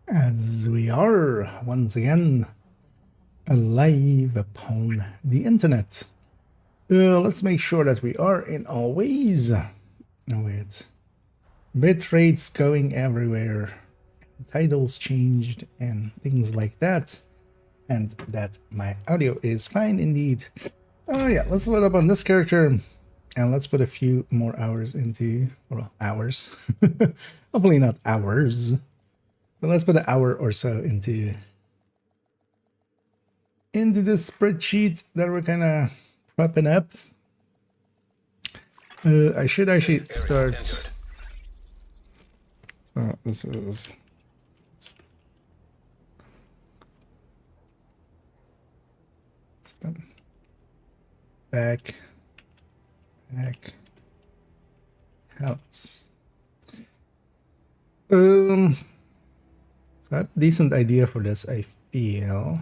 As we are once again alive upon the internet. Let's make sure that we are in always. Oh, wait. Bit rates going everywhere, titles changed, and things like that. And that my audio is fine indeed. Oh, yeah, let's load up on this character and let's put a few more hours into, well, hours. Hopefully not hours, but let's put an hour or so into this spreadsheet that we're kind of prepping up. I should actually start. So this is back health. So I have a decent idea for this, I feel.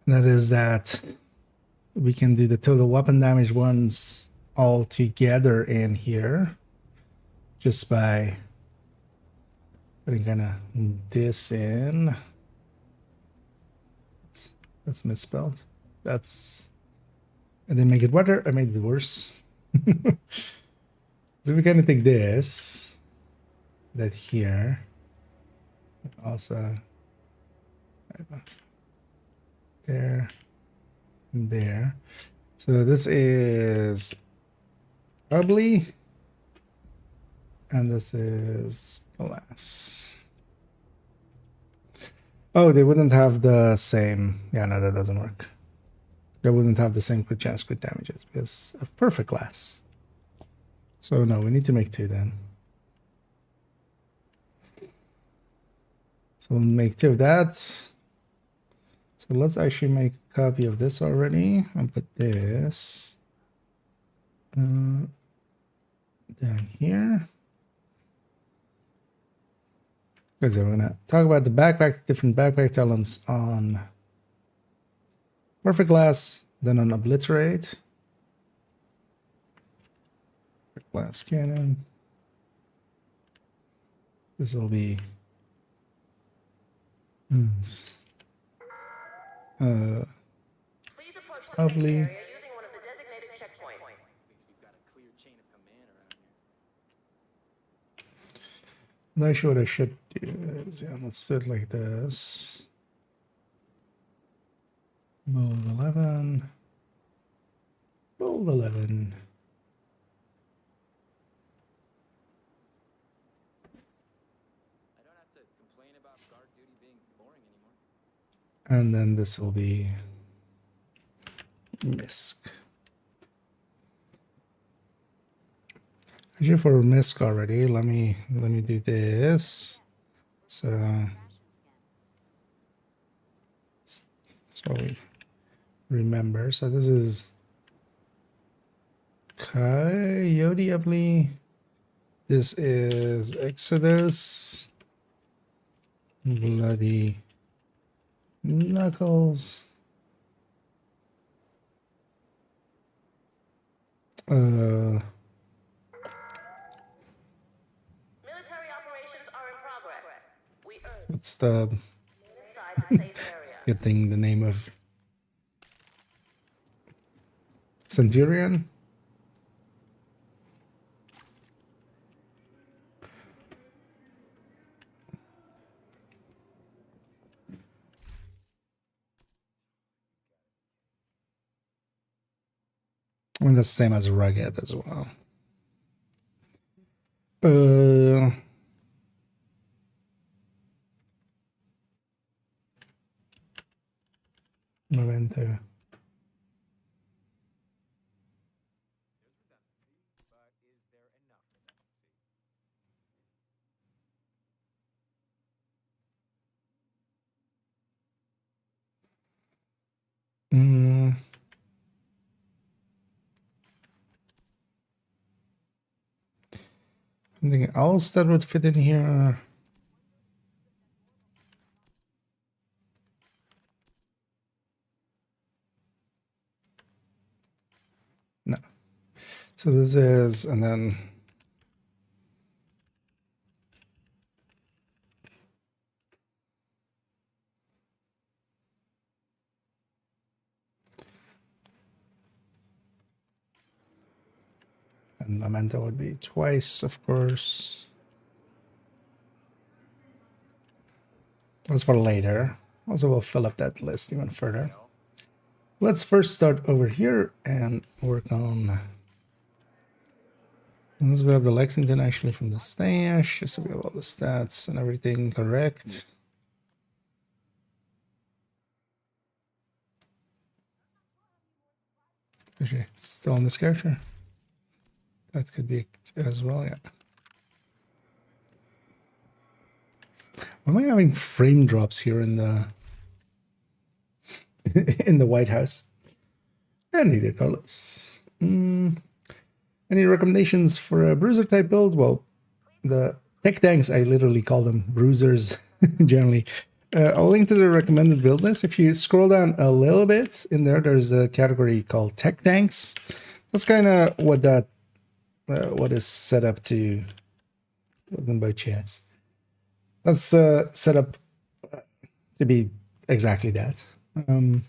And that is that we can do the total weapon damage ones all together in here just by putting kind of this in. That's misspelled. That's, I didn't make it better, I made it worse. So we kind of take this, that here, also there, and there. So this is ugly, and this is glass. Oh, they wouldn't have the same. Yeah, no, that doesn't work. They wouldn't have the same crit chance, crit damages because of perfect glass. So no, we need to make two then. So we'll make two of that. So let's actually make a copy of this already and put this down here. Because we're gonna talk about the backpack, different backpack talents on perfect glass, then on obliterate. Glass cannon. This will be probably. Not sure what I should do is, yeah, let's do it like this. Bold 11. Bold 11. And then this will be misc. Actually, for misc already, let me do this. So we remember. So this is Coyote, I believe. This is Exodus. Bloody Knuckles. Military operations are in progress. What's the good thing? The name of Centurion? I mean, that's the same as Rugged as well. Memento. Anything else that would fit in here? No. So this is, and then And memento would be twice, of course. That's for later. Also, we'll fill up that list even further. Let's first start over here and work on... Let's grab the Lexington actually from the stash, just so we have all the stats and everything correct. Actually, still on this character. That could be as well, yeah. Why am I having frame drops here in the in the White House? And neither Carlos. Any recommendations for a bruiser type build? Well, the tech tanks, I literally call them bruisers generally. I'll link to the recommended build list. If you scroll down a little bit in there, there's a category called tech tanks. That's kind of what that what is set up to. Them by chance. That's set up to be exactly that. And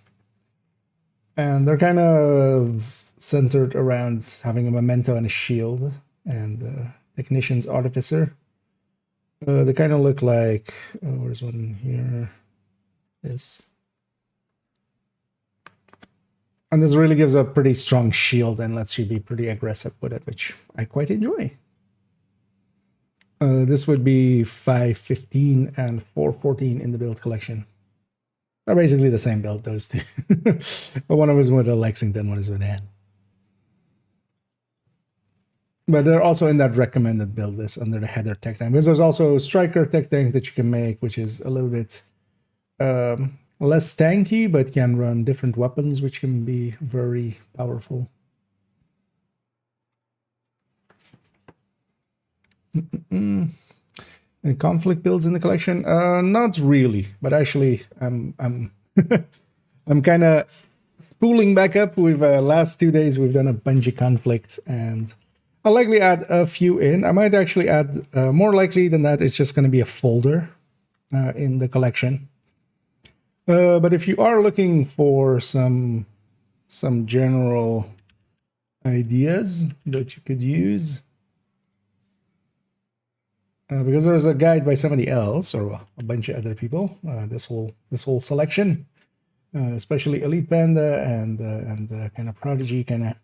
they're kind of centered around having a memento and a shield and technician's artificer. They kind of look like, where's one here? This. And this really gives a pretty strong shield and lets you be pretty aggressive with it, which I quite enjoy. This would be 515 and 414 in the build collection. They're basically the same build, those two. But one of them is with a Lexington, one is with that. But they're also in that recommended build list under the header tech tank. Because there's also a striker tech tank that you can make, which is a little bit less tanky, but can run different weapons, which can be very powerful. Any conflict builds in the collection? Not really, but actually, I'm I'm kind of spooling back up. With last 2 days, we've done a bunch of conflict, and I'll likely add a few in. I might actually add, more likely than that, it's just going to be a folder in the collection. But if you are looking for some general ideas that you could use, because there's a guide by somebody else or a bunch of other people, this whole selection, especially Elite Panda and kind of Prodigy, kind of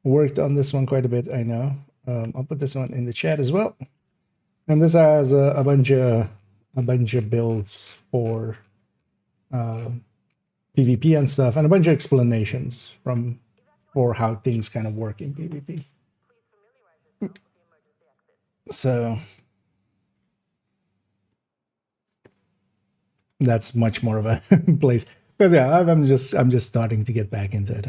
worked on this one quite a bit. I know. I'll put this one in the chat as well. And this has a bunch of builds for PvP and stuff, and a bunch of explanations for how things kind of work in PvP. So that's much more of a place, because yeah, I'm just starting to get back into it.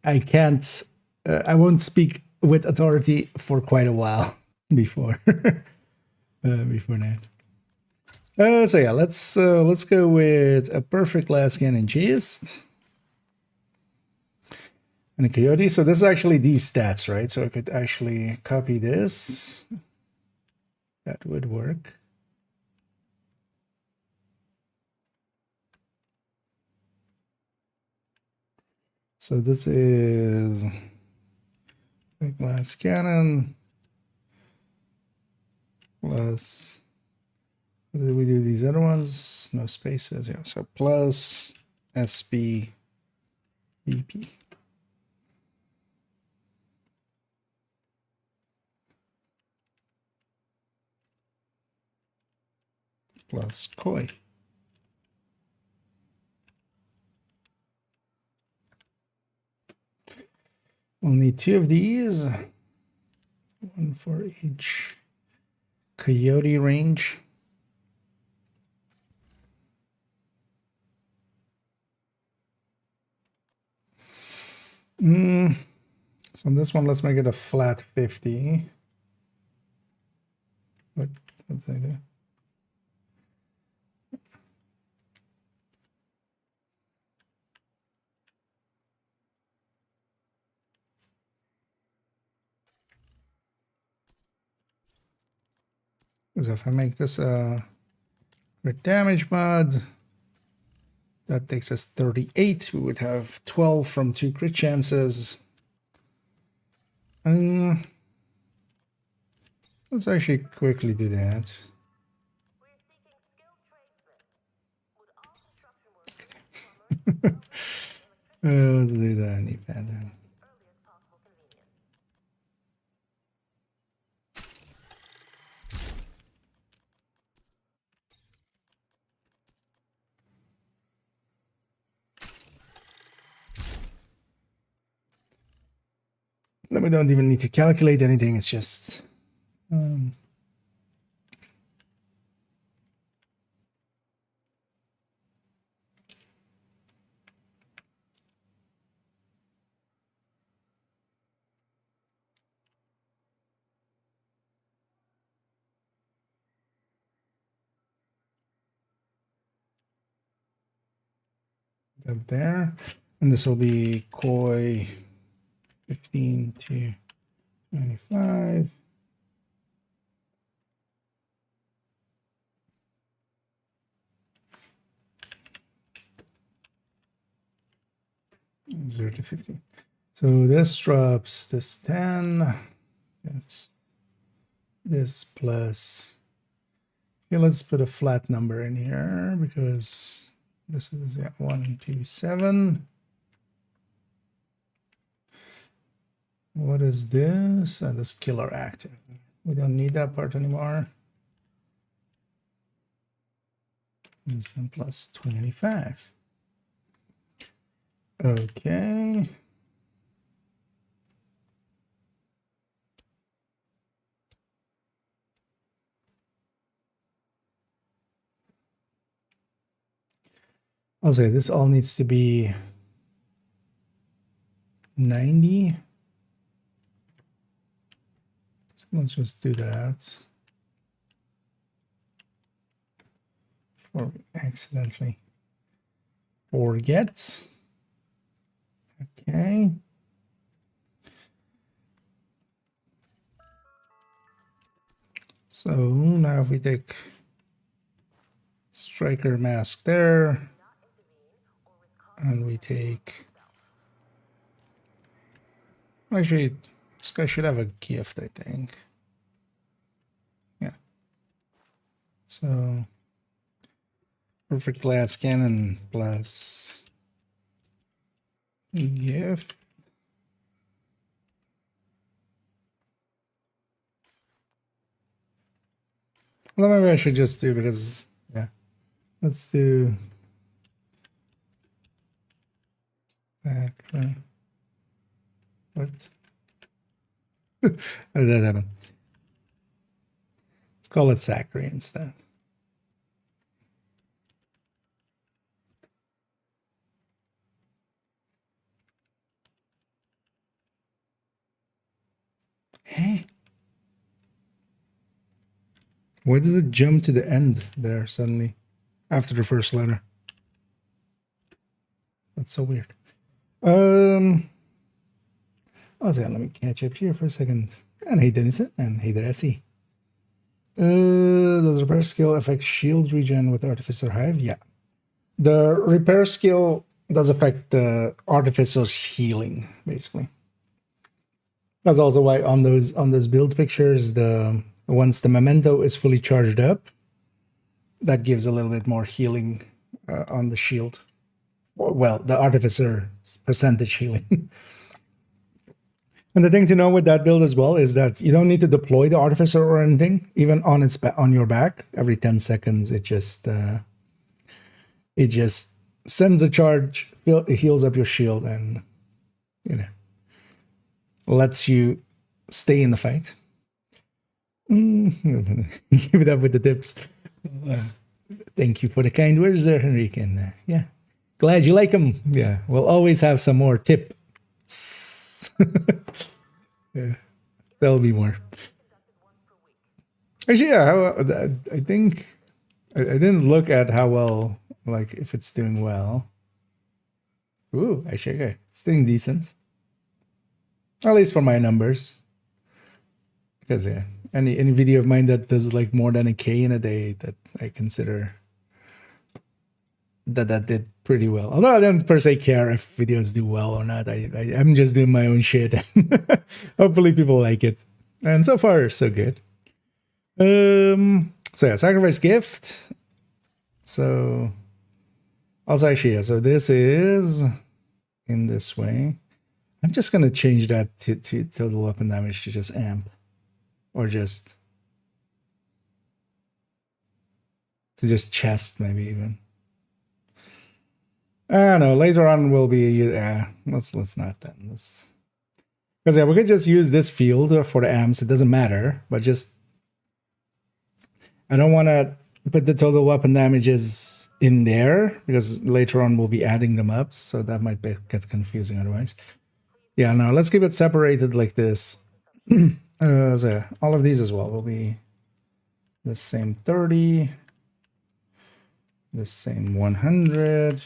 I can't I won't speak with authority for quite a while before before that. So yeah, let's go with a perfect last cannon gist and a coyote. So this is actually these stats, right? So I could actually copy this. That would work. So this is a glass cannon plus, what did we do these other ones? No spaces, yeah. So plus SB BP. Plus koi. We'll need 2 of these, 1 for each coyote range. So on this one, let's make it a flat 50. What did I do? So if I make this a crit damage mod, that takes us 38. We would have 12 from 2 crit chances. Let's actually quickly do that. We're seeking skilled tradesmen. Would all construction workers, plumbers, Let's do that any better. earliest possible convenience? Then we don't even need to calculate anything. It's just that there. And this will be koi 15 to 25. Zero to 50. So this drops this 10. That's this plus. Okay, let's put a flat number in here because this is 127. What is this? This killer active. We don't need that part anymore. Instant plus 25. Okay. I'll say this all needs to be 90. So let's just do that. Before we accidentally forget. Okay. So now if we take striker mask there, and we take, actually this guy should have a gift, I think. Yeah. So perfect glass cannon plus gift. Well, maybe I should just do, because yeah, let's do sacra. What? How did that happen? Let's call it sacri instead. Hey, why does it jump to the end there suddenly after the first letter? That's so weird. Oh, so let me catch up here for a second. And hey, Denison, and hey there, Essie. Does repair skill affect shield regen with Artificer Hive? Yeah. The repair skill does affect the Artificer's healing, basically. That's also why on those build pictures, once the memento is fully charged up, that gives a little bit more healing on the shield. Well, the Artificer percentage healing. And the thing to know with that build as well is that you don't need to deploy the Artificer or anything. Even on your back, every 10 seconds, it just sends a charge, it heals up your shield, and lets you stay in the fight. Give it up with the tips. Thank you for the kind words there, Henrique. And yeah, glad you like them. Yeah, we'll always have some more tip. Yeah, there'll be more. Actually, yeah, I think I didn't look at how well, like if it's doing well. Ooh, actually, okay, it's doing decent. At least for my numbers. Because yeah, any video of mine that does like more than a K in a day, that I consider that did pretty well. Although I don't per se care if videos do well or not. I'm just doing my own shit. Hopefully people like it. And so far, so good. So yeah, sacrifice gift. So also actually, yeah, so this is in this way. I'm just gonna change that to total weapon damage to just amp. Or just to just chest, maybe even. I don't know. Later on will be let's not then. Let's, because yeah, we could just use this field for the amps. It doesn't matter, but just I don't want to put the total weapon damages in there because later on we'll be adding them up, so that might get confusing otherwise. Yeah, no, let's keep it separated like this. So yeah, all of these as well will be the same 30, the same 100.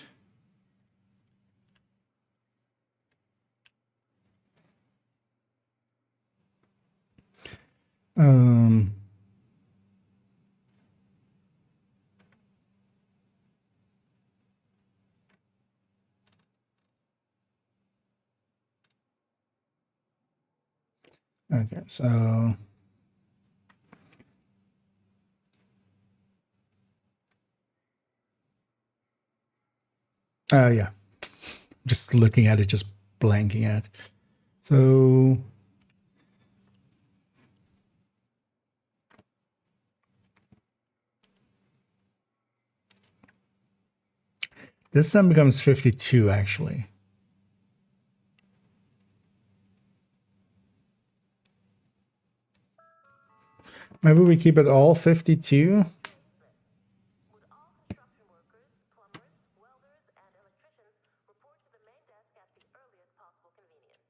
Okay, so yeah, just looking at it, just blanking at. So this then becomes 52 actually. Maybe we keep it all 52. Would all construction workers, plumbers, welders, and electricians report to the main desk at the earliest possible convenience?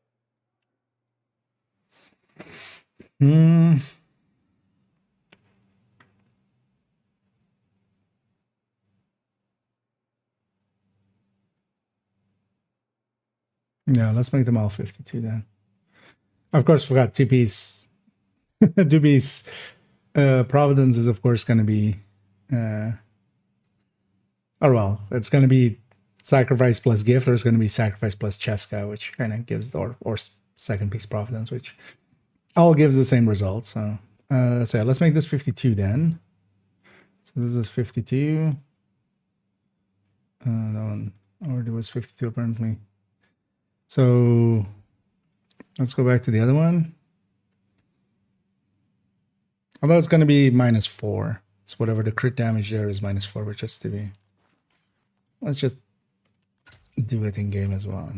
Yeah, let's make them all 52 then. Of course, forgot 2-piece. 2-piece Providence is of course going to be or well, it's going to be sacrifice plus gift, or it's going to be sacrifice plus Cheska, which kind of gives or second piece Providence, which all gives the same result. So so yeah, let's make this 52 then. So this is 52. That one already was 52 apparently. So let's go back to the other one. Although it's going to be -4. So whatever the crit damage there is -4, but just to be. Let's just do it in game as well.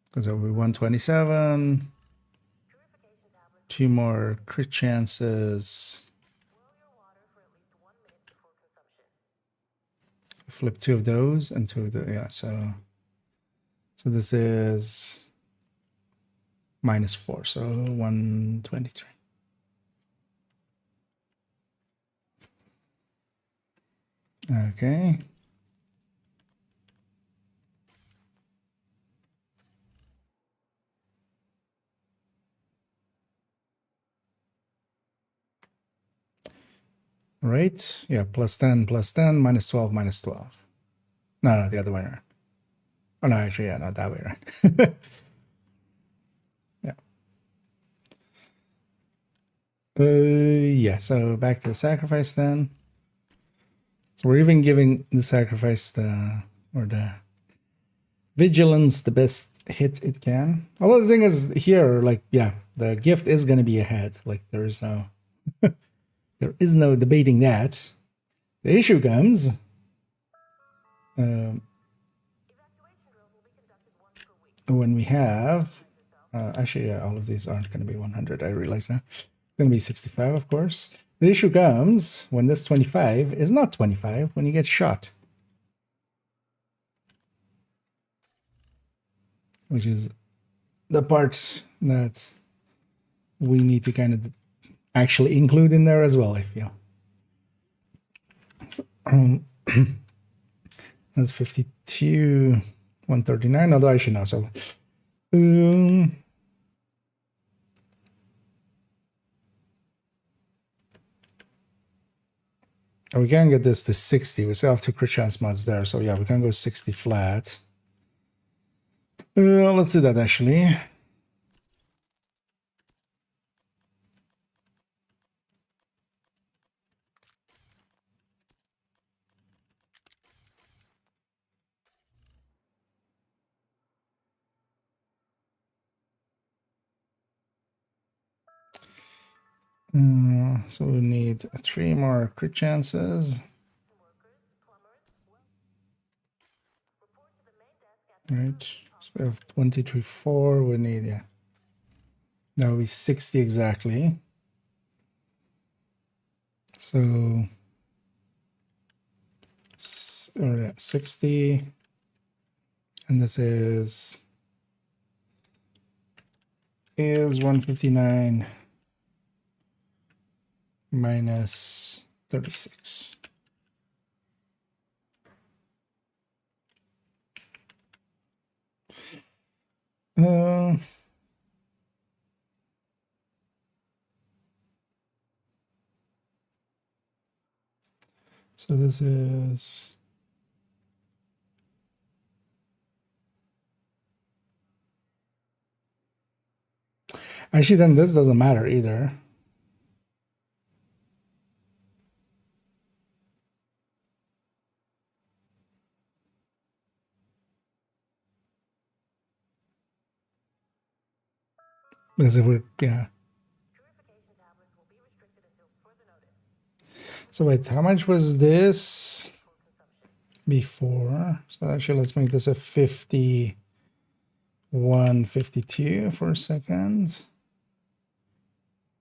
Because it'll be 127. 2 more crit chances. Boil your water for at least 1 minute before consumption. Flip 2 of those and 2 of the, yeah, so this is -4, so 123. Okay. Right, yeah, +10, +10, -12, -12. No, the other way around. Oh no, actually, yeah, not that way around. Yeah. Yeah, so back to the sacrifice then. So we're even giving the sacrifice the vigilance the best hit it can. Although the thing is here, like, yeah, the gift is going to be ahead. Like there is no there is no debating that. The issue comes when we have actually, yeah, all of these aren't going to be 100. I realize now. It's going to be 65, of course. The issue comes when this 25 is not 25 when you get shot. Which is the part that we need to kind of actually include in there as well, I feel. So, that's 52, 139, although I should know. So, We can get this to 60. We still have 2 crit chance mods there. So yeah, we can go 60 flat. Let's do that actually. So we need 3 more crit chances. Right. So we have 23, 4. We need, yeah. That would be 60 exactly. So 60. And this is 159 minus 36. So this is actually, then this doesn't matter either. Because if we're, yeah. So wait, how much was this before? So actually, let's make this a 51, 52 for a second.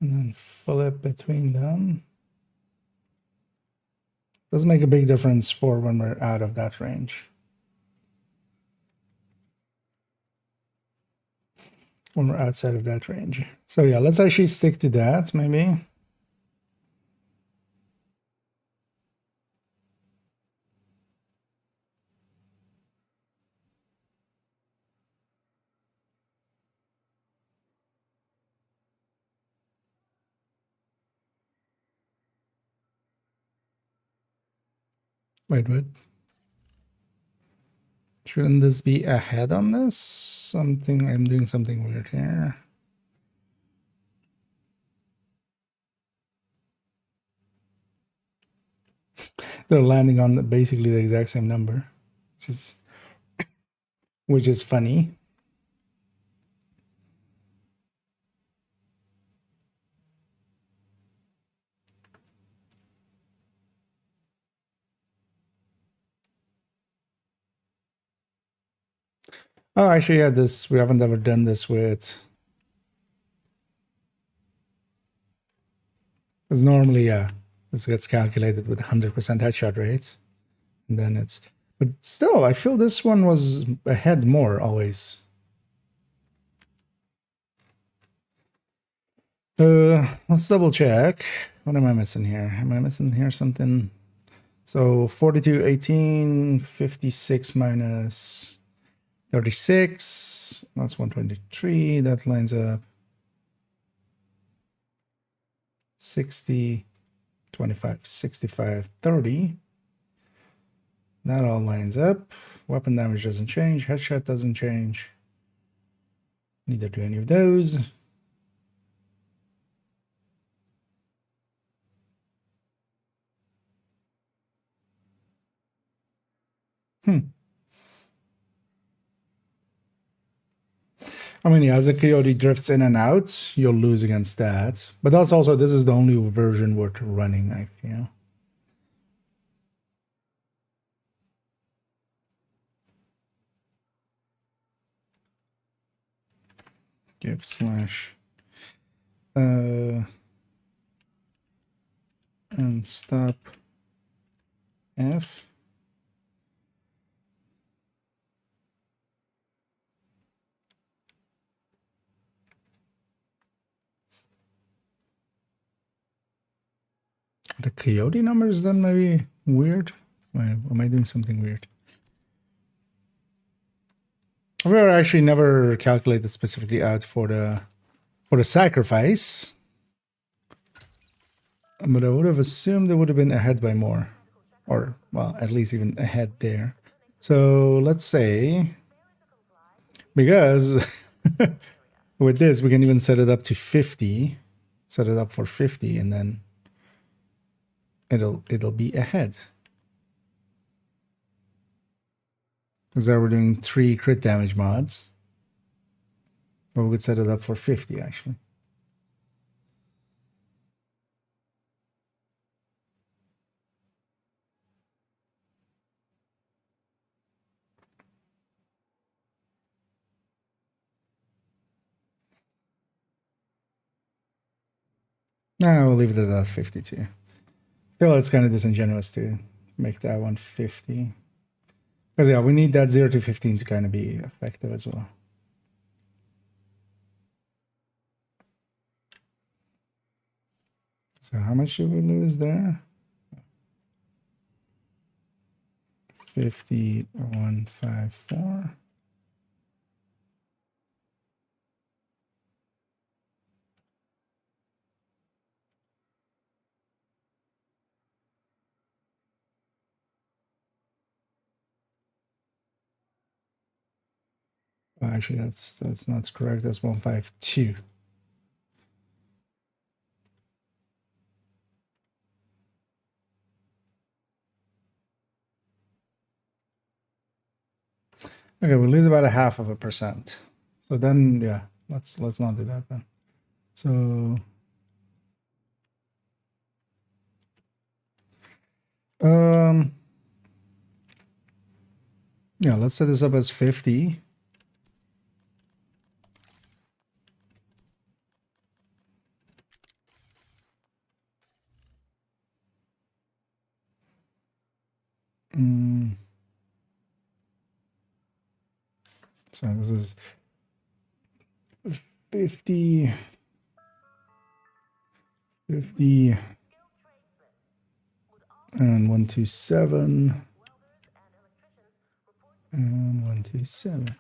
And then flip between them. Doesn't make a big difference for when we're out of that range. When we're outside of that range. So yeah, let's actually stick to that maybe. Wait, what? Shouldn't this be ahead on this? I'm doing something weird here. They're landing on basically the exact same number, which is funny. Oh, actually, yeah, we haven't ever done this with. Because normally, this gets calculated with 100% headshot rate. And then but still, I feel this one was ahead more always. Let's double check. What am I missing here? Am I missing here something? So 42, 18, 56 minus 36. That's 123. That lines up 60, 25, 65, 30. That all lines up. Weapon damage doesn't change. Headshot doesn't change. Neither do any of those. I mean, yeah, as a coyote drifts in and out, you'll lose against that. But that's also, this is the only version worth running, I feel. Give slash and stop F. The coyote numbers then maybe weird. Am I doing something weird? I've actually never calculated specifically out for the sacrifice. But I would have assumed they would have been ahead by more. Or, well, at least even ahead there. So let's say, because with this, we can even set it up to 50, set it up for 50, and then it'll be ahead. Because we're doing 3 crit damage mods. But we could set it up for 50, actually. No, we'll leave it at 52. I feel it's kind of disingenuous to make that one 50. Because yeah, we need that 0 to 15 to kind of be effective as well. So how much should we lose there? 5154. Actually, that's not correct. That's 152. Okay, we lose about 0.5%. So then, yeah, let's not do that then. So, yeah, let's set this up as 50. So this is 50, 50, and 127, and 127.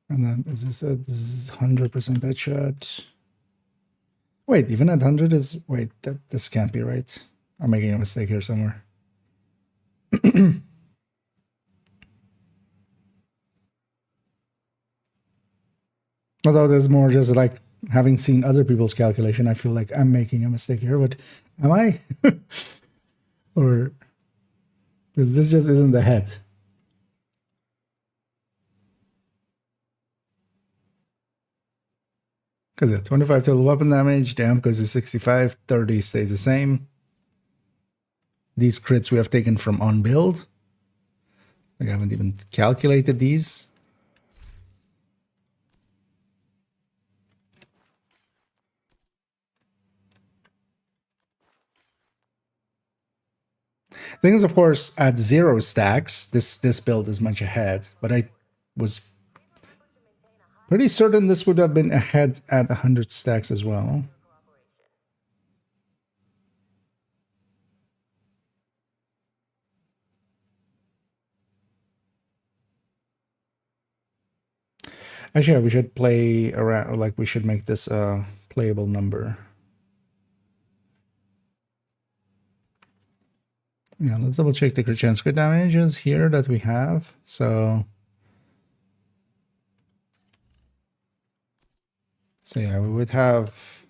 And then is this a 100% headshot? Wait, even at 100 is, wait, this can't be right. I'm making a mistake here somewhere. Although there's more just like having seen other people's calculation, I feel like I'm making a mistake here, but am I? Or, because this just isn't the head. Because yeah, 25 total weapon damage, damage goes to 65, 30 stays the same. These crits we have taken from on build. Like I haven't even calculated these. Thing is, of course, at 0 stacks, this build is much ahead, but I was pretty certain this would have been ahead at 100 stacks as well. Actually, yeah, we should play around, like we should make this a playable number. Yeah, let's double check the crit chance crit damages here that we have. So yeah, we would have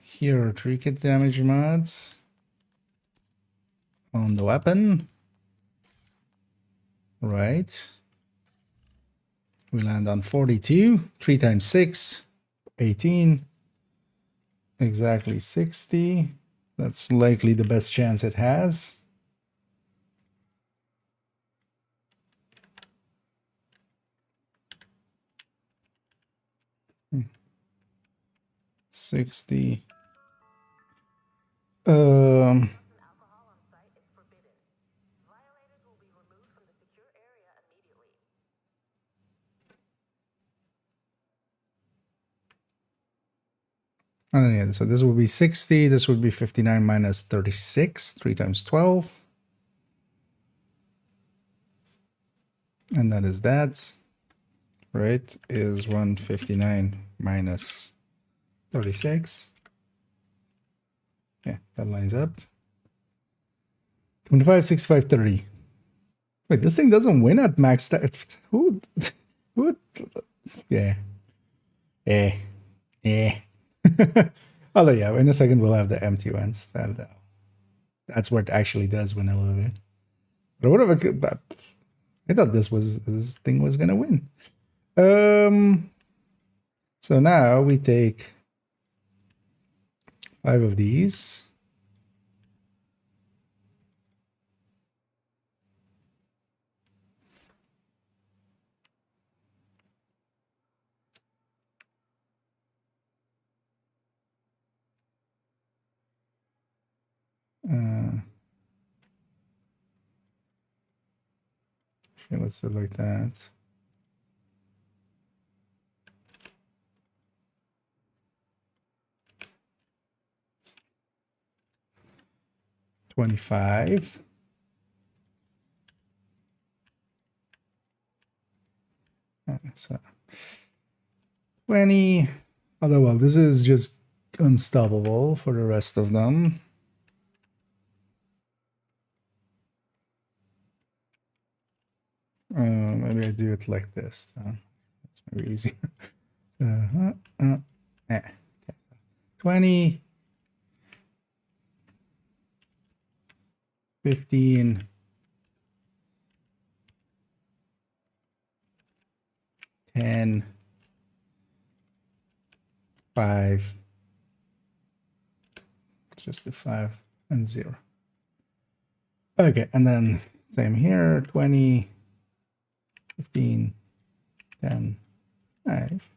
here 3 crit damage mods on the weapon. Right. We land on 42. 3 times 6, 18. Exactly 60. That's likely the best chance it has. Hmm. 60. And then, yeah, so this would be 60. This would be 59 minus 36. 3 times 12. And that is that. Right, is 159 minus 36. Yeah, that lines up. 25, 65, 30. Wait, this thing doesn't win at max. Who? Yeah. Although, yeah, in a second we'll have the empty ones. That's where it actually does win a little bit. But whatever. But I thought this thing was gonna win. So now we take 5 of these. Okay, let's do it like that. $25. So 20. Although, well, this is just unstoppable for the rest of them. Maybe I do it like this. That's maybe easier. Okay. 20, 15, 10, 5, just the 5 and 0. Okay, and then same here, 20, 15, 10, 5,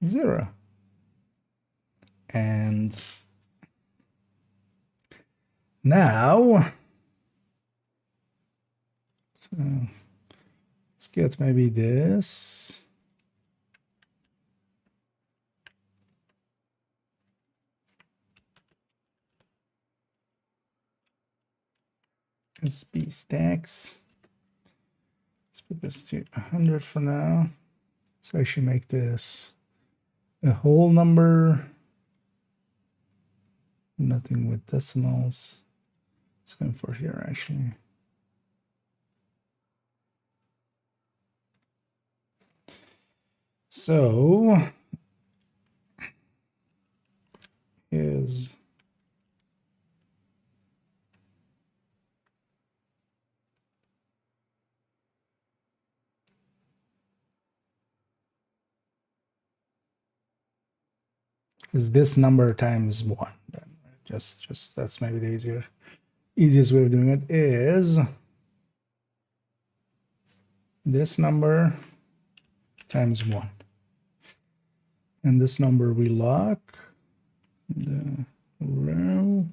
0. And now, so let's get maybe this. SB stacks. Let's put this to 100 for now. Let's actually make this a whole number. Nothing with decimals. Same for here, actually. So is this number times 1. Then just that's maybe the easiest way of doing it is this number times 1. And this number we lock the row.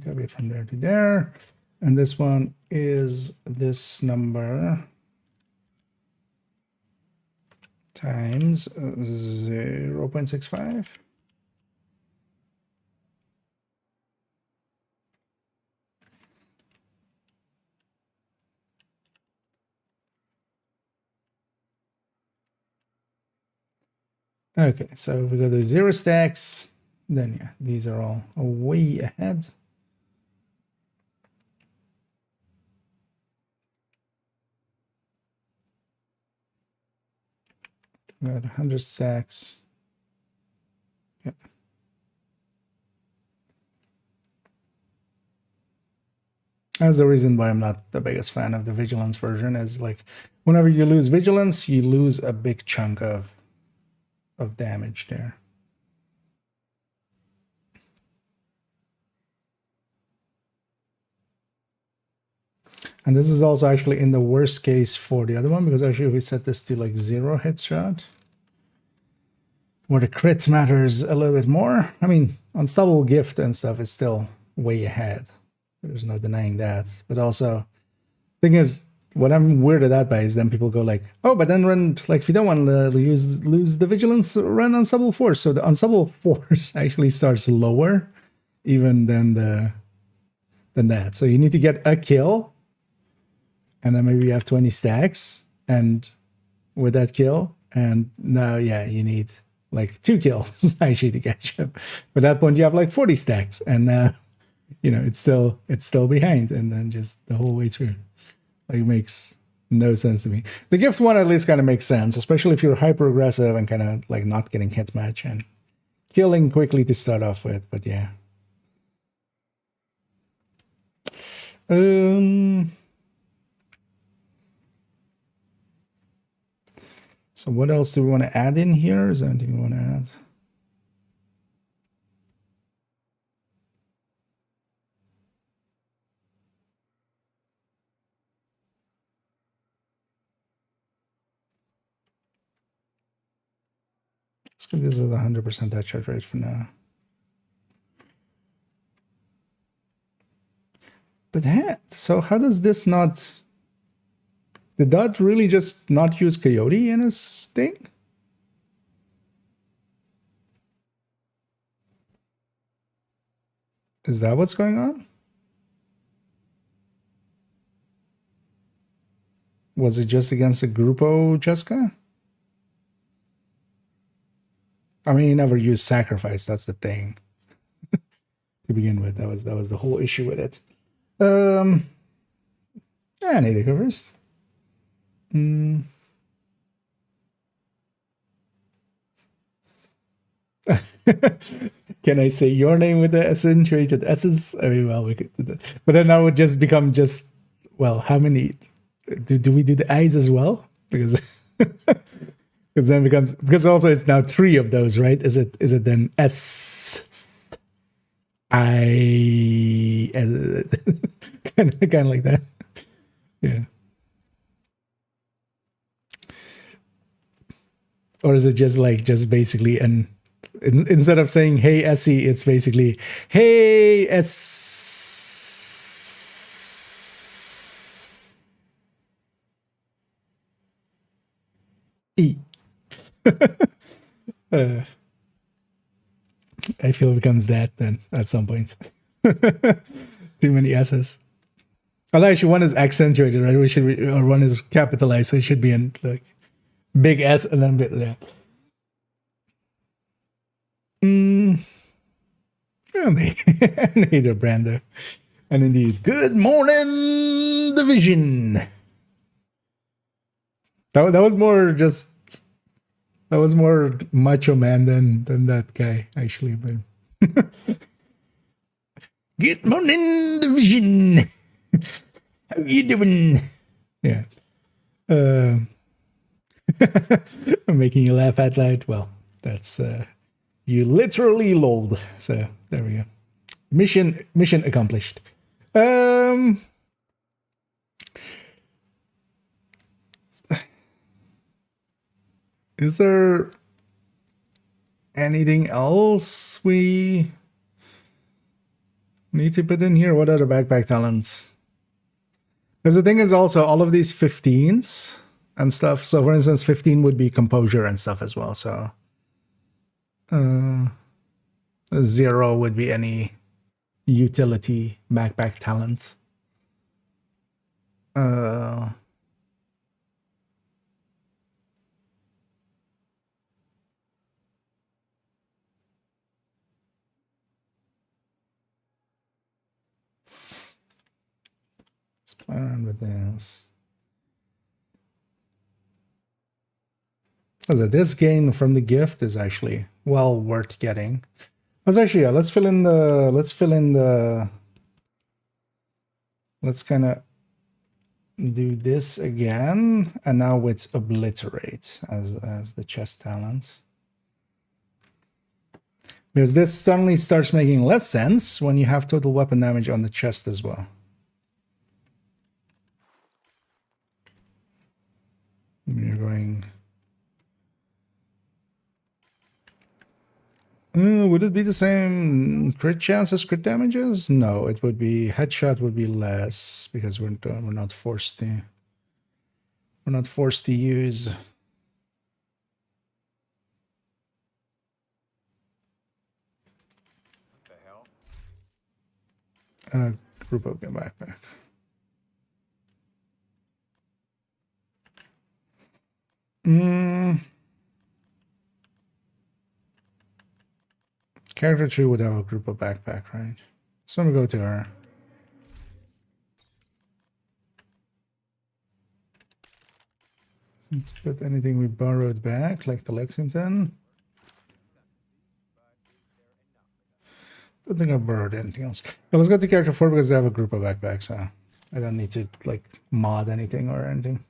Copy it from there to there. And this one is this number times 0.65. Okay, so if we go to 0 stacks, then yeah, these are all way ahead. We got 100 stacks. Yeah. That's the reason why I'm not the biggest fan of the vigilance version, is like whenever you lose vigilance, you lose a big chunk of damage there. And this is also actually in the worst case for the other one, because actually if we set this to like 0 headshot, where the crit matters a little bit more. I mean, unstoppable gift and stuff is still way ahead. There's no denying that. But also, thing is, what I'm weirded out by is then people go like, oh, but then run, like, if you don't want to lose the vigilance, run unstoppable force. So the unstoppable force actually starts lower even than the than that. So you need to get a kill, and then maybe you have 20 stacks, and with that kill, and now you need like 2 kills actually to catch up. But at that point you have like 40 stacks, and it's still behind, and then just the whole way through. Like, it makes no sense to me. The gift one at least kind of makes sense, especially if you're hyper aggressive and kind of like not getting hit match and killing quickly to start off with. But yeah. So what else do we want to add in here? Is there anything we want to add? Let's give this at 100% headshot rate for now. But so how does this not... Did that really just not use Coyote in his thing? Is that what's going on? Was it just against a Grupo, Jessica? I mean, he never used Sacrifice, that's the thing. To begin with, that was the whole issue with it. I need to go first. Can I say your name with the accentuated S's? I mean, well, we could do that. But then that would just become well, how many? Do we do the I's as well? Because because then becomes, because also it's now 3 of those, right? Is it then S I kind of like that? Yeah. Or is it just basically instead of saying hey Essie, it's basically hey E. I feel it becomes that then at some point. Too many S's. Well, actually, one is accentuated, right? Or one is capitalized, so it should be in like big S and then bit there. Neither Brando. And indeed, good morning, Division. That was more just. That was more Macho Man than that guy, actually. But good morning, Division. How you doing? Yeah. I'm making you laugh out loud. Well, that's you literally lolled. So there we go. Mission accomplished. Is there anything else we need to put in here? What are the backpack talents? Because the thing is also all of these 15s and stuff. So for instance, 15 would be composure and stuff as well. So 0 would be any utility backpack talent. Let's play around with this. So this gain from the gift is actually well worth getting. Let's actually, yeah, let's kind of do this again, and now with obliterate as the chest talent. Because this suddenly starts making less sense when you have total weapon damage on the chest as well. You're going... would it be the same crit chance as crit damages? No, it would be headshot would be less because we're not forced to use group of backpack. Character tree would have a group of backpack, right? So I'm gonna go to her. Let's put anything we borrowed back, like the Lexington. I don't think I borrowed anything else. But let's go to character 4 because they have a group of backpacks, so I don't need to like mod anything or anything.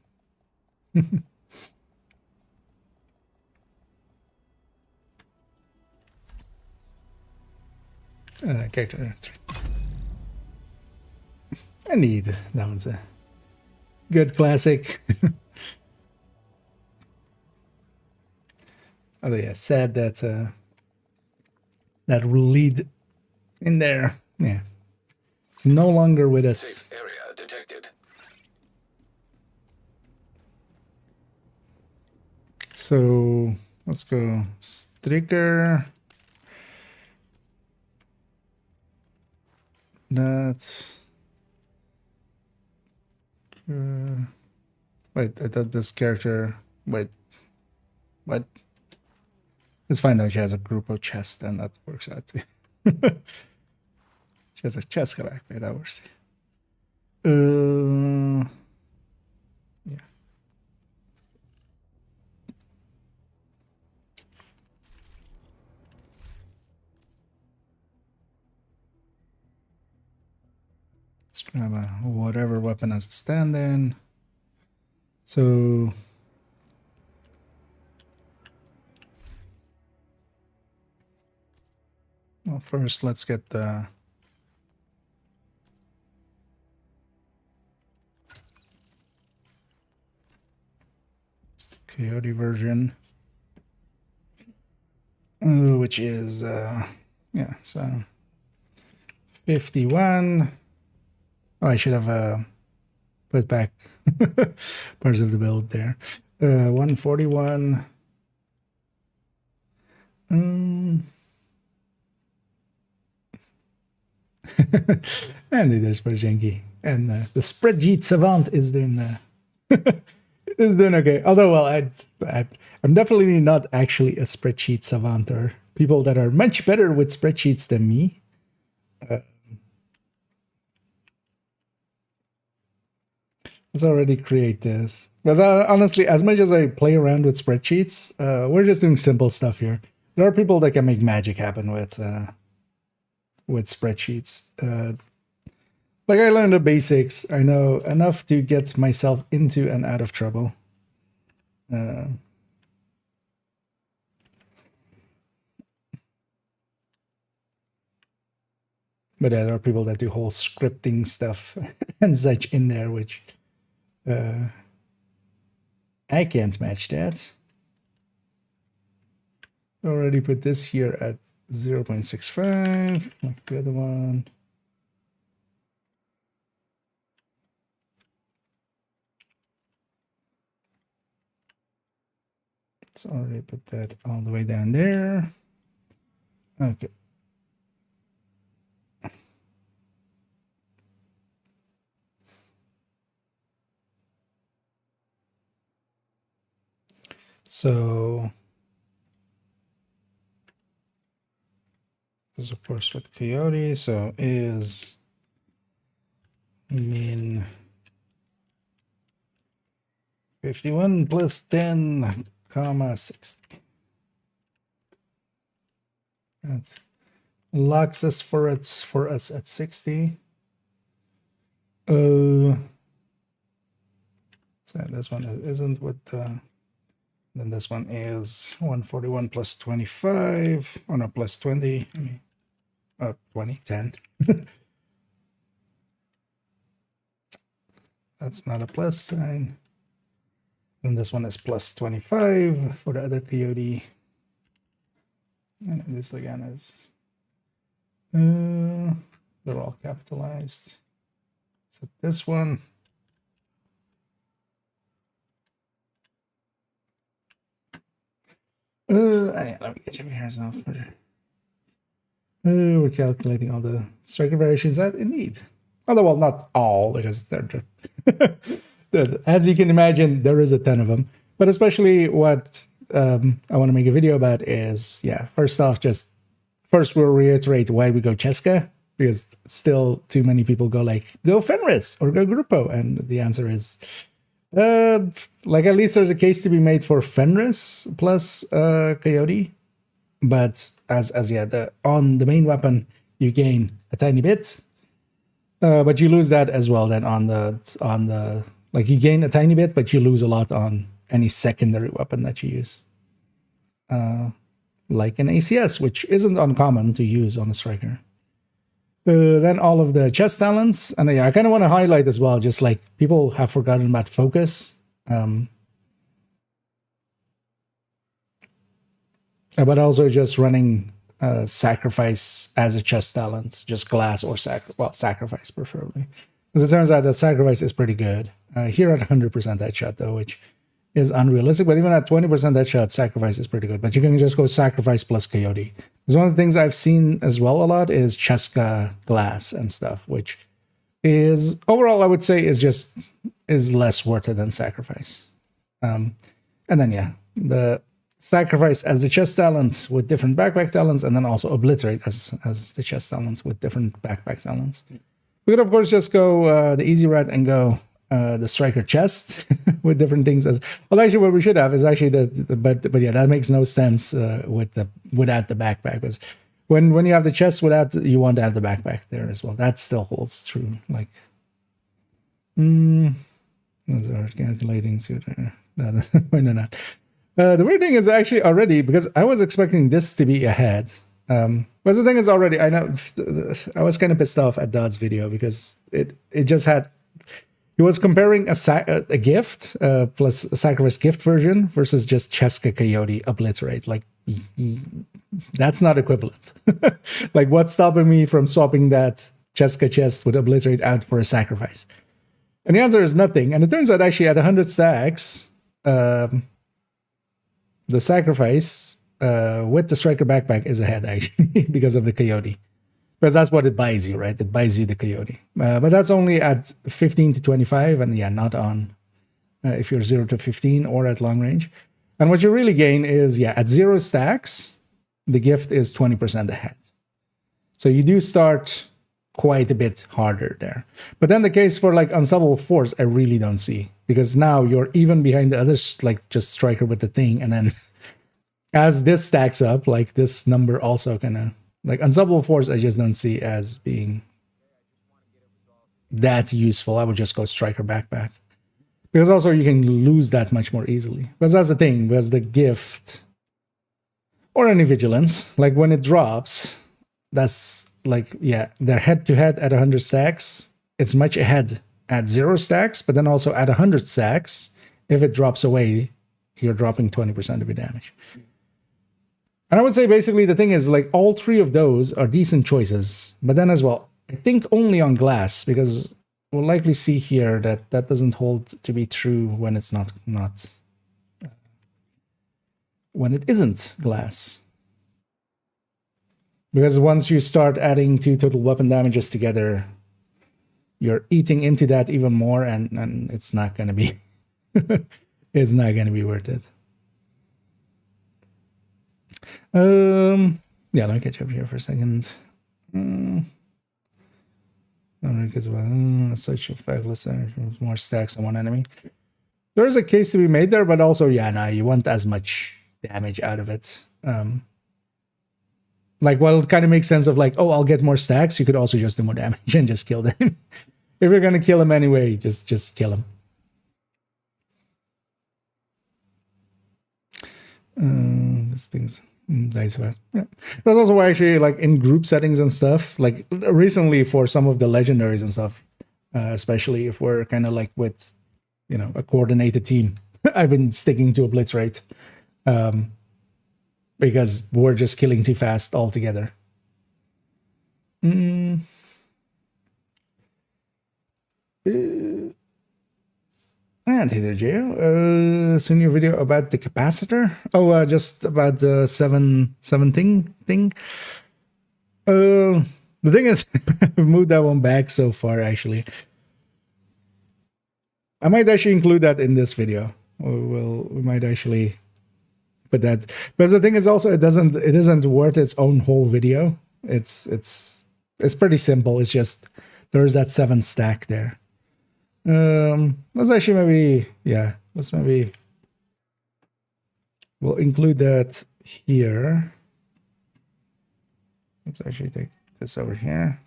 Character 3. I need that one's a good classic. Oh yeah, sad that that lead in there. Yeah, it's no longer with us. Safe area detected. So let's go Stricker. That's wait, I thought this character. Wait, what? Let's find out she has a group of chests, and that works out too. She has a chest collector, that works. Yeah. Let's grab a whatever weapon as a stand-in. So well, first let's get the Coyote version, which is yeah, so 51. Oh, I should have put back parts of the build there. 141. And there's Perjanki. And the spreadsheet savant is doing is doing okay. Although, well, I'm definitely not actually a spreadsheet savant, or people that are much better with spreadsheets than me. Let's already create this. Because honestly, as much as I play around with spreadsheets, we're just doing simple stuff here. There are people that can make magic happen with spreadsheets. Like I learned the basics. I know enough to get myself into and out of trouble. But yeah, there are people that do whole scripting stuff and such in there, which I can't match that. Already put this here at 0.65, like the other one. Let's already put that all the way down there. Okay. So this is of course with Coyote, so is min 51 plus 10 comma 60. That locks us for us at 60. So this one isn't with the. Then this one is 141 plus 25. Oh no, plus 20. I mean, 20, 10. That's not a plus sign. And this one is plus 25 for the other Coyote. And this again is, they're all capitalized. So this one. Let me get you here. So we're calculating all the striker variations that indeed Although, well, not all, because as you can imagine, there is a ton of them. But especially what I want to make a video about is, yeah, first off, first we'll reiterate why we go Cheska, because still too many people go go Fenris or go Grupo. And the answer is, at least there's a case to be made for Fenris plus Coyote. But on the main weapon, you gain a tiny bit. But you lose that as well then on the you gain a tiny bit, but you lose a lot on any secondary weapon that you use. Like an ACS, which isn't uncommon to use on a striker. Then all of the chest talents, and I kind of want to highlight as well, just like people have forgotten about focus. But also just running sacrifice as a chest talent, just glass or sacrifice preferably. Because it turns out that sacrifice is pretty good. Here at 100% headshot though, which is unrealistic, but even at 20% headshot, sacrifice is pretty good. But you can just go sacrifice plus Coyote. Because one of the things I've seen as well a lot is Cheska glass and stuff, which is overall I would say is less worth it than sacrifice. And then yeah, the sacrifice as the chest talents with different backpack talents, and then also obliterate as the chest talents with different backpack talents. We could of course just go the easy route and go the striker chest with different things. Well, actually, what we should have is actually but yeah, that makes no sense without the backpack. Because when you have the chest without, you want to have the backpack there as well. That still holds true. Like, those are calculating suitor. Why not? The weird thing is actually already, because I was expecting this to be ahead. But the thing is already, I know I was kind of pissed off at Dodd's video because it just had. He was comparing a gift plus a sacrifice gift version versus just Cheska Coyote obliterate. Like, that's not equivalent. Like, what's stopping me from swapping that Cheska chest with obliterate out for a sacrifice? And the answer is nothing. And it turns out actually at 100 stacks, the sacrifice with the striker backpack is ahead actually because of the Coyote. Because that's what it buys you, right? It buys you the Coyote. But that's only at 15 to 25, and yeah, not on if you're 0 to 15 or at long range. And what you really gain is, yeah, at 0 stacks, the gift is 20% ahead. So you do start quite a bit harder there. But then the case for like unstoppable force, I really don't see. Because now you're even behind the others, like just striker with the thing. And then as this stacks up, like this number also kind of... Like unstoppable force, I just don't see as being that useful. I would just go striker backpack. Because also you can lose that much more easily. Because that's the thing, because the gift or any vigilance, like when it drops, that's like, yeah, they're head to head at 100 stacks. It's much ahead at 0 stacks, but then also at 100 stacks, if it drops away, you're dropping 20% of your damage. And I would say basically the thing is like all 3 of those are decent choices. But then as well, I think only on glass, because we'll likely see here that that doesn't hold to be true when it's not when it isn't glass. Because once you start adding 2 total weapon damages together, you're eating into that even more, and it's not going to be it's not going to be worth it. Yeah, let me catch up here for a second. Such a fabulous more stacks on one enemy. There is a case to be made there, but also, yeah, no, you want as much damage out of it. Like, well, it kind of makes sense of like, oh, I'll get more stacks. You could also just do more damage and just kill them. If you're gonna kill him anyway, just kill him. This thing's dies fast. Yeah, that's also why actually, like in group settings and stuff, like recently for some of the legendaries and stuff, especially if we're kind of like with, you know, a coordinated team, I've been sticking to a blitz rate, because we're just killing too fast altogether. And hey there, Joe. Soon your video about the capacitor. Just about the 7 thing. The thing is, I've moved that one back so far, actually. I might actually include that in this video. We might actually put that. But the thing is also, it isn't worth its own whole video. It's pretty simple. It's just there's that 7 stack there. Let's actually we'll include that here. Let's actually take this over here.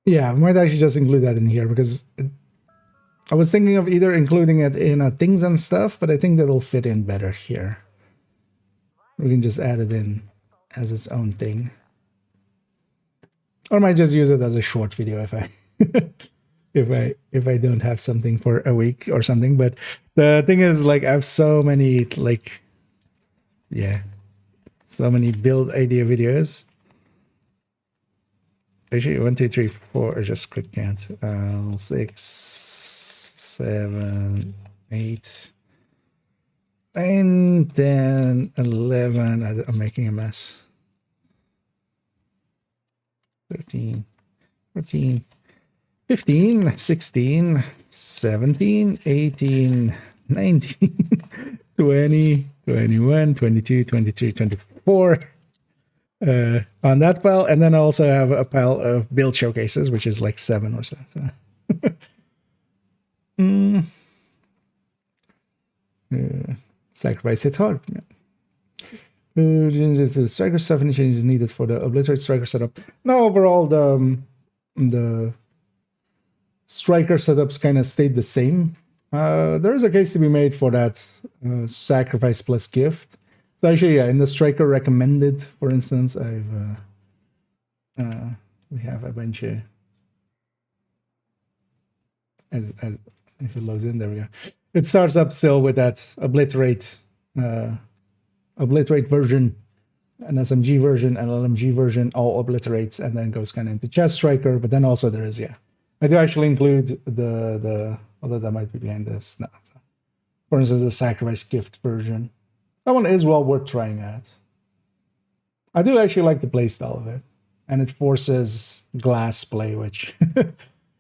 Yeah, I might actually just include that in here because I was thinking of either including it in things and stuff, but I think that'll fit in better here. We can just add it in as its own thing. Or I might just use it as a short video if I if I don't have something for a week or something. But the thing is, like, I have so many so many build idea videos. Actually, 1, 2, 3, 4 are just quick count. 6, 7, 8, 9, 10, 11. I'm making a mess. 13, 14, 15, 16, 17, 18, 19, 20, 21, 22, 23, 24. On that pile, and then I also have a pile of build showcases, which is like 7 or so. Sacrifice hit hard. Striker stuff any changes needed for the obliterate striker setup. No, overall the striker setups kind of stayed the same. There is a case to be made for that sacrifice plus gift. So actually, yeah, in the striker recommended, for instance, we have a bunch of, as if it loads in, there we go. It starts up still with that obliterate version, an SMG version, an LMG version, all obliterates, and then goes kind of into chest striker. But then also there is, I do actually include the although that might be behind this. No, so, for instance, the sacrifice gift version. That one is well worth trying out. I do actually like the playstyle of it, and it forces glass play, which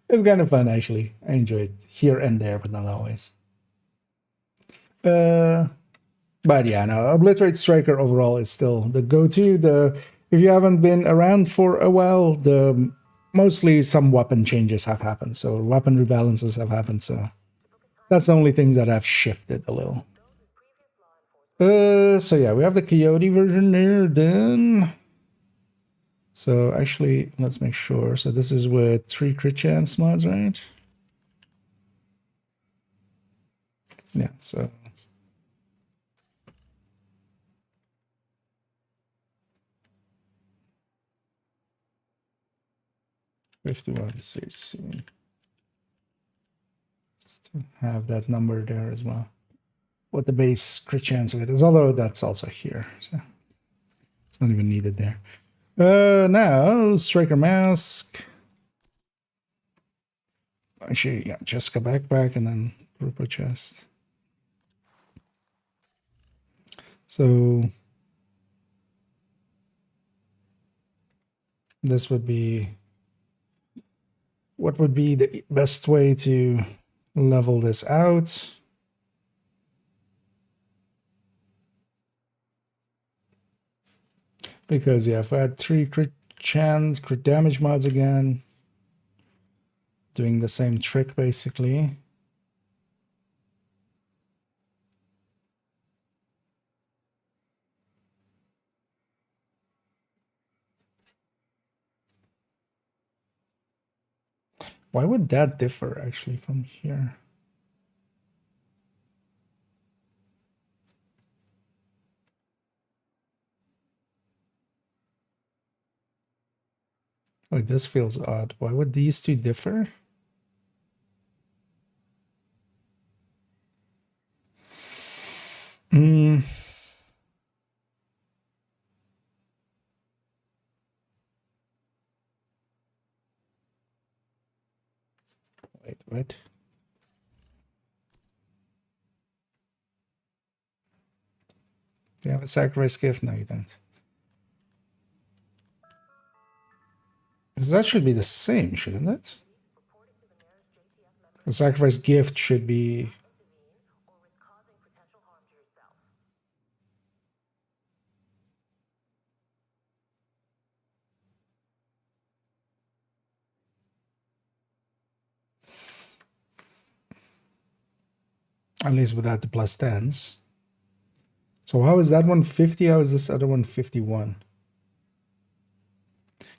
is kind of fun actually. I enjoy it here and there, but not always. But yeah, no, Obliterate Striker overall is still the go-to. If you haven't been around for a while, mostly some weapon changes have happened. So weapon rebalances have happened. So that's the only things that have shifted a little. So yeah, we have the Coyote version there done. So actually, let's make sure. So this is with 3 crit chance mods, right? Yeah, so 51 16. Just to have that number there as well. What the base crit chance of it is, although that's also here, so it's not even needed there. Now Striker Mask. Actually, yeah, Jessica backpack and then Grupo chest. So this would be what would be the best way to level this out. Because yeah, if I had 3 crit chance, crit damage mods again, doing the same trick basically. Why would that differ actually from here? Like, this feels odd. Why would these two differ? Wait, what? Do you have a sacrifice gift? No, you don't. Because that should be the same, shouldn't it? The sacrifice gift should be... At least without the plus 10s. So how is that one 50? How is this other one 51?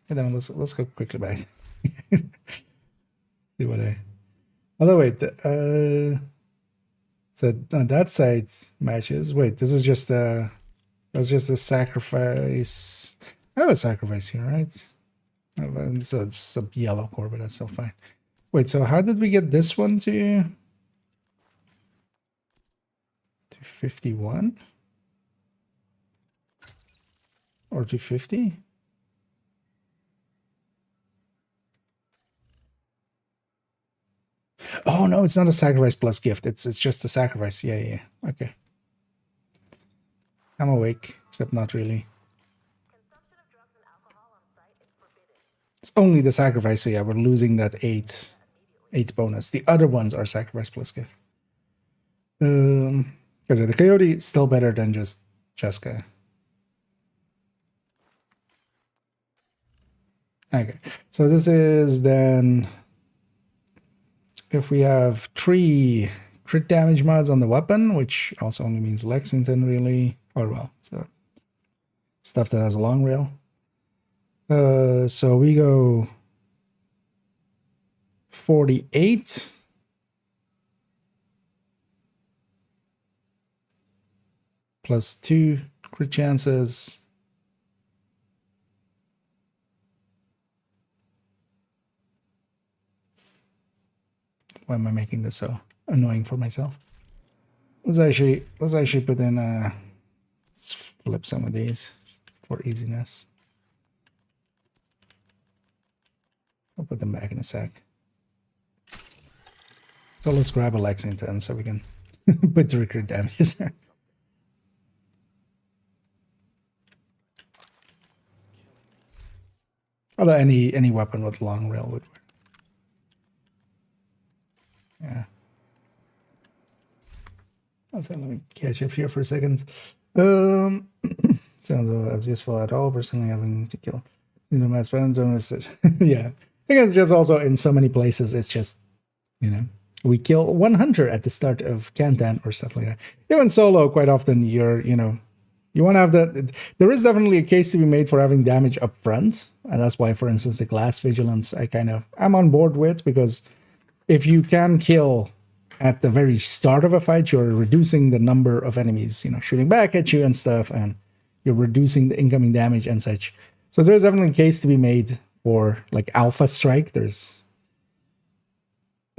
And then let's go quickly back. See what I... Although wait, so on that side matches. Wait, this is just a... That's just a sacrifice. I have a sacrifice here, right? It's a yellow core, but that's still fine. Wait, so how did we get this one to 51? Or to 50? Oh no, it's not a sacrifice plus gift. It's just a sacrifice. Yeah. Okay. I'm awake, except not really. It's only the sacrifice, so yeah, we're losing that 8 bonus. The other ones are sacrifice plus gift. Because the coyote is still better than just Jessica. Okay, so this is then if we have 3 crit damage mods on the weapon, which also only means Lexington really, or well, so stuff that has a long rail. So we go 48 plus 2 crit chances. Why am I making this so annoying for myself? Let's actually put in let's flip some of these for easiness. I'll put them back in a sec. So let's grab a Lexington so we can put the recruit damages there. Although any weapon with long rail would work. Yeah. So let me catch up here for a second. Sounds as useful at all. Personally, having to kill mass donors. Yeah, I think it's just also in so many places. It's just, you know, we kill one hunter at the start of Kantan or stuff like that. Even solo, quite often you're, you know, you want to have that. There is definitely a case to be made for having damage up front, and that's why, for instance, the glass vigilance I'm on board with, because if you can kill at the very start of a fight, you're reducing the number of enemies, you know, shooting back at you and stuff, and you're reducing the incoming damage and such. So there's definitely a case to be made for like Alpha Strike.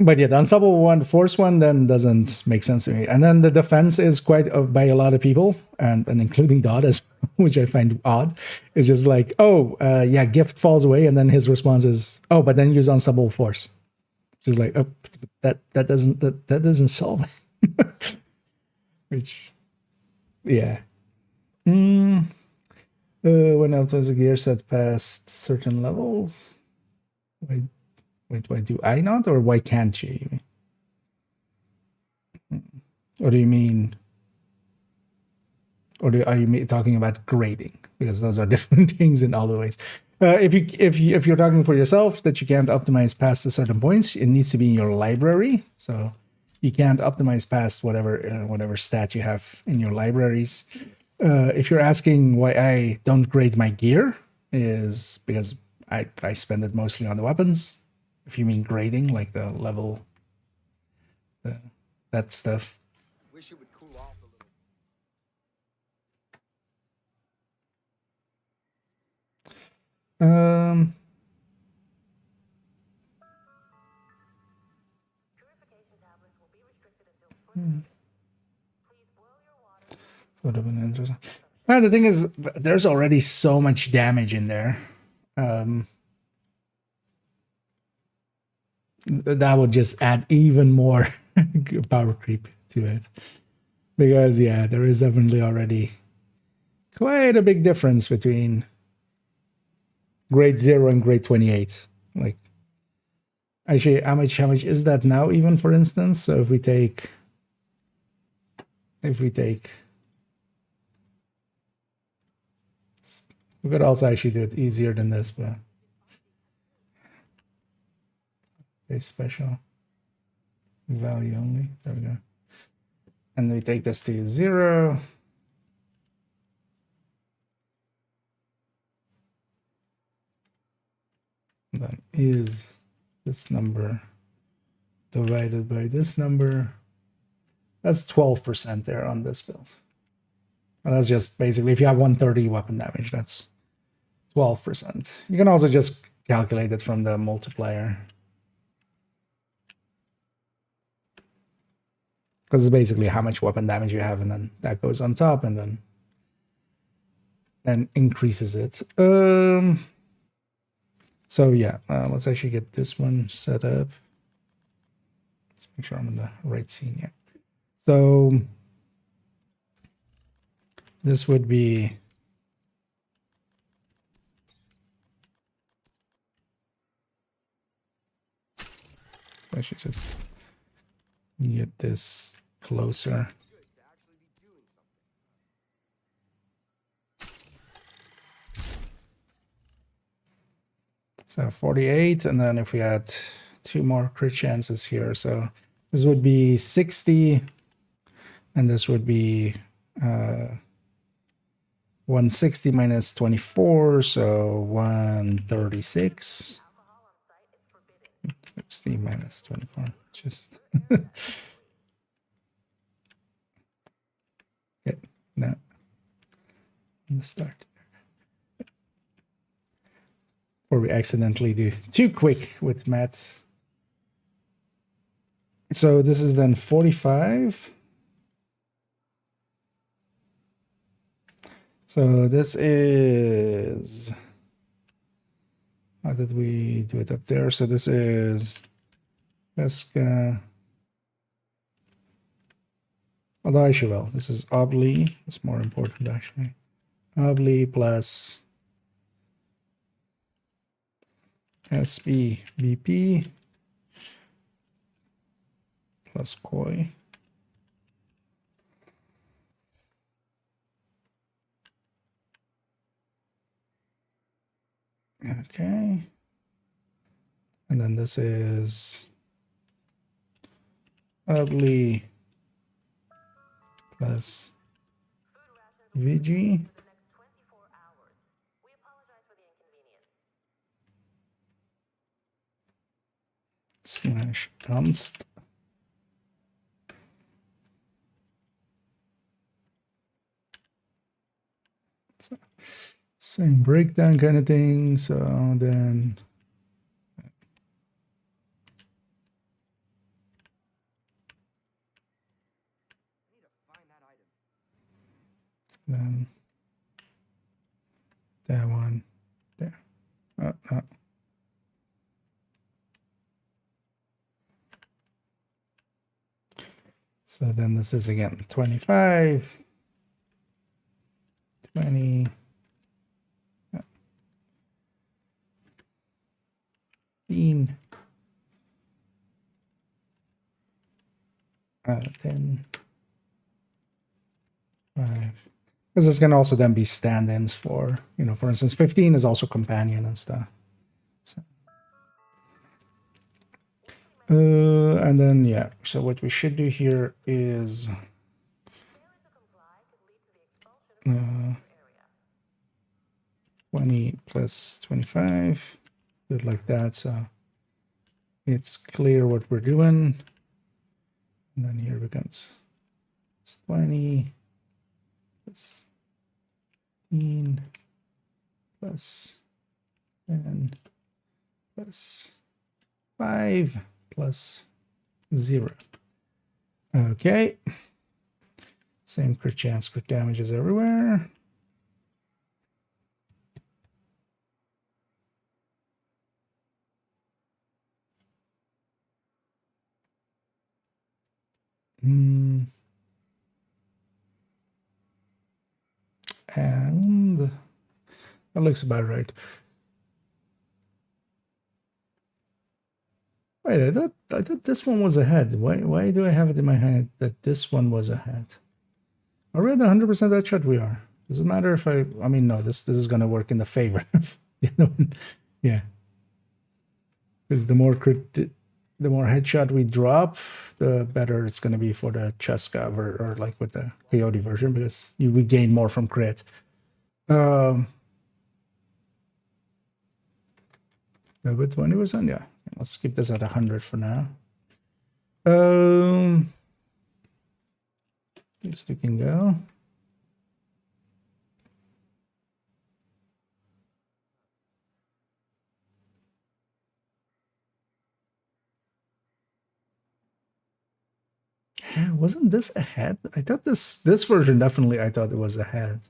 But yeah, the unstoppable one, the force one, then doesn't make sense to me. And then the defense is quite by a lot of people, and including Dodd, as which I find odd. It's just like, yeah, gift falls away, and then his response is, oh, but then use unstoppable force. Just like, oh, that doesn't solve it. Which, yeah. When out was a gear set past certain levels. Wait, why do I not, or why can't you? Or do you mean? Or are you talking about grading? Because those are different things in all the ways. If you're talking for yourself that you can't optimize past a certain points, it needs to be in your library. So you can't optimize past whatever stat you have in your libraries. If you're asking why I don't grade my gear, is because I spend it mostly on the weapons. If you mean grading, like the level, that stuff. Wish it would cool off a little. Purification tablets will be restricted until spring. Please boil your water. Would have been interesting. Well, the thing is, there's already so much damage in there. that would just add even more power creep to it. Because, yeah, there is definitely already quite a big difference between grade 0 and grade 28. Like, actually, how much is that now, even, for instance? So if we take we could also actually do it easier than this, but it's special value only. There we go. And we take this to 0. And then is this number divided by this number. That's 12% there on this build. And that's just basically, if you have 130 weapon damage, that's 12%. You can also just calculate it from the multiplier. Because it's basically how much weapon damage you have, and then that goes on top, and then increases it. So yeah, let's actually get this one set up. Let's make sure I'm in the right scene here. So this would be I should just get this closer. So 48, and then if we add 2 more crit chances here, so this would be 60, and this would be 160 minus 24, so 136. 60 minus 24, just okay, now let's start. Or we accidentally do too quick with maths. So this is then 45. So this is, how did we do it up there? So this is Pesca. Although I should, well, this is Obli. It's more important actually. Obli plus SPBP plus Koi. Okay. And then this is Ugly plus VG slash const. So, same breakdown kind of thing. So then that one there. So then this is again 25, 20, 15, 10, 5. Because this can also then be stand-ins for, you know, for instance, 15 is also companion and stuff. So, and then, yeah, so what we should do here is 20 plus 25, do it like that, so it's clear what we're doing. And then here becomes it's 20 plus 15 plus 10 plus 5 plus 0. Okay. Same crit chance, crit damages everywhere. And that looks about right. Wait, I thought this one was ahead. Why do I have it in my head that this one was ahead? Are we at 100% that shot? We are. Does it matter if I mean, no, this is going to work in the favor of the other one. Yeah. Because the more headshot we drop, the better it's going to be for the chest cover, or like with the coyote version, because we gain more from crit. With 20%, yeah. Let's keep this at 100 for now. Just you can go. Wasn't this ahead? I thought this version definitely, I thought it was ahead.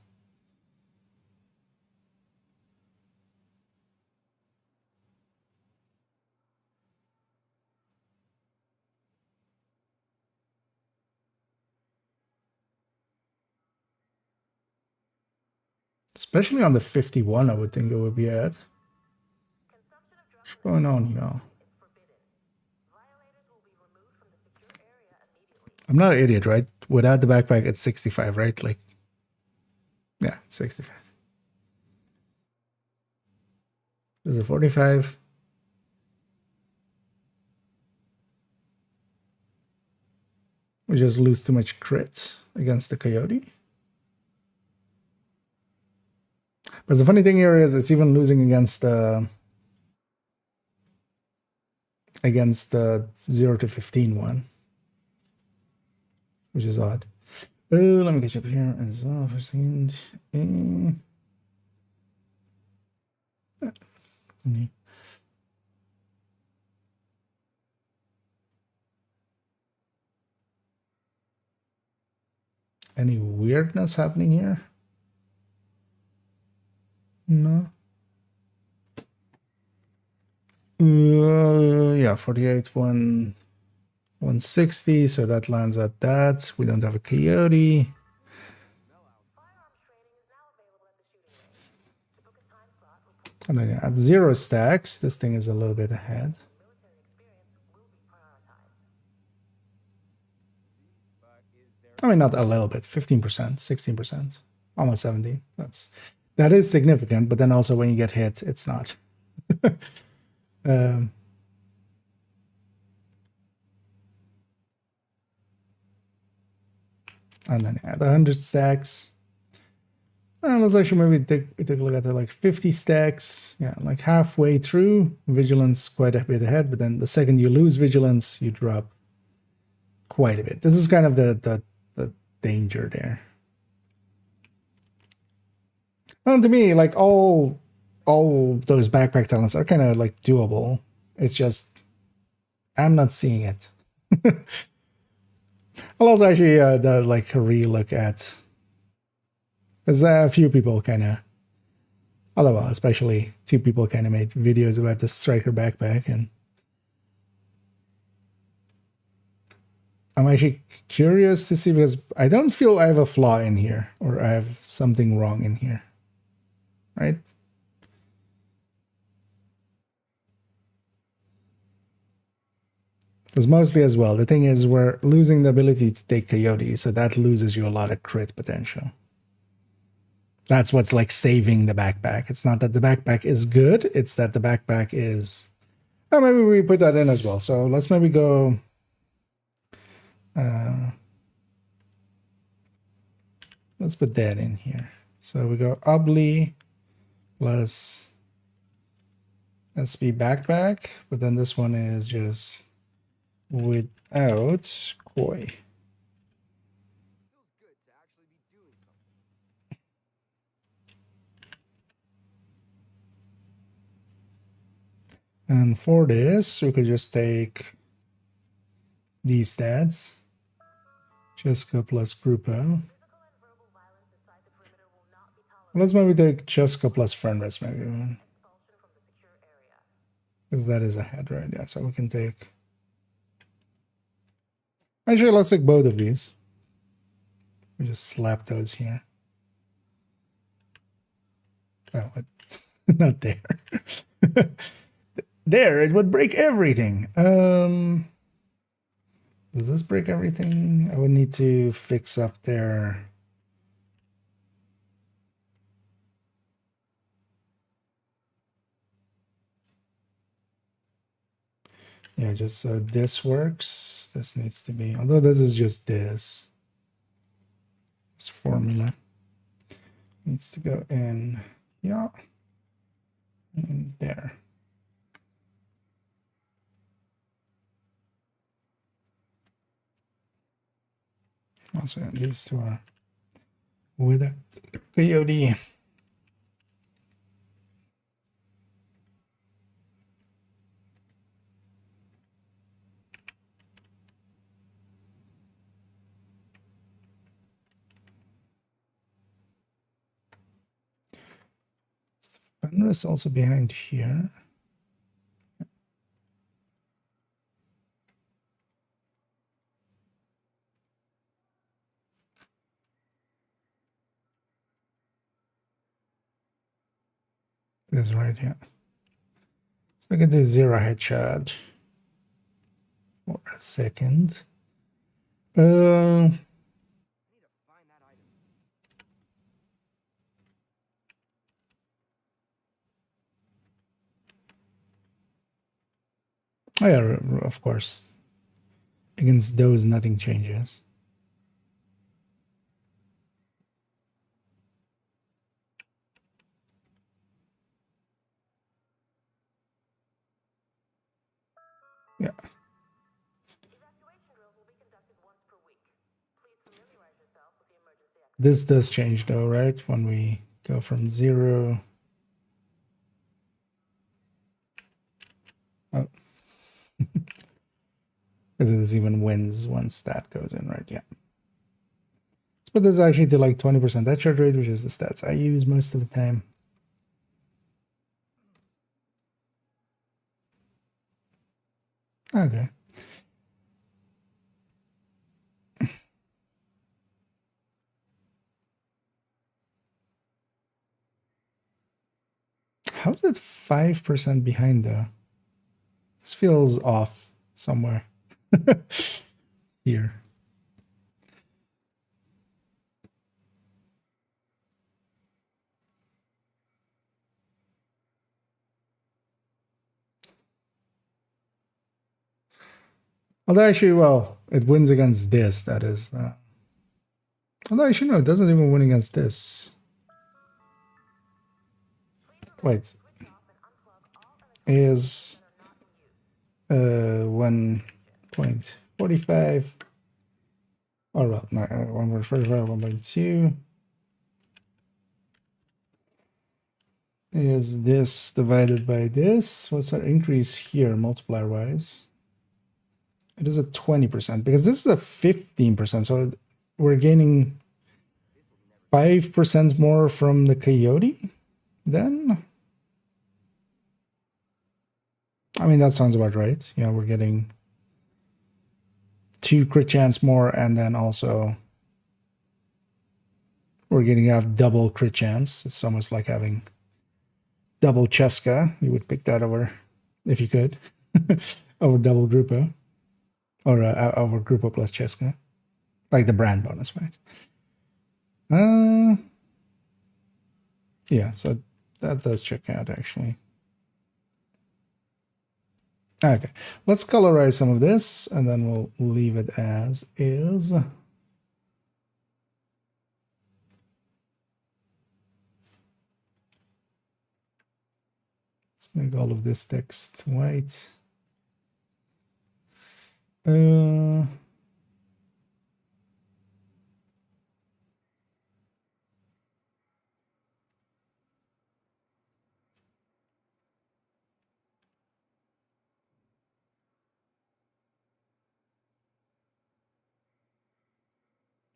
Especially on the 51, I would think it would be at. What's going on here? I'm not an idiot, right? Without the backpack, it's 65, right? Like, yeah, 65. This is a 45. We just lose too much crit against the coyote. But the funny thing here is it's even losing against the 0 to 15 one, which is odd. Let me get you up here as well for a second. Any weirdness happening here? No. Yeah, 48, 160, so that lands at that. We don't have a coyote. And then at 0 stacks, this thing is a little bit ahead. I mean, not a little bit, 15%, 16%, almost 17. That is significant, but then also when you get hit, it's not. And then at 100 stacks, let's actually maybe take a look at the like 50 stacks. Yeah, like halfway through, vigilance quite a bit ahead, but then the second you lose vigilance, you drop quite a bit. This is kind of the danger there. Well, to me, like all those backpack talents are kind of like doable. It's just I'm not seeing it. I'll also actually like relook at, because a few people kind of, although especially 2 people kind of made videos about the striker backpack, and I'm actually curious to see, because I don't feel I have a flaw in here, or I have something wrong in here, right? Because mostly as well, the thing is we're losing the ability to take coyote, so that loses you a lot of crit potential. That's what's like saving the backpack. It's not that the backpack is good, it's that the backpack is... Oh, maybe we put that in as well. So let's maybe go... let's put that in here. So we go Obli plus SB backpack, but then this one is just without koi. And for this, we could just take these stats. Cheska plus Grupo. Let's maybe take Cheska plus friend rest, maybe. Because that is ahead, right? Yeah, so we can take... Actually, let's take both of these. We just slap those here. Oh, what? Not there. There, it would break everything. Does this break everything? I would need to fix up there. Yeah, just so this works. This needs to be, although this is just this. This formula needs to go in, yeah, and there. Also, these two are with a VOD. Fenris also behind here. This right here. Let's look at the zero headshot for a second. Oh yeah, of course. Against those, nothing changes. Yeah. Evacuation drills will be conducted once per week. Please familiarize yourself with the emergency exit. This does change though, right? When we go from 0. Oh. Because it is even wins once that goes in, right? Yeah. Let's put this actually to like 20% headshot rate, which is the stats I use most of the time. Okay. How's it 5% behind though? This feels off somewhere. Here. Although actually, well, it wins against this, that is. Although actually, no, it doesn't even win against this. Wait. Is 1.45. Oh, well, no, 1.45, 1.2. Is this divided by this? What's our increase here, multiplier wise? It is a 20% because this is a 15%. So we're gaining 5% more from the coyote then. I mean, that sounds about right. Yeah, we're getting 2 crit chance more, and then also we're getting a double crit chance. It's almost like having double Cheska. You would pick that over if you could. Over double Grupo. Or over Grupo plus Cheska. Like the brand bonus, right? Yeah, so that does check out actually. Okay, let's colorize some of this and then we'll leave it as is. Let's make all of this text white.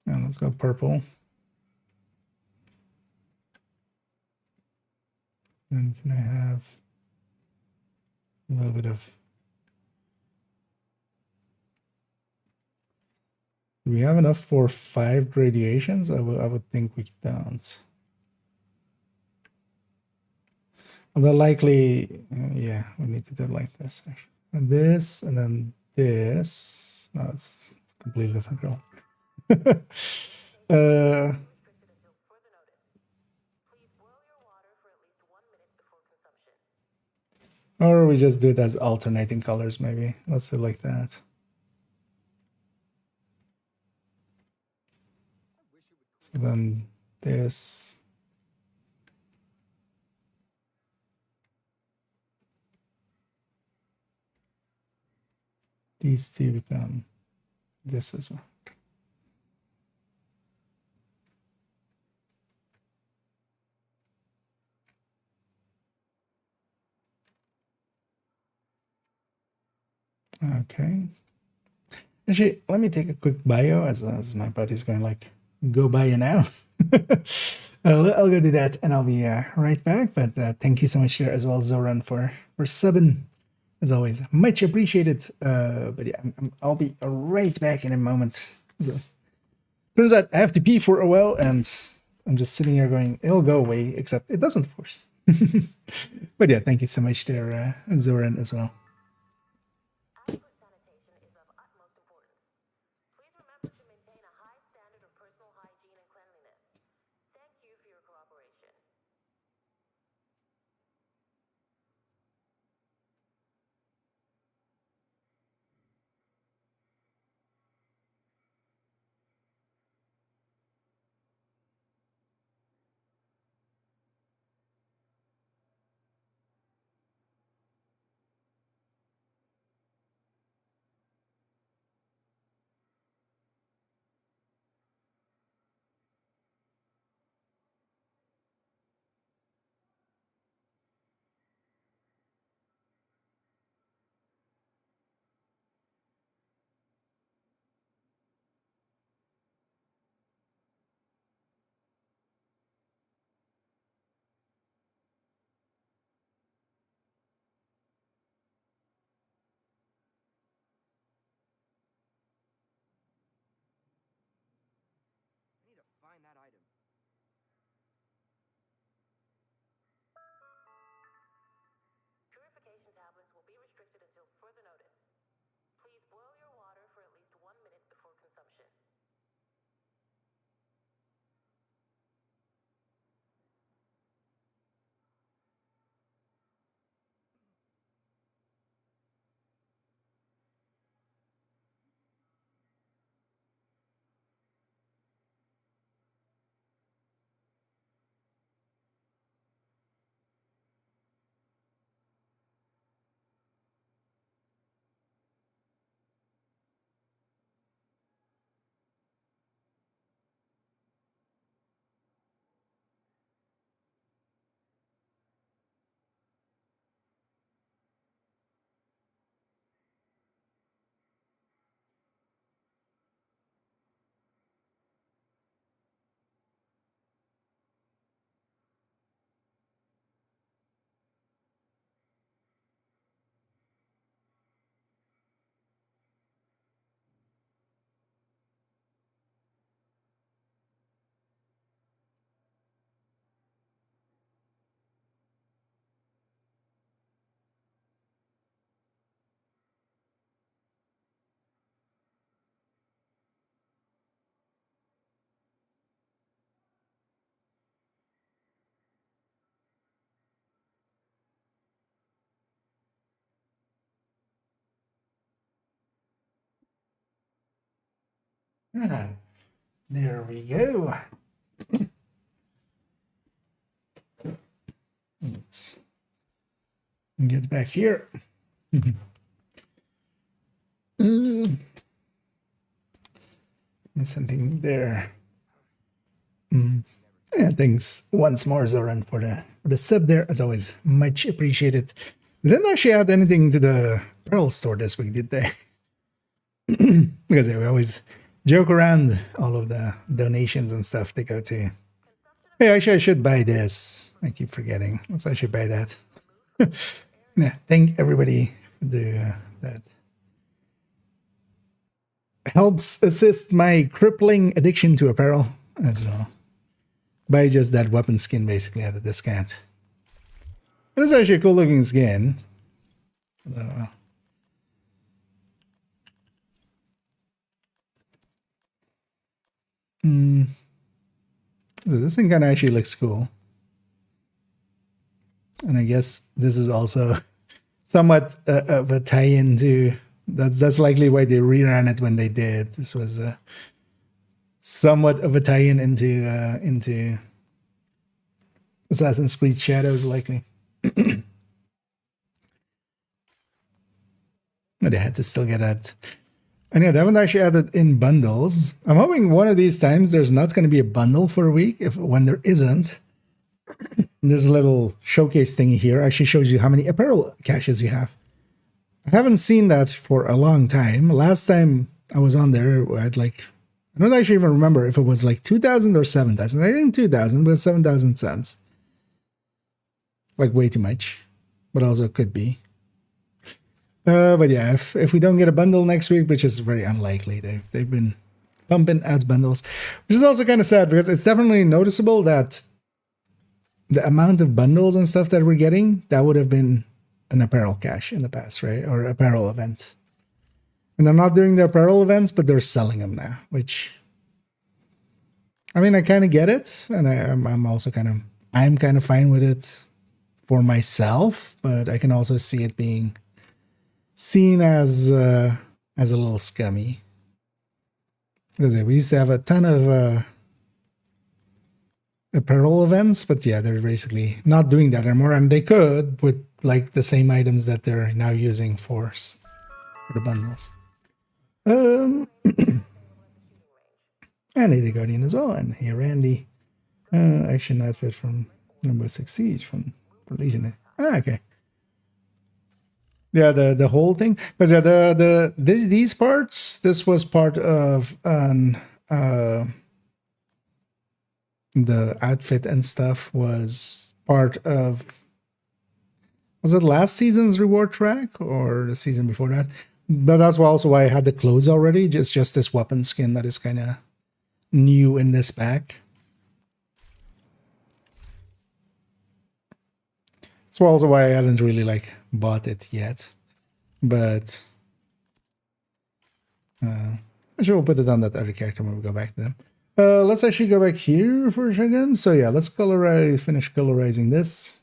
And let's go purple. And can I have a little bit of Do we have enough for 5 gradations? I would think we don't. Although likely, yeah, we need to do it like this. Actually. And this, and then this. No, it's completely different girl. Or we just do it as alternating colors, maybe. Let's do it like that. So then this. These two become this as well. Okay. Actually, let me take a quick bio as my buddy's going like, go bio now. I'll go do that and I'll be right back. But thank you so much there as well, Zoran, for subbing. As always, much appreciated. But yeah, I'll be right back in a moment. So, turns out I have to pee for a while, and I'm just sitting here going, it'll go away, except it doesn't, of course. But yeah, thank you so much there, Zoran, as well. Adequate sanitation is of utmost importance. Please remember to maintain a high standard of personal hygiene and cleanliness. Thank you for your cooperation. I need to find that item. Purification tablets will be restricted until further notice. Please boil your water for at least 1 minute before consumption. Ah, there we go. Let's get back here. Something there. Yeah, thanks once more, Zoran, for the sub there. As always, much appreciated. They didn't actually add anything to the Pearl store this week, did they? Because we always joke around all of the donations and stuff they go to. Hey, actually, I should buy this. I keep forgetting. So I should buy that. Yeah, thank everybody for that. helps assist my crippling addiction to apparel as well. Buy just that weapon skin basically at a discount. It is actually a cool looking skin. So this thing kind of actually looks cool. And I guess this is also somewhat of a tie-in to... That's likely why they reran it when they did. This was somewhat of a tie-in into Assassin's Creed Shadows, likely. But they had to still get that. And yeah, they haven't actually added in bundles. I'm hoping one of these times there's not going to be a bundle for a week. When there isn't, this little showcase thingy here actually shows you how many apparel caches you have. I haven't seen that for a long time. Last time I was on there, I had like, I don't actually even remember if it was like 2,000 or 7,000. I think 2,000, but 7,000 cents. Like way too much, but also could be. But yeah, if we don't get a bundle next week, which is very unlikely, they've been pumping ads bundles, which is also kind of sad because it's definitely noticeable that the amount of bundles and stuff that we're getting, that would have been an apparel cache in the past, right? Or apparel event. And they're not doing the apparel events, but they're selling them now, which, I mean, I kind of get it, and I'm also kind of fine with it for myself, but I can also see it being seen as a little scummy. Because we used to have a ton of apparel events, but yeah, they're basically not doing that anymore, and they could with like the same items that they're now using for the bundles. And the Guardian as well, and here Randy, action outfit from Number 6 Siege from Legion. Okay. Yeah, the whole thing. Because yeah, these parts, this was part of the outfit and stuff was part of, was it last season's reward track or the season before that? But that's also why I had the clothes already. Just this weapon skin that is kind of new in this pack. That's also why I hadn't really like bought it yet. But I'm sure we'll put it on that other character when we go back to them. Let's actually go back here for a second. So yeah, let's finish colorizing this.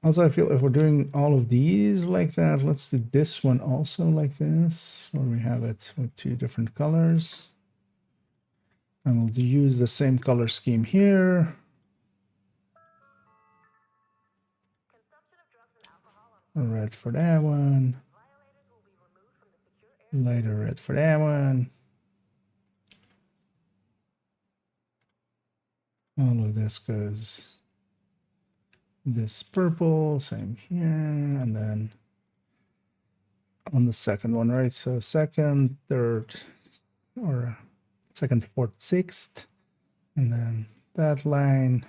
Also, I feel if we're doing all of these like that, let's do this one also like this, where we have it with 2 different colors. And we'll use the same color scheme here. Red for that one. Lighter red for that one. All of this goes this purple, same here, and then on the second one, right? So second, third, or second, fourth, sixth, and then that line,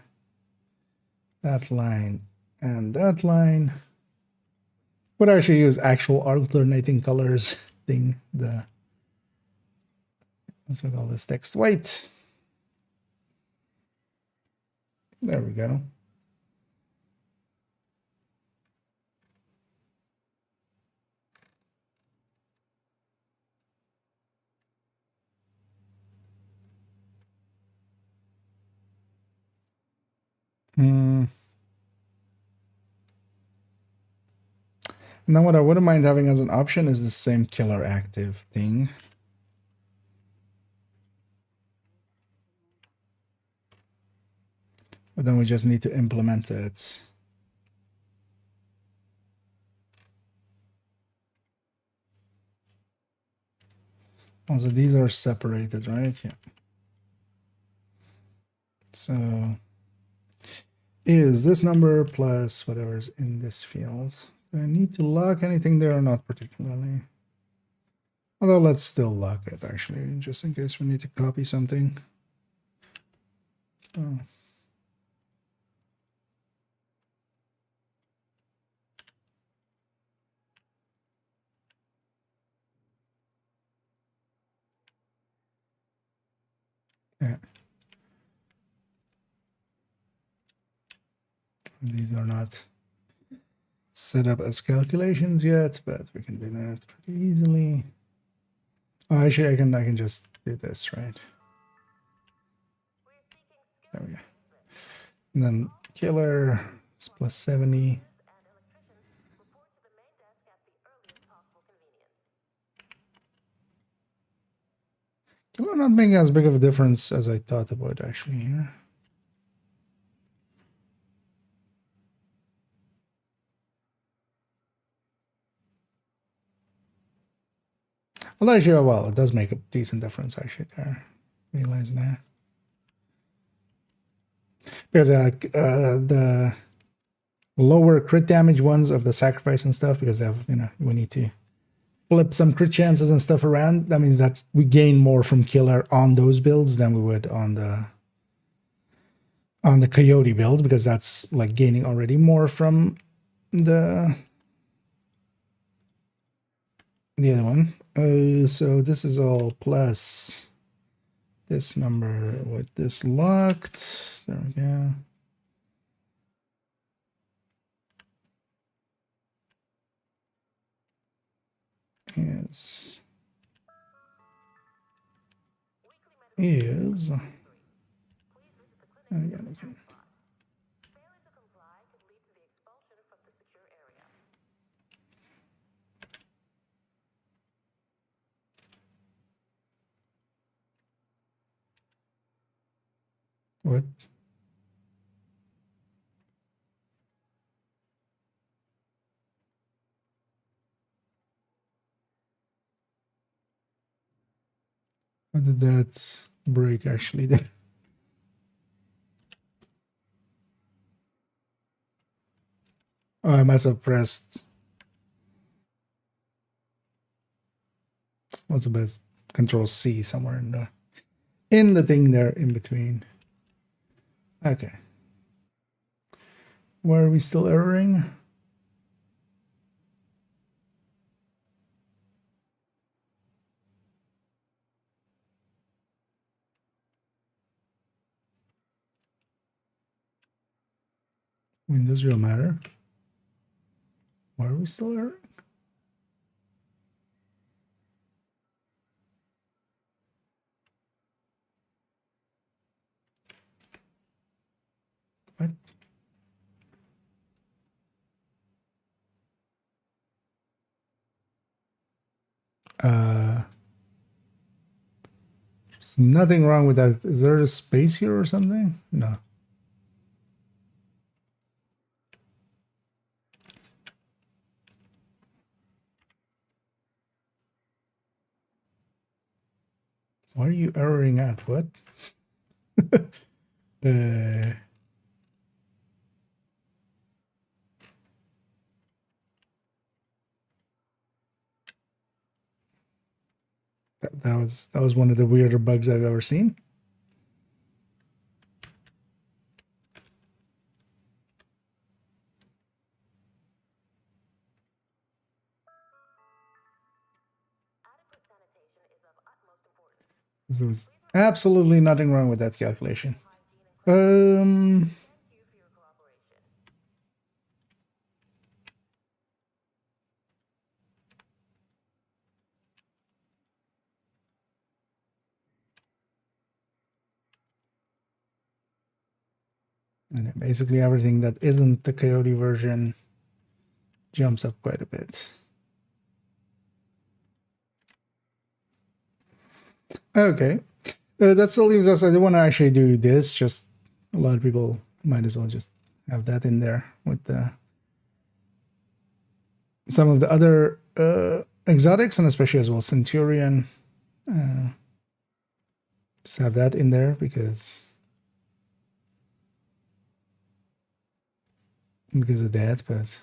and that line. Would actually use actual alternating colors thing. Let's make all this text white. There we go. And then what I wouldn't mind having as an option is the same killer active thing. But then we just need to implement it. Also, these are separated, right? Yeah. So is this number plus whatever's in this field. Do I need to lock anything there or not particularly? Although let's still lock it actually, just in case we need to copy something. Oh. These are not set up as calculations yet, but we can do that pretty easily. Oh, actually, I can just do this, right? There we go. And then killer is plus 70. Killer not making as big of a difference as I thought it would actually here. Well, actually, well, it does make a decent difference actually there. Realize that. Because the lower crit damage ones of the sacrifice and stuff, because they have, you know, we need to flip some crit chances and stuff around. That means that we gain more from killer on those builds than we would on the coyote build, because that's like gaining already more from the other one. So this is all plus this number with this locked. There we go. Is and again, okay. What? How did that break actually there? Oh, I must have pressed. What's the best? Control C somewhere in the thing there in between. Okay. Where are we still erroring? Industrial matter. Why are we still erroring? What? There's nothing wrong with that. Is there a space here or something? No. Why are you erroring at? What? That was one of the weirder bugs I've ever seen. There was absolutely nothing wrong with that calculation. And basically everything that isn't the coyote version jumps up quite a bit. Okay, that still leaves us. I do want to actually do this. Just a lot of people might as well just have that in there with some of the other exotics, and especially as well Centurion. Just have that in there because of that. But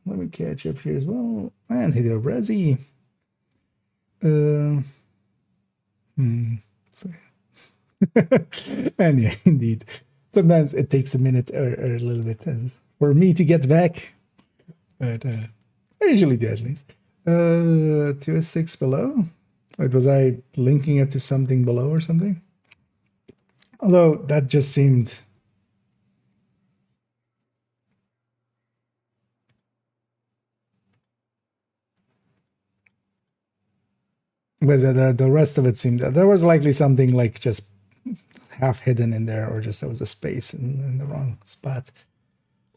let me catch up here as well. And Hydro Brezzy. So and yeah, indeed. Sometimes it takes a minute or a little bit for me to get back. But I usually do at least. 2S6 below. Wait, was I linking it to something below or something? Although that just seemed But the rest of it seemed that there was likely something like just half hidden in there, or just there was a space in the wrong spot.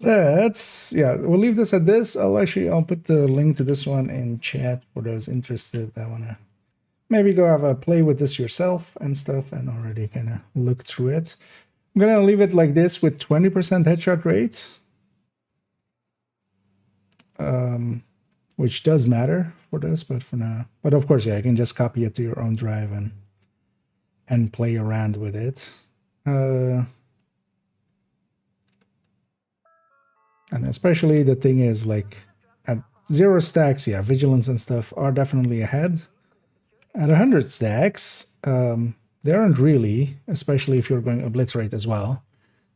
We'll leave this at this. I'll put the link to this one in chat for those interested that want to maybe go have a play with this yourself and stuff and already kind of look through it. I'm gonna leave it like this with 20% headshot rate, which does matter for this, but for now. But of course, yeah, you can just copy it to your own drive and play around with it. And especially the thing is, like, at 0 stacks, yeah, vigilance and stuff are definitely ahead. At 100 stacks, they aren't really, especially if you're going obliterate as well.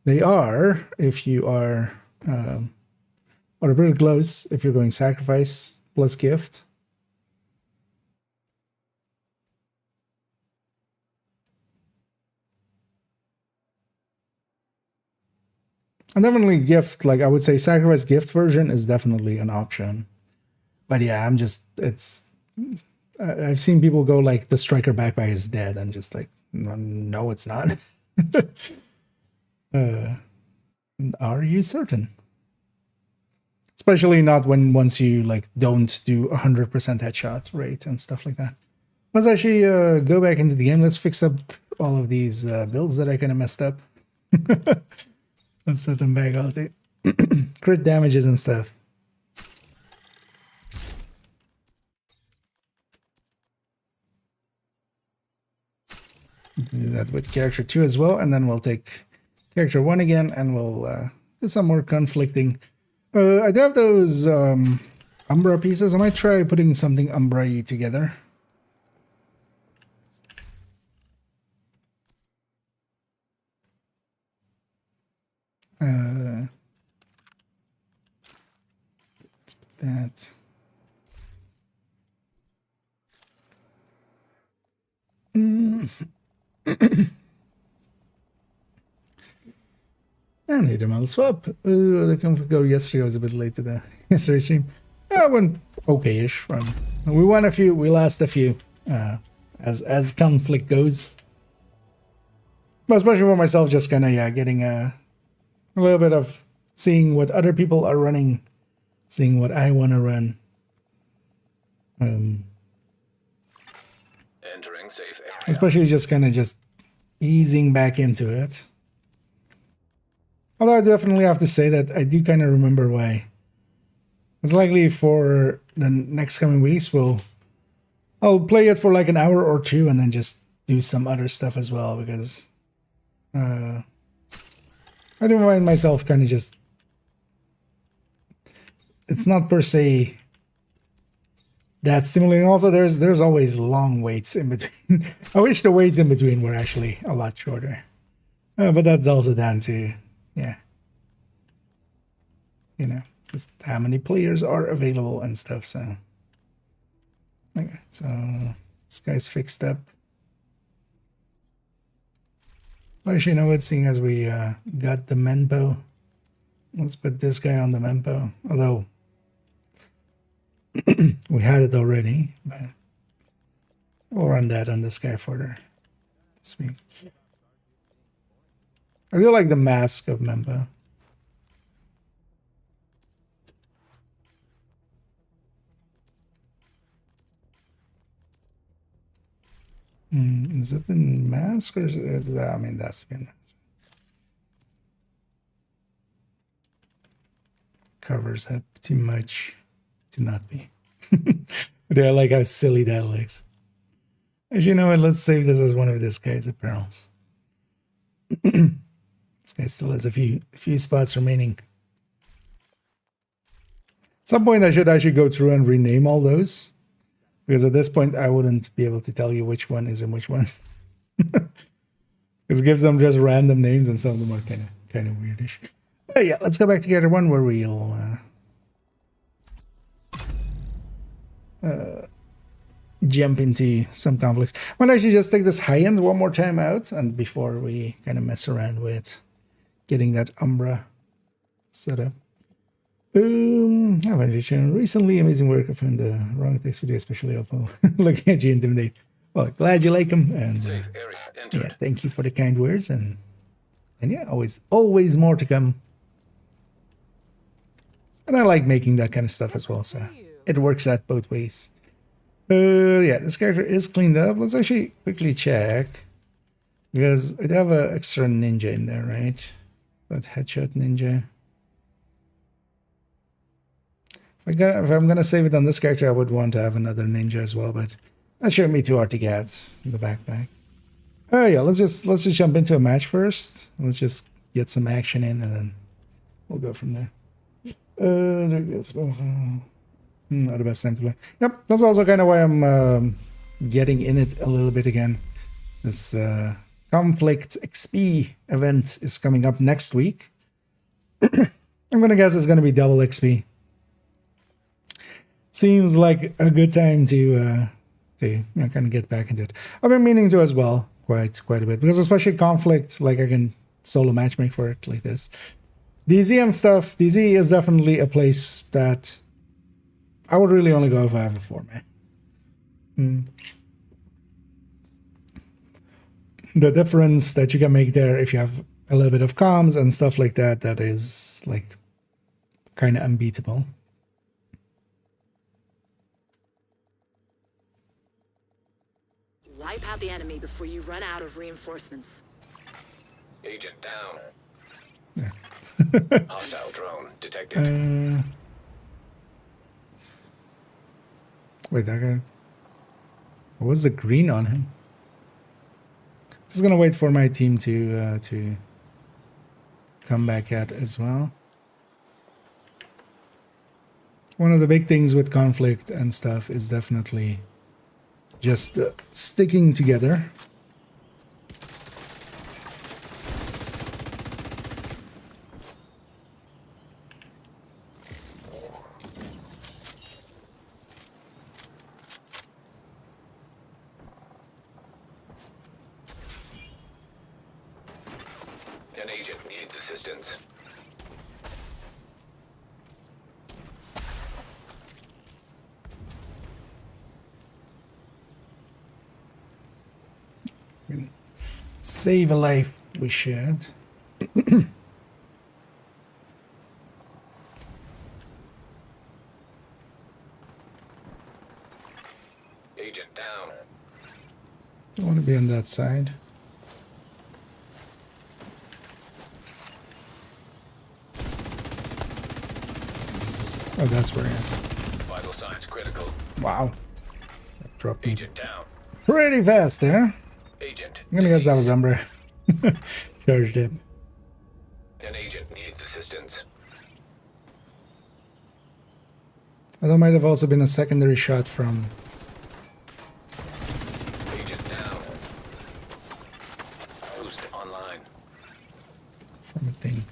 They are if you are, or pretty close if you're going sacrifice plus gift. And definitely gift, like I would say sacrifice gift version is definitely an option. But yeah, I've seen people go like the striker backpack is dead and just like, no, it's not. Are you certain? Especially not once you like don't do 100% headshot rate and stuff like that. Let's actually go back into the game. Let's fix up all of these builds that I kind of messed up. Let's set them back all day. Crit damages and stuff. Do that with character 2 as well, and then we'll take character 1 again, and we'll do some more conflicting. I do have those Umbra pieces. I might try putting something Umbra-y together. Let's put that. And hit him on swap. The conflict go yesterday. I was a bit late to the yesterday stream. Went okay-ish. We won a few. We lost a few. As conflict goes. But especially for myself, just kind of getting a little bit of seeing what other people are running, seeing what I want to run. Entering safe area. Especially just kind of easing back into it. Although I definitely have to say that I do kind of remember why. It's likely for the next coming weeks I'll play it for like an hour or two and then just do some other stuff as well, because I do find myself kind of it's not per se that stimulating. Also, there's always long waits in between. I wish the waits in between were actually a lot shorter. But that's also down to, just how many players are available and stuff. So, okay, so this guy's fixed up. Actually, you know what? Seeing as we got the Menpo, let's put this guy on the Menpo. Although we had it already, but we'll run that on this guy further this week. I do like the mask of Menpo. Is it in mask or is it, I mean, that's the mask. Covers up too much to not be. But I like how silly that looks. As you know what, let's save this as one of this guy's apparels. This guy still has a few spots remaining. At some point I should actually go through and rename all those. Because at this point, I wouldn't be able to tell you which one is in which one. Because it gives them just random names, and some of them are kind of weirdish. But yeah, let's go back to character 1 where we'll jump into some conflicts. I might actually just take this high end one more time out, and before we kind of mess around with getting that Umbra set up. How about you? Recently, amazing work. I found the wrong text video, especially helpful. Looking at you intimidate. Well, glad you like them, and Safe area yeah, entered. thank you for the kind words, and yeah, always more to come. And I like making that kind of stuff as well, so it works out both ways. Yeah, this character is cleaned up. Let's actually quickly check, because I do have an extra ninja in there, right? That headshot ninja. If I'm gonna save it on this character, I would want to have another ninja as well, but that shouldn't be too hard to get in the backpack. Oh yeah, let's just jump into a match first. Let's just get some action in, and then we'll go from there. Not the best time to play. Yep, that's also kind of why I'm getting in it a little bit again. This Conflict XP event is coming up next week. I'm gonna guess it's gonna be double XP. Seems like a good time to kind of get back into it. I've been meaning to as well, quite a bit, because especially Conflict, like I can solo matchmake for it like this. DZ and stuff. DZ is definitely a place that I would really only go if I have a 4-man. The difference that you can make there if you have a little bit of comms and stuff like that, that is like kind of unbeatable. Wipe out the enemy before you run out of reinforcements. Agent down. Yeah. Hostile drone detected. Wait, that guy. What was the green on him? Just gonna wait for my team to come back at as well. One of the big things with Conflict and stuff is definitely just sticking together. An agent needs assistance. Save a life, we should. Agent down. Don't want to be on that side. Oh, that's where he is. Vital signs critical. Wow. That dropped me Agent down. pretty fast there. Agent. I'm gonna guess that was deceased. Umbra. Charged him. An agent needs assistance. That might have also been a secondary shot from... Agent down. Boost online. from a thing.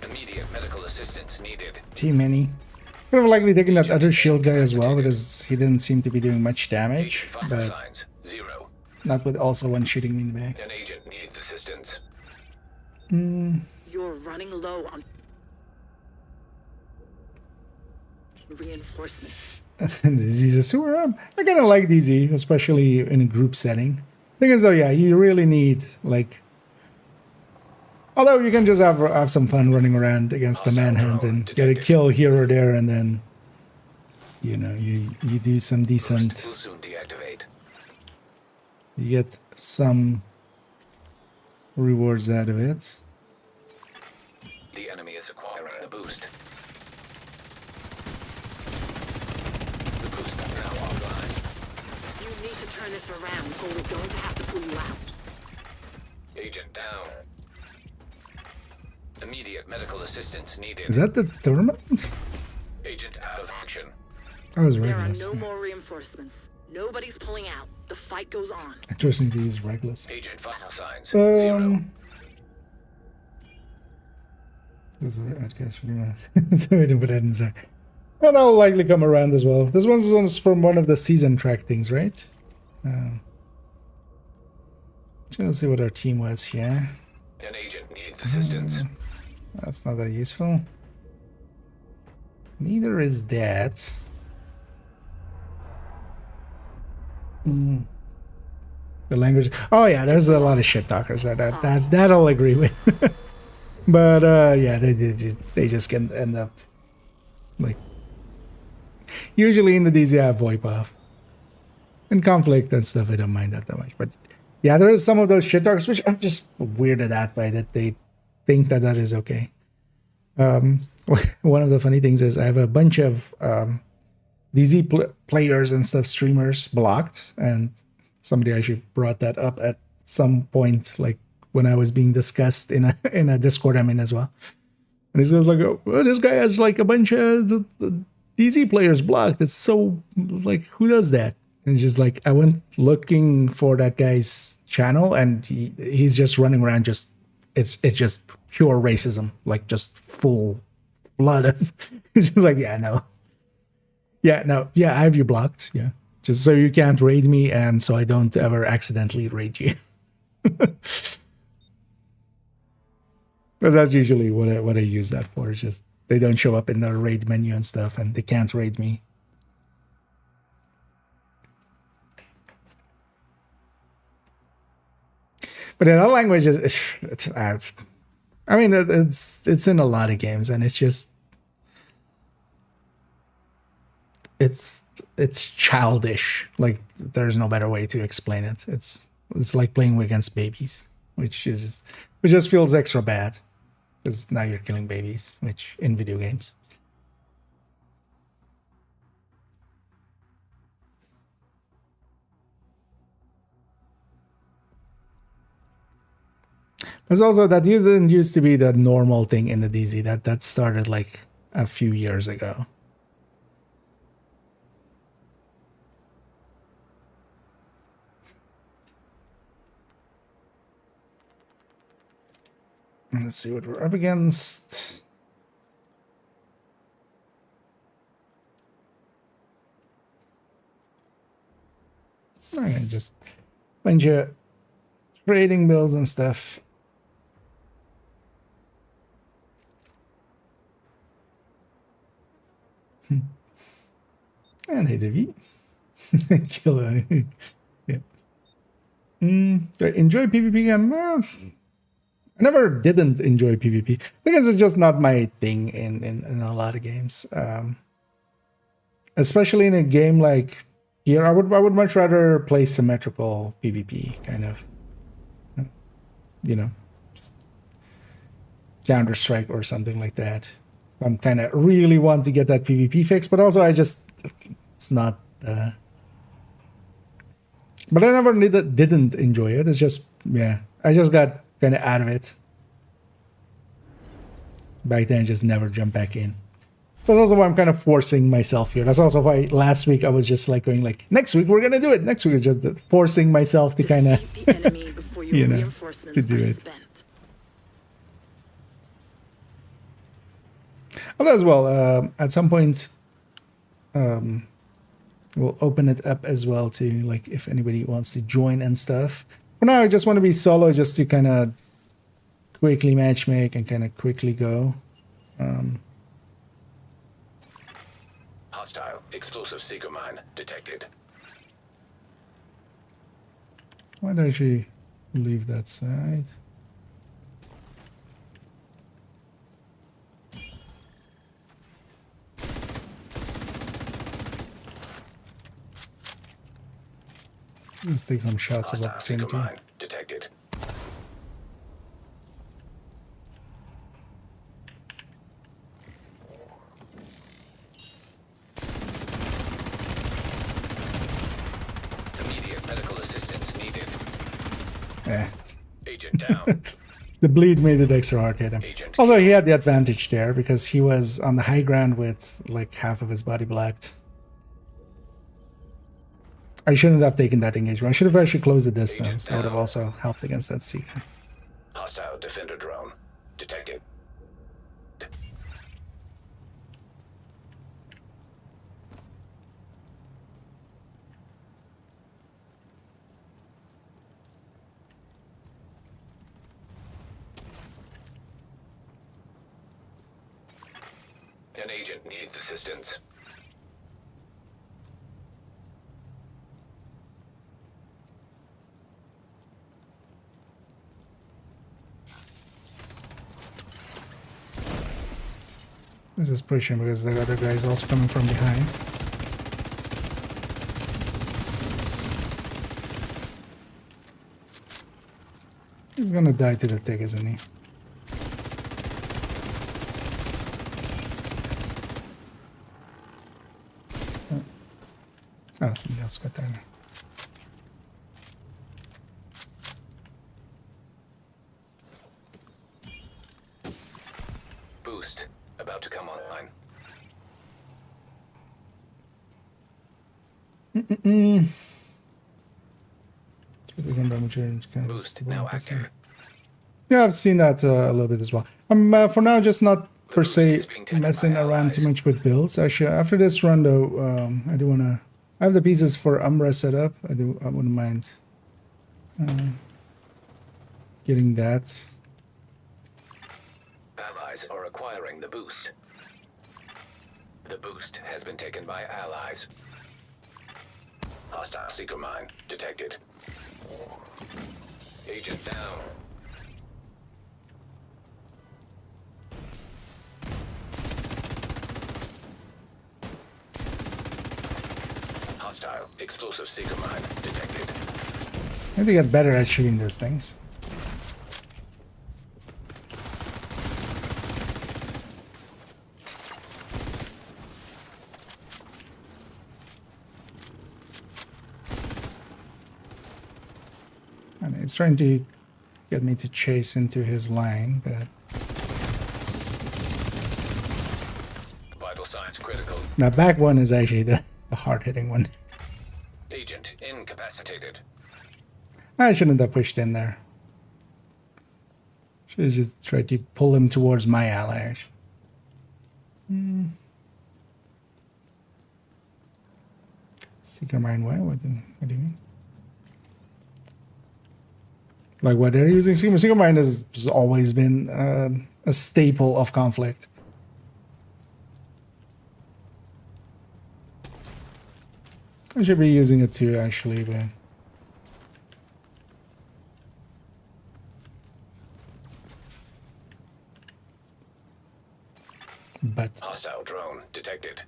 Immediate medical assistance needed. Too many. Could have likely taken that other shield guy as well, because he didn't seem to be doing much damage, Agent vital but signs 0. not with also one shooting me in the back. An agent needs assistance. You're running low on reinforcements. DZ's a sewer. I kind of like DZ, especially in a group setting. Thing is though, yeah, you really need, like... Although you can just have some fun running around against the manhunt and get a kill here or there, and then, you know, you do some Boost will decent... soon deactivate. You get some rewards out of it. The enemy is acquiring the boost. The boost is now offline. You need to turn this around or we're going to have to pull you out. Agent down. Immediate medical assistance needed. Is that the tournament? Agent out of action. I was There are Regulus. no more reinforcements. Nobody's pulling out. The fight goes on. Interesting to use Regulus. Agent vital signs 0. This is an outcast for me. So I didn't put that in there. And I'll likely come around as well. This one's from one of the season track things, right? Let's see what our team was here. An agent needs assistance. That's not that useful. Neither is that. The language. Oh yeah, there's a lot of shit talkers that I'll agree with. But yeah, they just can end up like usually in the DZ I have VoIP off. In conflict and stuff, I don't mind that much. But yeah, there is some of those shit talkers which I'm just weirded out by that they think that is okay. One of the funny things is I have a bunch of DZ players and stuff, streamers blocked, and somebody actually brought that up at some point, like when I was being discussed in a Discord I'm in as well. And he goes like, "Oh, this guy has like a bunch of the DZ players blocked. It's so like, who does that?" And it's just like I went looking for that guy's channel, and he's just running around. Just it's just pure racism, like just full blood of. It's just like no, I have you blocked. Yeah, just so you can't raid me, and so I don't ever accidentally raid you. Because that's usually what I use that for. It's just they don't show up in the raid menu and stuff, and they can't raid me. But in other languages, I mean, it's in a lot of games, and it's just it's childish. Like there's no better way to explain it. It's like playing against babies, which just feels extra bad because now you're killing babies, which in video games. There's also that didn't used to be the normal thing in the DZ. That started like a few years ago. Let's see what we're up against. Okay, just a bunch of trading bills and stuff. And hey, Devi. Killer. Yeah. Enjoy PvP game? I never didn't enjoy PvP. I guess it's just not my thing in a lot of games. Especially in a game like here, I would much rather play symmetrical PvP, kind of. You know, just Counter-Strike or something like that. I'm kind of really want to get that PvP fix, but also it's not. But I never didn't enjoy it. It's just I just got kind of out of it. Back then, I just never jumped back in. That's also why I'm kind of forcing myself here. That's also why last week I was just like going like, next week we're gonna do it. Next week is just forcing myself to kind of, you know, to do it. Although as well, at some point, we'll open it up as well to like if anybody wants to join and stuff. For now, I just want to be solo, just to kind of quickly matchmake and kind of quickly go. Hostile explosive seeker mine detected. Why don't you leave that side? Let's take some shots of Hostile seeker opportunity. mine detected. Immediate medical assistance needed. Agent down. The bleed made it extra hard to hit him. Agent Also, he had the advantage there because he was on the high ground with like half of his body blacked. I shouldn't have taken that engagement. I should have actually closed the distance. That would have also helped against that seeker. Hostile defender drone detected. An agent needs assistance. Let's just push him because the other guy is also coming from behind. He's gonna die to the tick, isn't he? Oh, somebody else got there. Boost about to come online. Boost now active. Yeah, I've seen that a little bit as well. I'm for now just not per se messing around too much with builds. Actually, after this run though, I do want to. I have the pieces for Umbra set up. I wouldn't mind getting that. Allies are acquiring the boost. The boost has been taken by allies. Hostile seeker mine detected. Agent down. Hostile explosive seeker mine detected. I think I get better at shooting those things. And it's trying to get me to chase into his line, but Vital signs critical. that back one is actually the hard-hitting one. Agent incapacitated. I shouldn't have pushed in there. Should have just tried to pull him towards my ally, actually. Seeker mine, what do you mean? Like what they're using? Seeker mine has always been a staple of conflict. I should be using it too, actually, but Hostile drone detected.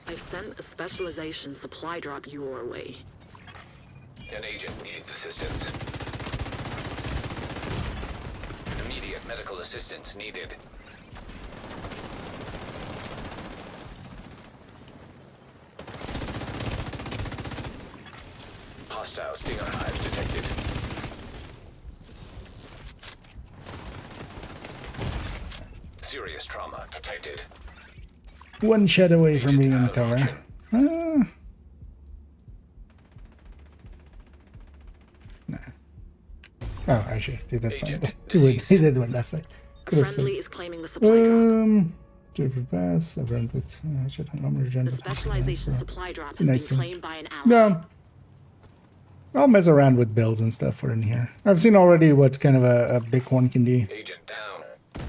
I've sent a specialization supply drop your way. An agent needs assistance. Immediate medical assistance needed. Hostile stinger hive detected. Serious trauma detected. one shot away from Agent being in out of cover. action. Nah. Oh, actually, they did Agent fine. deceased. They did win that fight. A Could have friendly said. is claiming the supply drop. Different pass. I've run with. I should have numbered The specialization supply drop has Nice. been claimed by an ally. No. I'll mess around with builds and stuff for in here. I've seen already what kind of a big one can do. Agent down.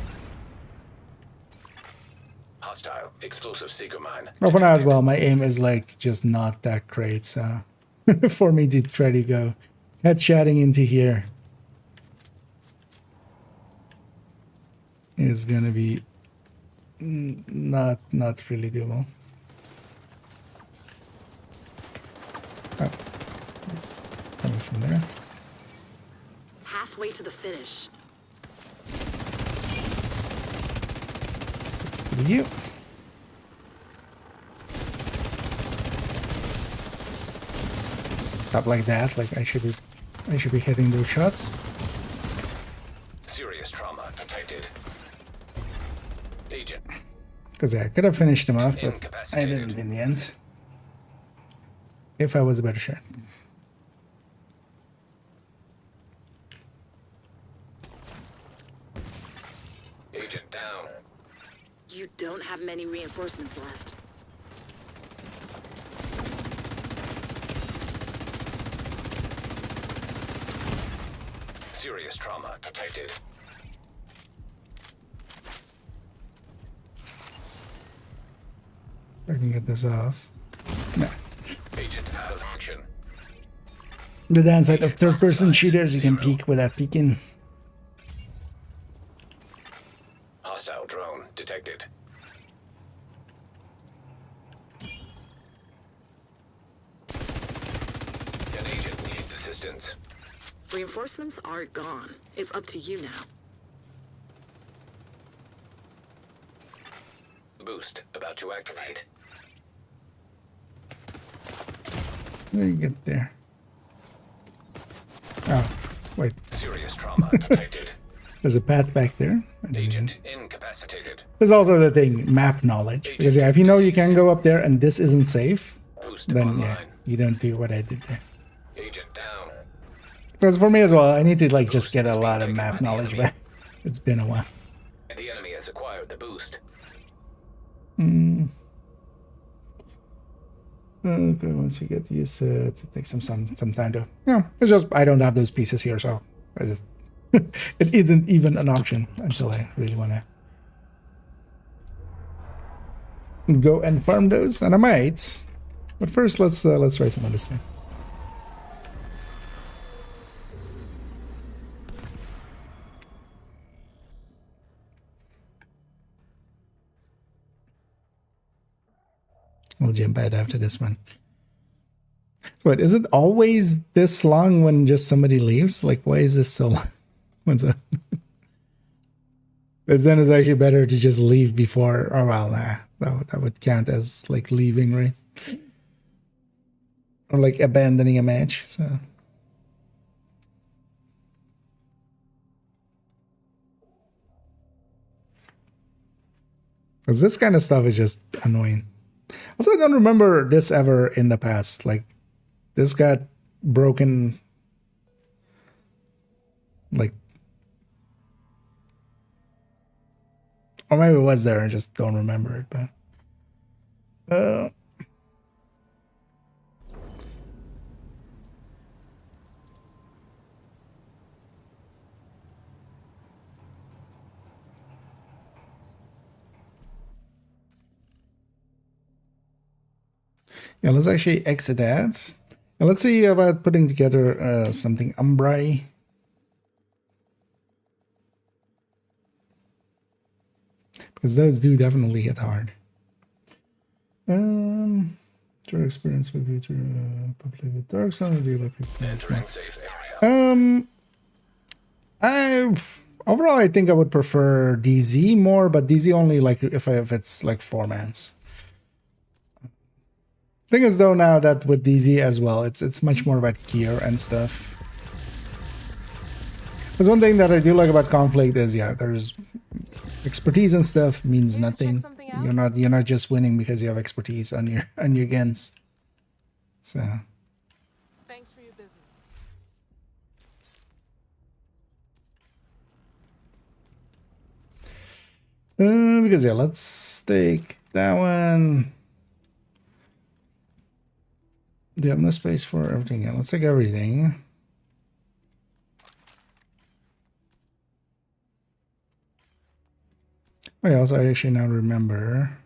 Hostile explosive seeker mine. Well, for now as detected. well, my aim is like just not that great, so for me to try to go headshotting into here is gonna be not really doable. Oh, it's coming from there. Halfway to the finish. 6 to you. Stuff like that, like I should be hitting those shots. Serious trauma detected. Agent Because I could have finished him off, but I incapacitated. didn't in the end. If I was a better shot. Agent down. You don't have many reinforcements left. Serious trauma detected. I can get this off. No. Agent out of action. The downside of third-person shooters, you can peek without peeking. Hostile drone detected. An agent needs assistance. Reinforcements are gone. It's up to you now. Boost about to activate. How do you get there? Oh, wait. Serious trauma detected. There's a path back there. Agent incapacitated. There's also the thing, map knowledge. Because yeah, if you know you can go up there and this isn't safe, Boost then online. yeah, you don't do what I did there. Agent down. Because for me as well, I need to like just get a lot of map knowledge back. It's been a while. The enemy has acquired the boost. Okay, once you get used to it, it takes some time to. Yeah, it's just I don't have those pieces here, so it isn't even an option until I really want to go and farm those, and I might. But first, let's try some other stuff. We'll jump ahead after this one. So wait, is it always this long when just somebody leaves? Like, why is this so long? What's up? Because then it's actually better to just leave before. Oh well, nah, that would count as like leaving, right? Or like abandoning a match. So. Because this kind of stuff is just annoying. Also, I don't remember this ever in the past. Like, this got broken. Like, or maybe it was there. I just don't remember it. But yeah, let's actually exit that. And let's see about putting together something Umbrai. Because those do definitely hit hard. Your experience with you to populate the dark zone. Do you like Entering safe area. Overall I think I would prefer DZ more, but DZ only like if it's like 4 mans. Thing is though now that with DZ as well, it's much more about gear and stuff. There's one thing that I do like about conflict is yeah, there's expertise and stuff means nothing. You're not just winning because you have expertise on your guns. So Thanks for your business. because yeah, let's take that one. Do you have no space for everything? Yeah, let's take everything. Oh yeah, also I actually now remember.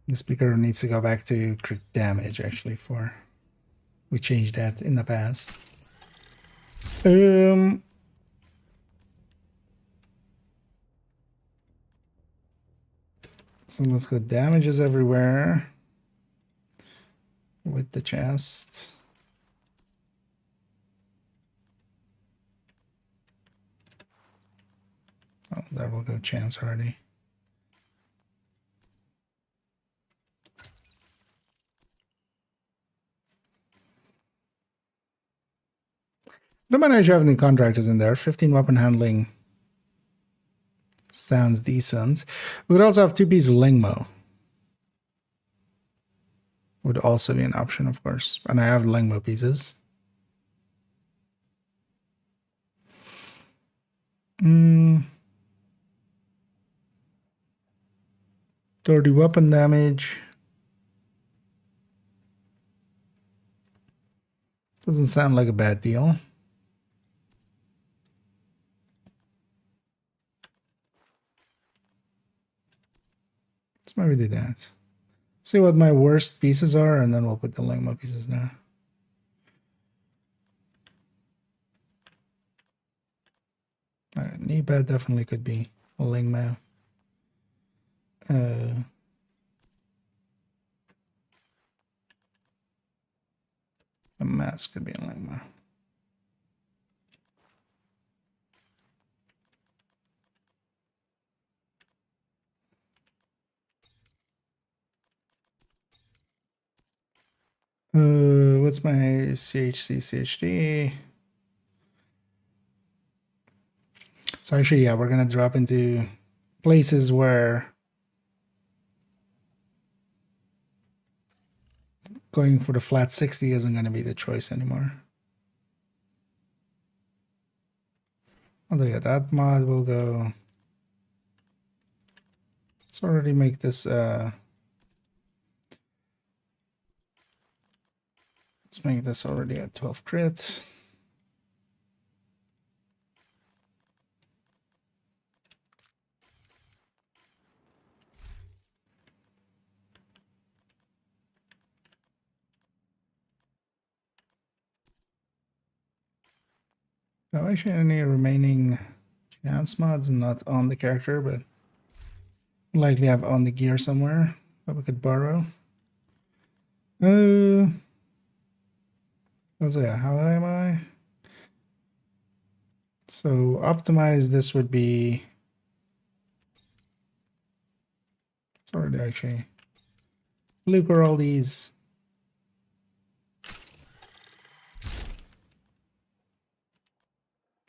The speaker needs to go back to crit damage actually for we changed that in the past. So let's go damages everywhere with the chest. Oh, there will go chance already. Don't manage to have any contractors in there. 15 weapon handling sounds decent. We would also have 2 pieces Lingmo. Would also be an option, of course. And I have Lingmo pieces. 30 weapon damage. Doesn't sound like a bad deal. Let's maybe do that. See what my worst pieces are, and then we'll put the Ligma pieces there. Alright, knee pad definitely could be a Ligma. A mask could be a Ligma. What's my CHC, CHD? So actually, yeah, we're gonna drop into places where going for the flat 60 isn't gonna be the choice anymore. Although yeah, that mod will go. Let's already make this let's make this already at 12 crits. No, actually, any remaining chance mods not on the character, but likely have on the gear somewhere that we could borrow. Let's see, how high am I? So optimize this would be. It's already actually. Look at all these.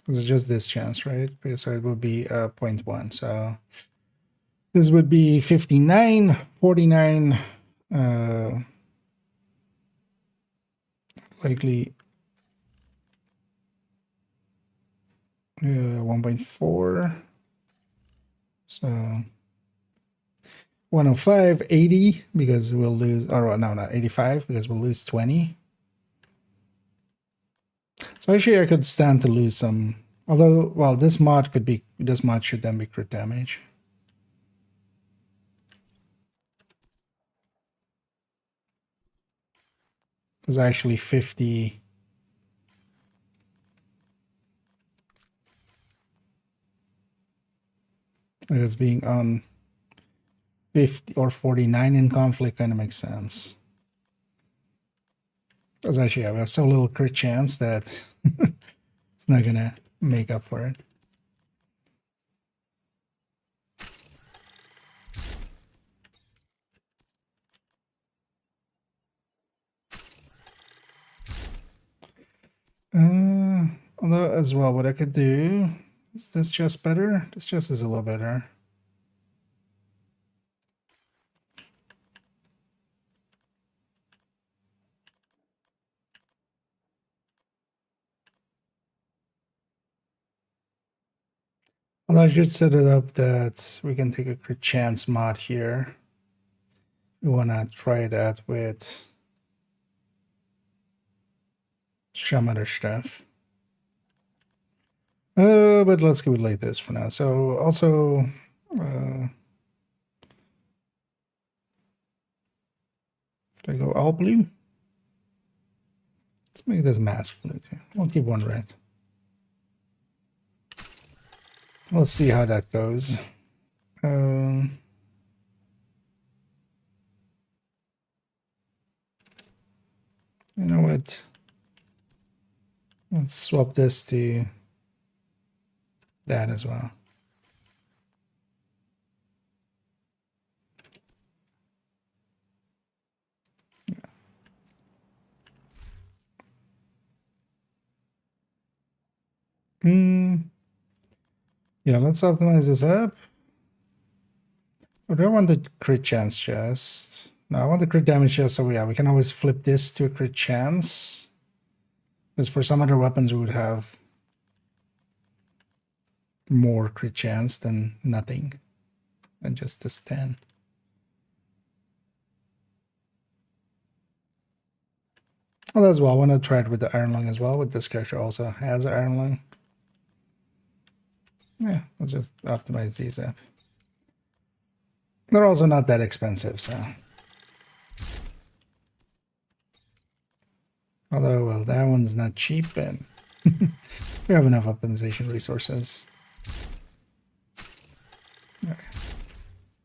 It's just this chance, right? So it would be 0.1. So this would be 59, 49, likely 1.4. So 105, 80 because we'll lose, or no, not 85 because we'll lose 20. So actually I could stand to lose some, although, well, this mod should then be crit damage. Because actually 50. Like it's being on 50 or 49 in conflict kind of makes sense. Because actually, yeah, we have so little crit chance that it's not gonna make up for it. Although as well, what I could do is this chest better? This chest is a little better. Well, I should set it up that we can take a crit chance mod here. We want to try that with some other stuff. But let's keep it like this for now. So also, do I go all blue? Let's make this mask blue too. We'll keep one red. We'll see how that goes. You know what? Let's swap this to that as well. Yeah, let's optimize this up. Or do I want the crit chance chest? No, I want the crit damage chest, so yeah, we can always flip this to a crit chance. Because for some other weapons we would have more crit chance than nothing. Than just this 10. Well, as well, I want to try it with the iron lung as well. With this character also has an iron lung. Yeah, let's just optimize these up. They're also not that expensive, so. Although, well, that one's not cheap, and we have enough optimization resources.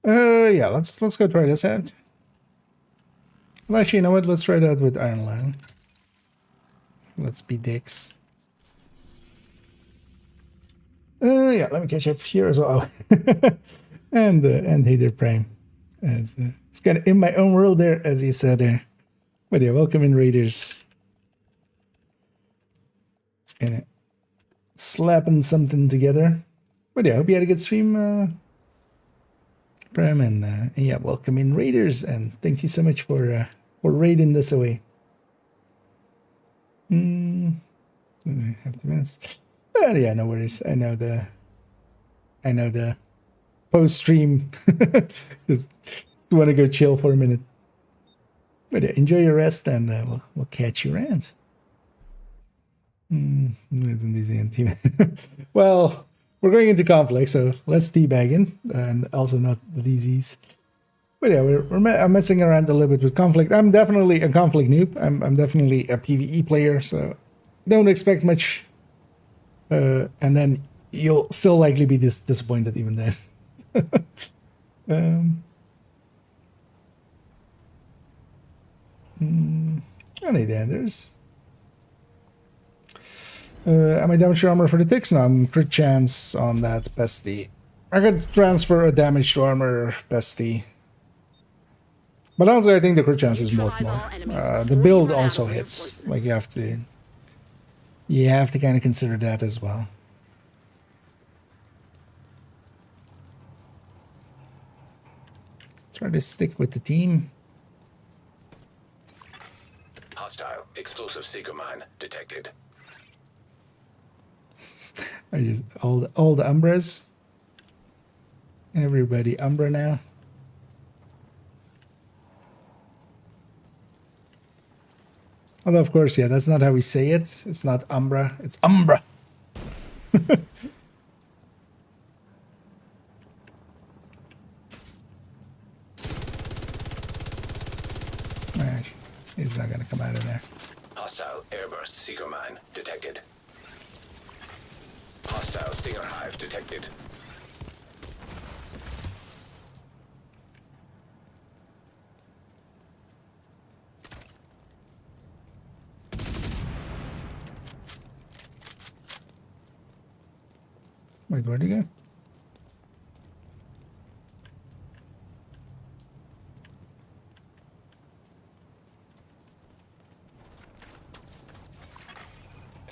Yeah, let's go try this out. Well, actually, you know what? Let's try that with iron lung. Let's be dicks. Yeah, let me catch up here as well. and Hater Prime. As, it's kind of in my own world there, as you said there. But yeah, welcome in, Raiders. It's kind of slapping something together. But yeah, I hope you had a good stream, Prime. And yeah, welcome in, Raiders. And thank you so much for raiding this away. I have to miss. But yeah, no worries. I know the post stream. just want to go chill for a minute. But yeah, enjoy your rest, and we'll catch you around. Isn't easy on team. Well, we're going into conflict, so let's teabag in, and also not the DZs. But yeah, I'm messing around a little bit with conflict. I'm definitely a conflict noob. I'm definitely a PvE player, so don't expect much. And then you'll still likely be disappointed even then. Any danders? Am I damage to armor for the ticks? No, I'm crit chance on that bestie. I could transfer a damage to armor bestie. But also I think the crit chance is more. The build also hits. Like you have to kind of consider that as well. Try to stick with the team. Hostile explosive seeker mine detected. I just all the Umbras. Everybody Umbra now. Although of course, yeah, that's not how we say it. It's not Umbra, it's Umbra. He's not gonna come out of there. Hostile airburst seeker mine detected. Hostile stinger hive detected. Wait, where'd he go?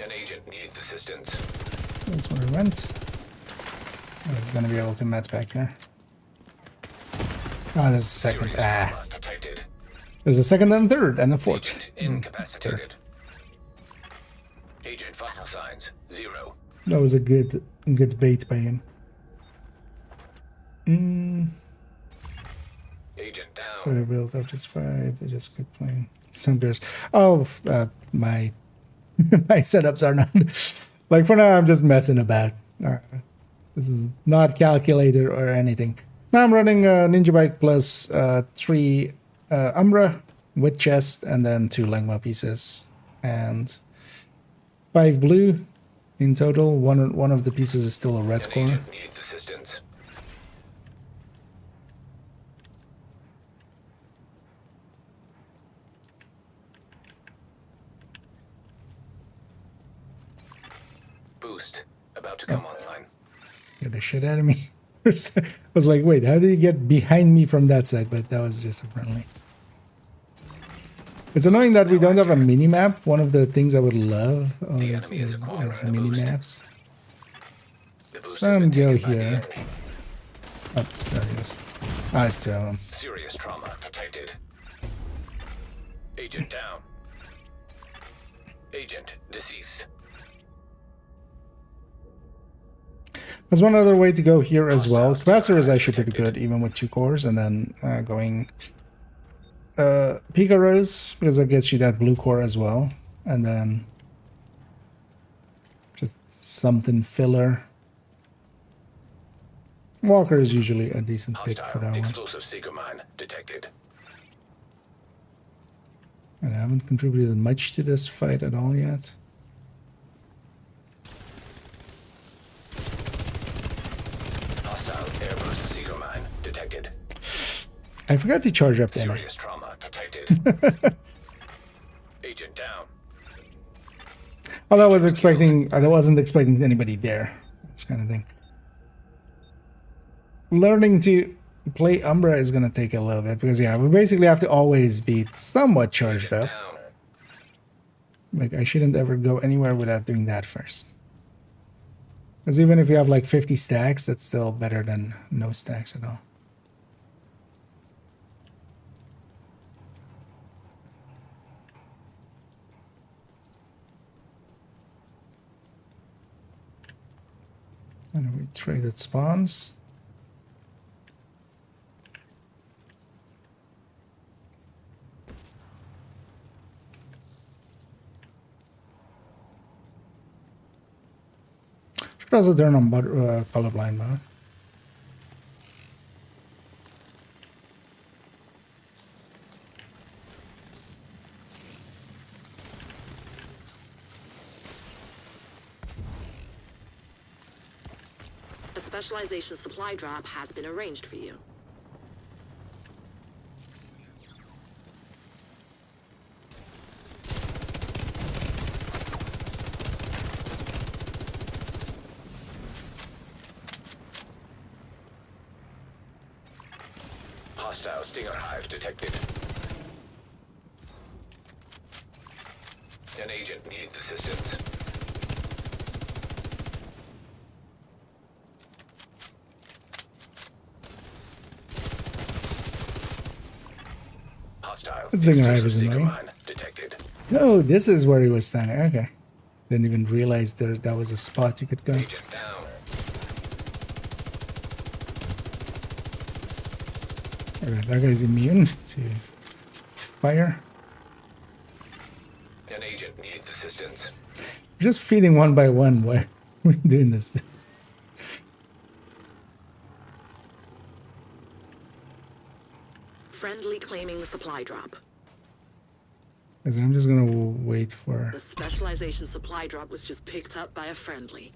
An agent needs assistance. That's where he went. Oh, he's gonna be able to met back here. Oh, there's a second. Serious detected. There's a second and a third and a fourth. Agent incapacitated. Agent vital signs 0. That was a good bait by him. Agent down. So I built up this fight. I just quit playing. Centers. Oh, my my setups are not like for now. I'm just messing about. This is not calculated or anything. Now I'm running Ninja Bike plus 3 Umbra with chest and then 2 Langma pieces and 5 blue in total. One of the pieces is still a red core. Agent needs assistance. Boost about to come online. Get the shit out of me. I was like, wait, how did he get behind me from that side? But that was just a friendly. It's annoying that we don't have a mini map. One of the things I would love is mini maps. Some go here. Oh, there he is. Ah, it's 2 of them. Serious trauma detected. Agent down. Agent deceased. There's one other way to go here as well. Capacitor is actually pretty good, even with 2 cores, and then going Pico Rose, because that gets you that blue core as well. And then just something filler. Walker is usually a decent pick for Hostile that one. explosive seeker mine detected. And I haven't contributed much to this fight at all yet. Hostile airburst seeker mine detected. I forgot to charge up there. Serious trauma detected. Agent down. Well, I wasn't expecting anybody there. This kind of thing. Learning to play Umbra is going to take a little bit because, yeah, we basically have to always be somewhat charged up. Down. Like, I shouldn't ever go anywhere without doing that first. Because even if you have like 50 stacks, that's still better than no stacks at all. And we traded spawns. Should also turn on colorblind mode. A specialization supply drop has been arranged for you. Hostile stinger hive detected. An agent needs assistance. Hostile Stinger hive explosive is seeker annoying. mine detected. No, this is where he was standing. Okay. Didn't even realize that was a spot you could go. Agent down. Alright, that guy's immune to fire. An agent needs assistance. We're just feeding one by one. Why are we doing this? Friendly claiming the supply drop. Because I'm just gonna wait for. The specialization supply drop was just picked up by a friendly.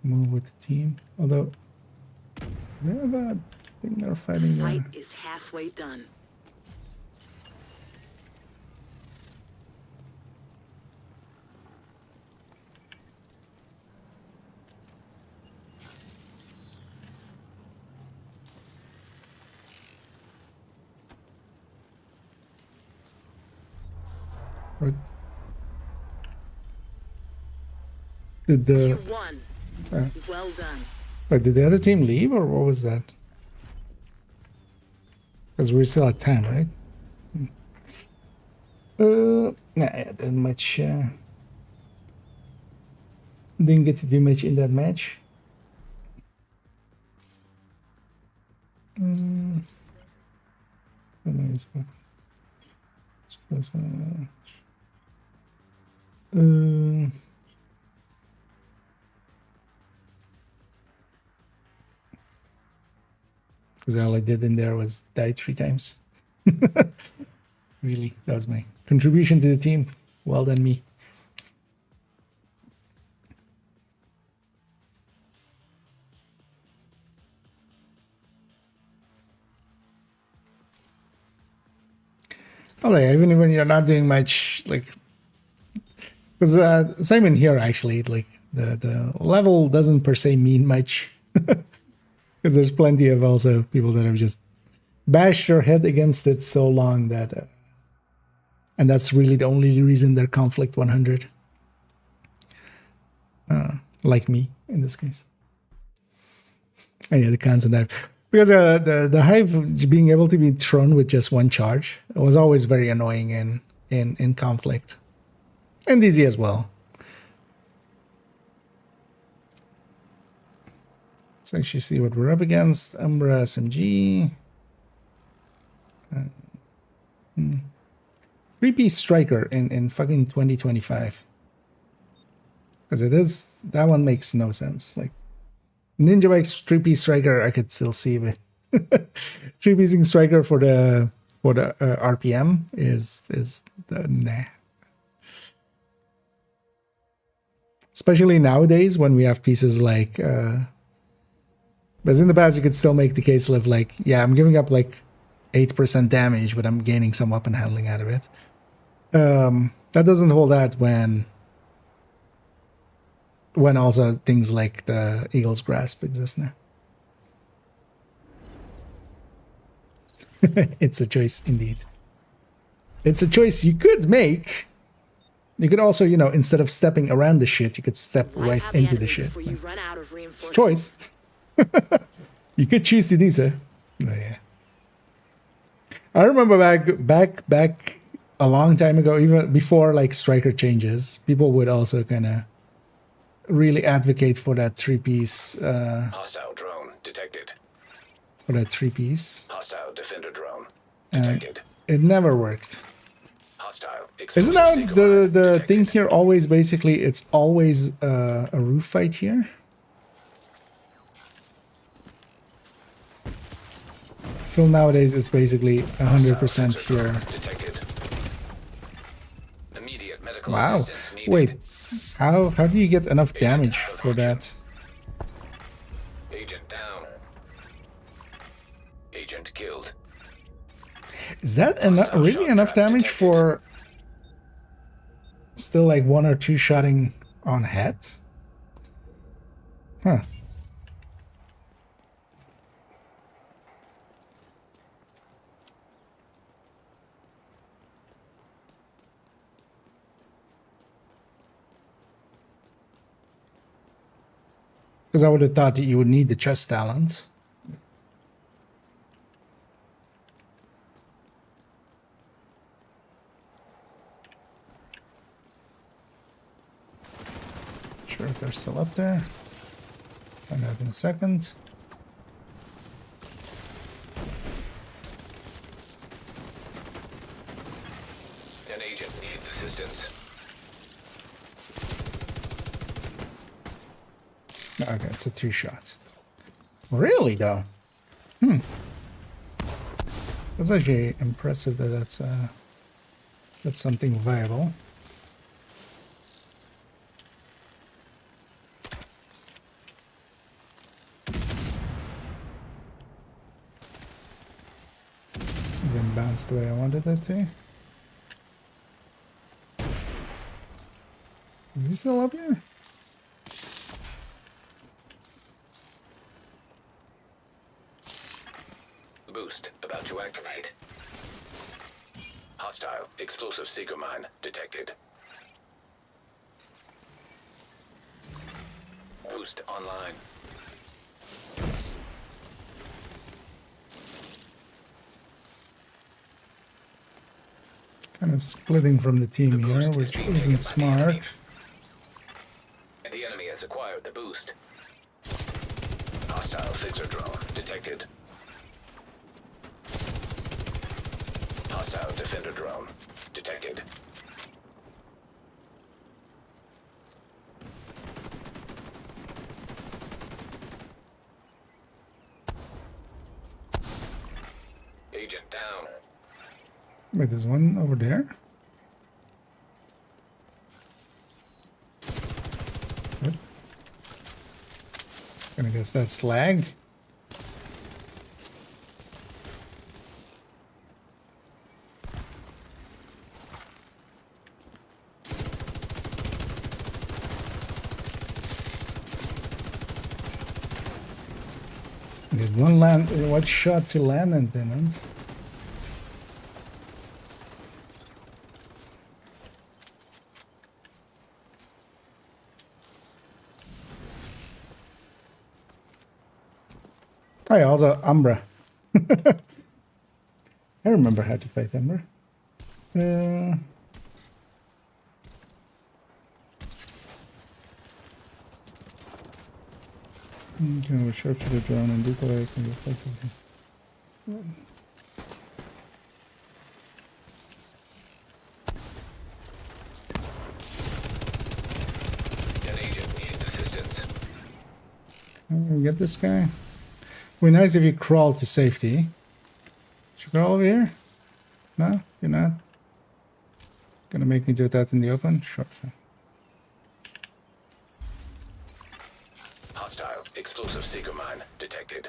Move with the team. Although they have a thing they're fighting Fight there. is halfway done. What? Did You the won. Well done. did the other team leave or what was that? Because we're still at 10, right? Nah, I didn't much. Didn't get to do much in that match. Because all I did in there was die 3 times. Really, that was my contribution to the team. Well done, me. Oh, like, even when you're not doing much, like, because same in here actually, like the level doesn't per se mean much, because there's plenty of also people that have just bashed their head against it so long that, and that's really the only reason they're conflict 100, like me in this case. And yeah, the constant dive. Because the hive being able to be thrown with just one charge was always very annoying in conflict. And easy as well. Let's actually see what we're up against. Umbra SMG. Three-piece striker in fucking 2025. Because it is, that one makes no sense. Like, Ninja Bike's three-piece striker, I could still see it. Three-piecing striker for the RPM is the nah. Especially nowadays when we have pieces like, because in the past you could still make the case of like, yeah, I'm giving up like 8% damage, but I'm gaining some weapon handling out of it. That doesn't hold that when also things like the Eagle's Grasp exist now. It's a choice indeed. It's a choice you could make. You could also, you know, instead of stepping around the shit, you could step right into the shit. You run out of It's a choice. You could choose to do so. Oh, yeah. I remember back a long time ago, even before like striker changes, people would also kind of really advocate for that three-piece. Hostile drone detected. For that three-piece. Hostile defender drone detected. It never worked. Hostile. Isn't that the thing here? Always basically, it's always a roof fight here. I feel nowadays it's basically 100% here. Detected. Immediate medical Wow. assistance needed. Wait. How do you get enough damage for that? Agent down. Agent killed. Is that really enough damage for still like 1 or 2 shotting on head? Huh. Because I would have thought that you would need the chest talent. Sure if they're still up there. Find out in a second. An agent needs assistance. Okay, it's a 2-shot. Really, though? That's actually impressive that that's something viable. It didn't bounce the way I wanted it to. Is he still up here? Boost about to activate. Hostile explosive seeker mine detected. Boost online. Kind of splitting from the team The here, boost is which being isn't taken by the enemy. smart. The enemy has acquired the boost. Hostile fixer drone detected. Hostile defender drone detected. Agent down. Wait, there's one over there? What? Gonna guess that's slag. Need one shot to land and didn't. Oh yeah, also Umbra. I remember how to fight Umbra. Okay, we'll sharpshoot the drone and decoy can be effectively. An agent needs assistance. Get this guy. Would be nice if you crawl to safety. Should we crawl over here? No, you're not. Gonna make me do that in the open? Sure. Fine. Hostile explosive seeker mine detected.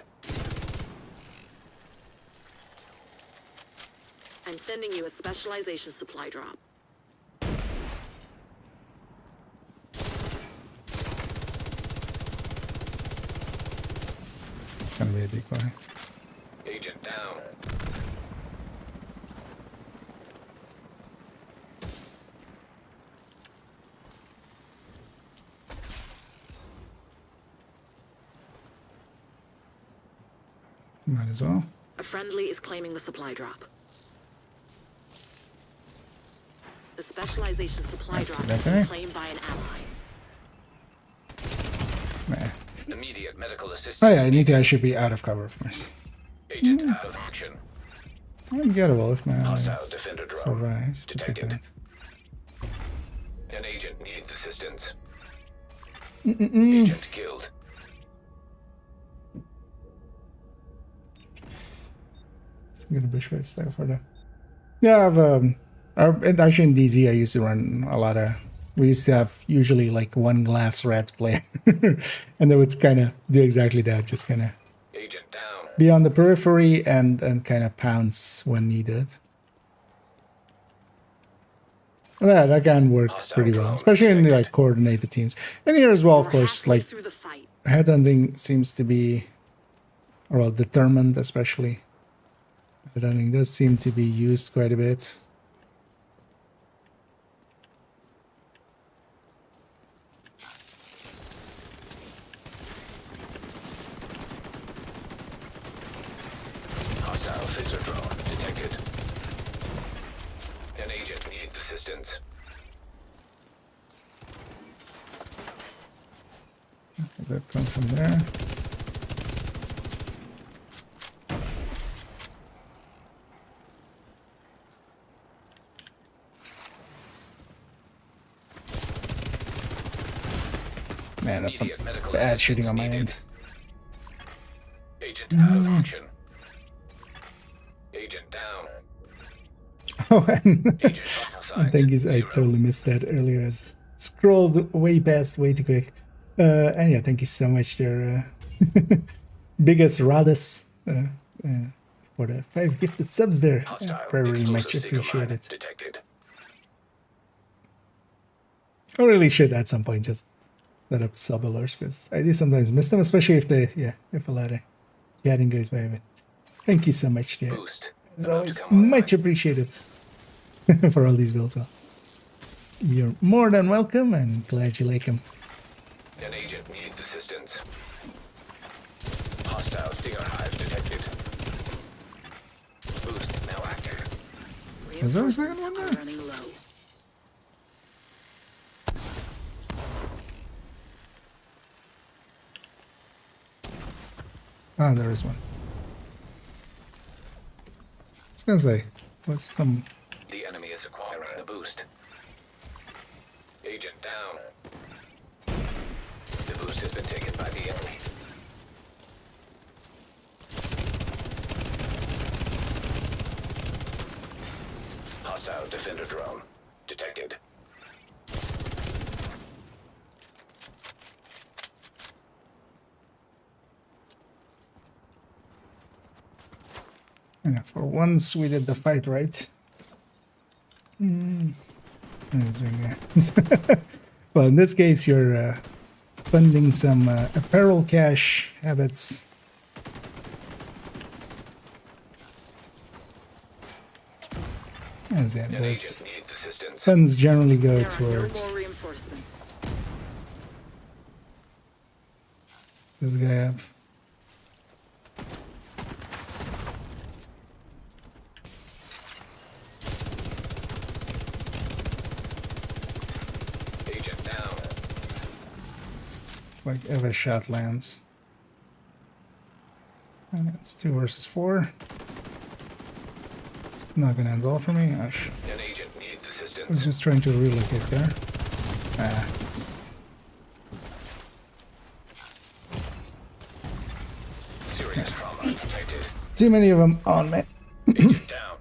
I'm sending you a specialization supply drop. It's gonna be a decoy. Agent down. Might as well. A friendly is claiming the supply drop. The specialization supply I see drop that has been guy. claimed by an ally. Nah. Immediate medical assistance. Oh yeah, I need to actually be out of cover, of course. Agent out of action. I'm gettable if my Hostile allies defender drone survives. detected. That. An agent needs assistance. Agent killed. I'm gonna bushwhack stuff for that. Yeah, actually in DZ I used to run a lot of. We used to have usually like one glass rat player, and they would kind of do exactly that, just kind of Agent down. be on the periphery and kind of pounce when needed. Yeah, that can work pretty well, especially in like coordinated teams. And here as well, of We're course, halfway like through the fight. headhunting seems to be, well, determined especially. Headhunting does seem to be used quite a bit. Hostile phaser drone detected. An agent needs assistance. That comes from there. Man, that's some Immediate medical bad shooting on my assistance end. Agent out of action. Agent down. Oh, and Agent vital I signs. think I 0. totally missed that earlier. I scrolled way past way too quick. And yeah, thank you so much there, biggest Radis, for the 5 gifted subs there. Hostile Very explosive much seeker mine appreciated. detected. I really should at some point just set up sub alerts because I do sometimes miss them, especially if they, if a lot of chatting goes by. But thank you so much there. Boost. As about to always, come online. much appreciated for all these builds. Well, you're more than welcome and glad you like them. An agent needs assistance. Hostile stinger hive detected. Boost now active. Is there a second one Reinforcements there? are running low. Ah, there is one. I was gonna say, what's some? The enemy is acquiring the boost. Agent down. The boost has been taken by the enemy. Hostile defender drone detected. Yeah, for once we did the fight right. That's very good. Well, in this case, you're funding some apparel cash habits. As in, An those agent needs assistance. funds generally go There are no towards more reinforcements. this guy up. Agent down. Like if a shot lands. And it's 2 versus 4. It's not gonna end well for me. Gosh. An agent needs I was assistance. just trying to relocate there. Ah. Serious trauma detected. Too many of them on me. Agent down.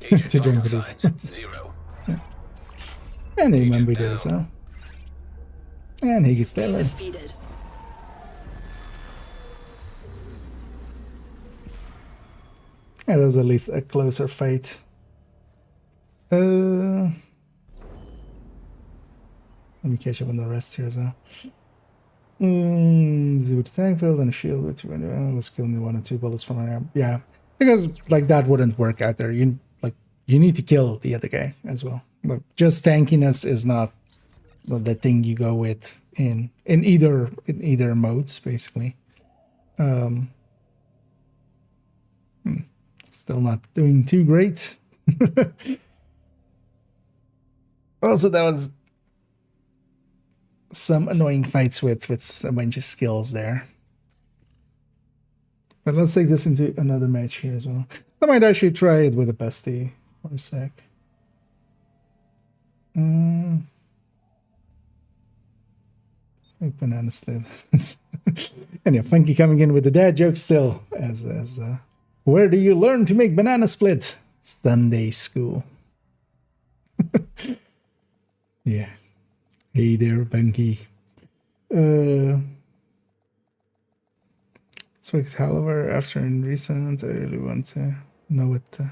Agent To drink vital with these. signs 0. And he Agent remembered down. there, so. And he gets still in. Defeated. Yeah, that was at least a closer fight. Let me catch up on the rest here as well. With the tank field and a shield with 2 was killing the 1 or 2 bullets from an arm. Yeah, because like that wouldn't work out there. You need to kill the other guy as well. Like, just tankiness is not the thing you go with in either modes basically. Still not doing too great. Also, that was some annoying fights with a bunch of skills there. But let's take this into another match here as well. I might actually try it with a bestie for a sec. Banana split. And yeah, Funky coming in with the dad joke still. Where do you learn to make banana split? Sunday school. Yeah. Hey there, Funky. Expect however after in recent, I really want to know what the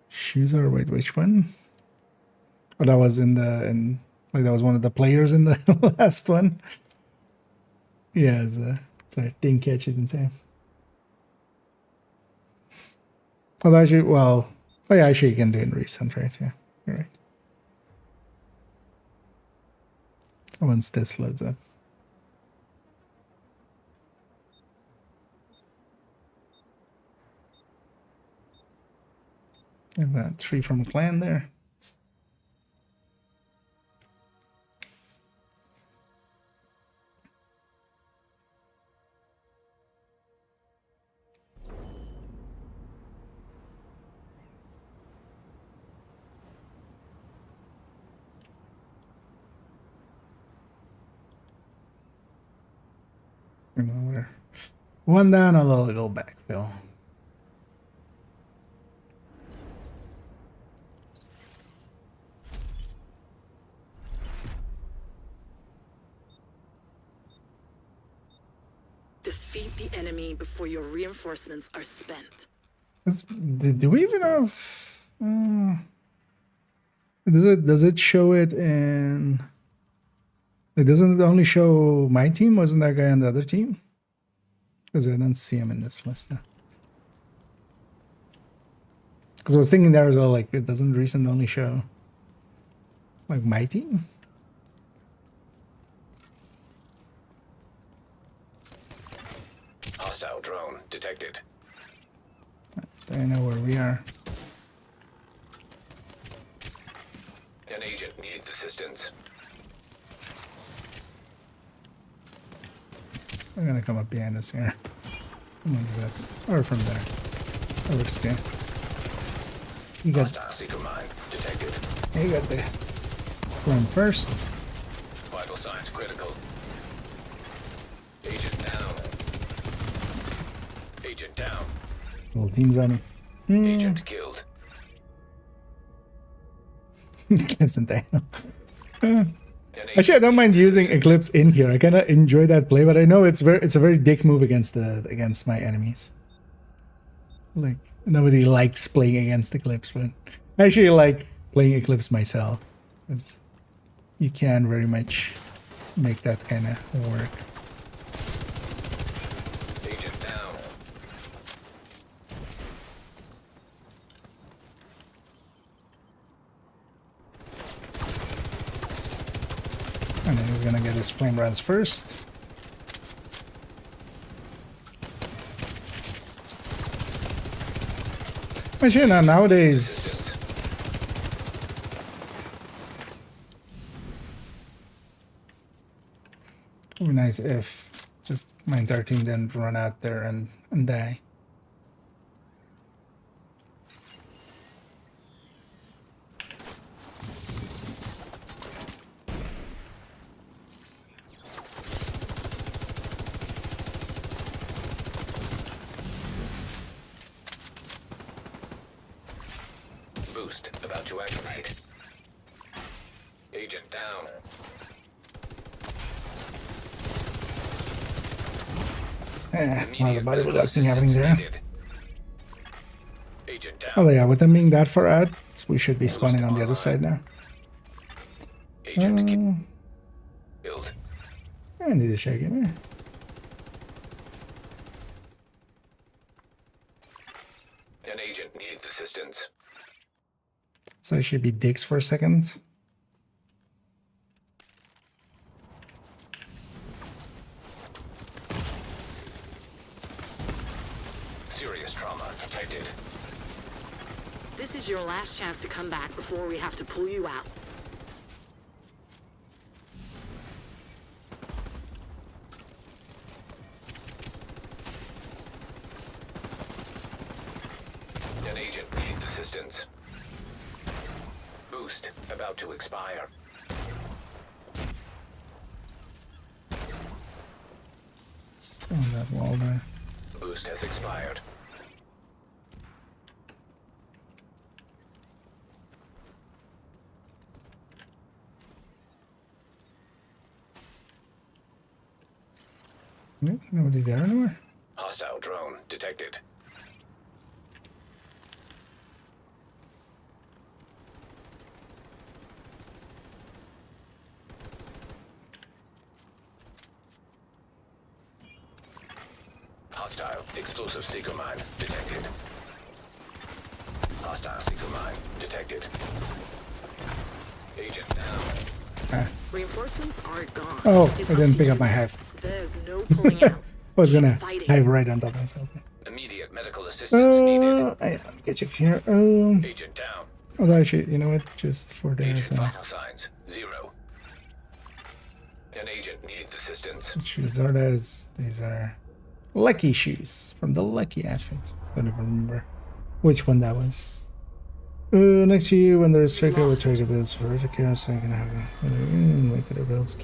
shoes are. Wait, which one? Oh, that was that was one of the players in the last one. Yeah, sorry, didn't catch it in time. Oh, actually, oh yeah, actually you can do it in recent, right? Yeah, you're right. Once this loads up. And that 3 from a clan there. We're 1 down, a little backfill. Defeat the enemy before your reinforcements are spent. Do we even have? Does it show it in? It doesn't only show my team. Wasn't that guy on the other team? Because I don't see him in this list now. Because I was thinking there as well, like it doesn't recent only show like my team. Hostile drone detected. I know where we are. An agent needs assistance. I'm gonna come up behind us here. Come on, do that. Or from there. Over to stand. You got, Hostile seeker mine detected. you got the run first. Vital signs critical. Agent down. Agent down. Little teams on him. Agent killed. Eclipse and Daniel. An Actually, I don't mind using assistance. Eclipse in here. I kind of enjoy that play, but I know it's a very dick move against my enemies. Like nobody likes playing against Eclipse, but I actually like playing Eclipse myself. Because you can very much make that kind of work. Agent down. And then he's gonna get his flame runs first. Actually, no, nowadays, it would be nice if just my entire team then run out there and die. Boost about to activate. Agent down. Not a body reduction happening there. Needed. Agent down. Oh yeah, with them being that far out, we should be spawning on the other side now. Agent killed. I need to check it. An agent needs assistance. So I should be dicks for a second. Serious trauma detected. This is your last chance to come back before we have to pull you out. An agent needs assistance. Boost about to expire. Just on that wall there. Boost has expired. Nope, nobody there anywhere. Hostile drone detected. Hostile explosive seeker mine detected. Hostile seeker mine detected. Agent down. Reinforcements are gone. Oh, It's I up didn't to pick you. up my hive. There's no pulling out. I was gonna Fighting. dive right on top of myself. Immediate medical assistance needed. I get you here. Agent down. Oh, actually, you know what? Just for there as Agent well. vital signs 0. An agent needs assistance. What shoes are those? These are Lucky shoes from the Lucky outfit. Don't even remember which one that was. Next to you, when there's striker with treasure builds for Ridiculous, so I can have make other builds.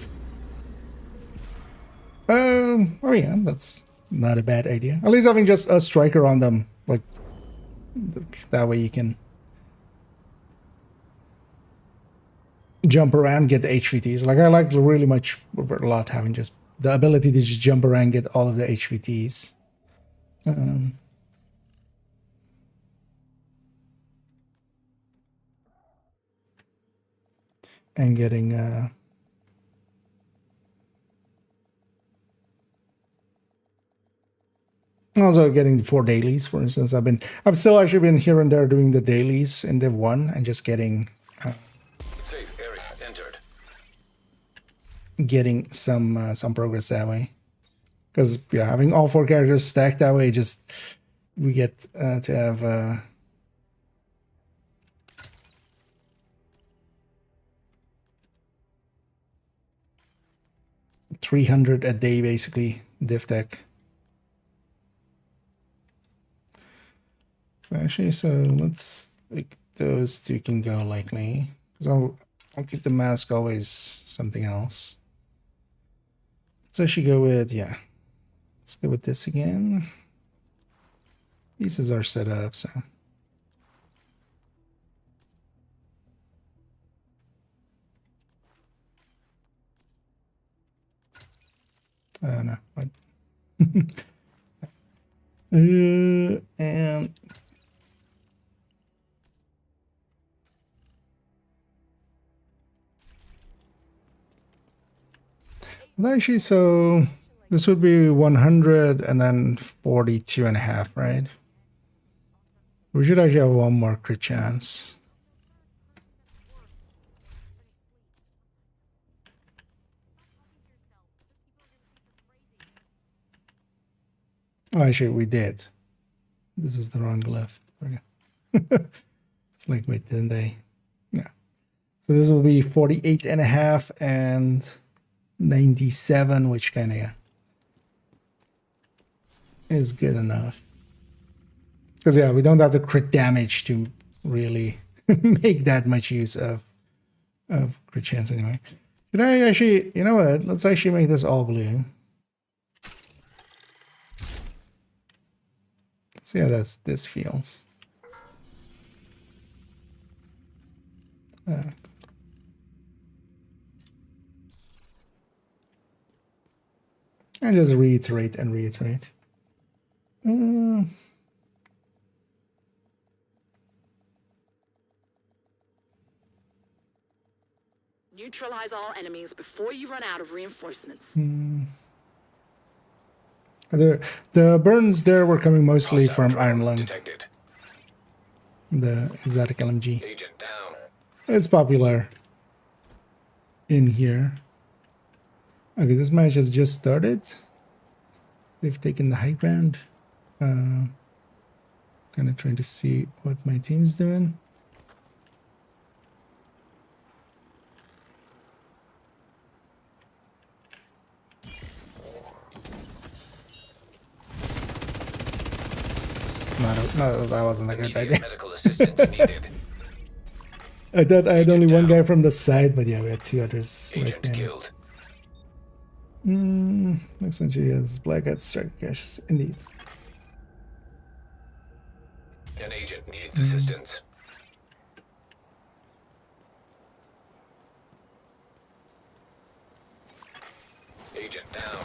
Oh yeah, that's not a bad idea. At least having just a striker on them, like that way you can jump around, get the HVTs. Like I like really much a lot having just the ability to just jump around, get all of the HVTs. And getting also getting the 4 dailies, for instance. I've still actually been here and there doing the dailies in Div 1 and just getting Safe area entered. some progress that way. Because yeah, having all 4 characters stacked that way, just we get to have 300 a day basically div tech. So actually, let's like those 2 can go likely. Because I'll keep the mask always something else. So I should go with let's go with this again. Pieces are set up, so no, what? And actually, so this would be 100 and then 42.5, right? We should actually have 1 more crit chance. Oh, actually, we did. This is the wrong left. It's like, wait, didn't they? No. So this will be 48.5 and 97, which kind of is good enough. Because yeah, we don't have the crit damage to really make that much use of crit chance anyway. Should I actually, you know what? Let's actually make this all blue. See how this feels. And just reiterate and reiterate. Neutralize all enemies before you run out of reinforcements. The burns there were coming mostly Hostile from Iron drone Lung, detected. the exotic LMG. Agent down. It's popular in here. Okay, this match has just started. They've taken the high ground. Kind of trying to see what my team's doing. No, that wasn't a good Immediate idea. medical assistance needed. I thought I had only one down. guy from the side, but yeah, we had two others right Agent there. killed. Next century has black hat striker caches, indeed. An agent needs assistance. Agent down.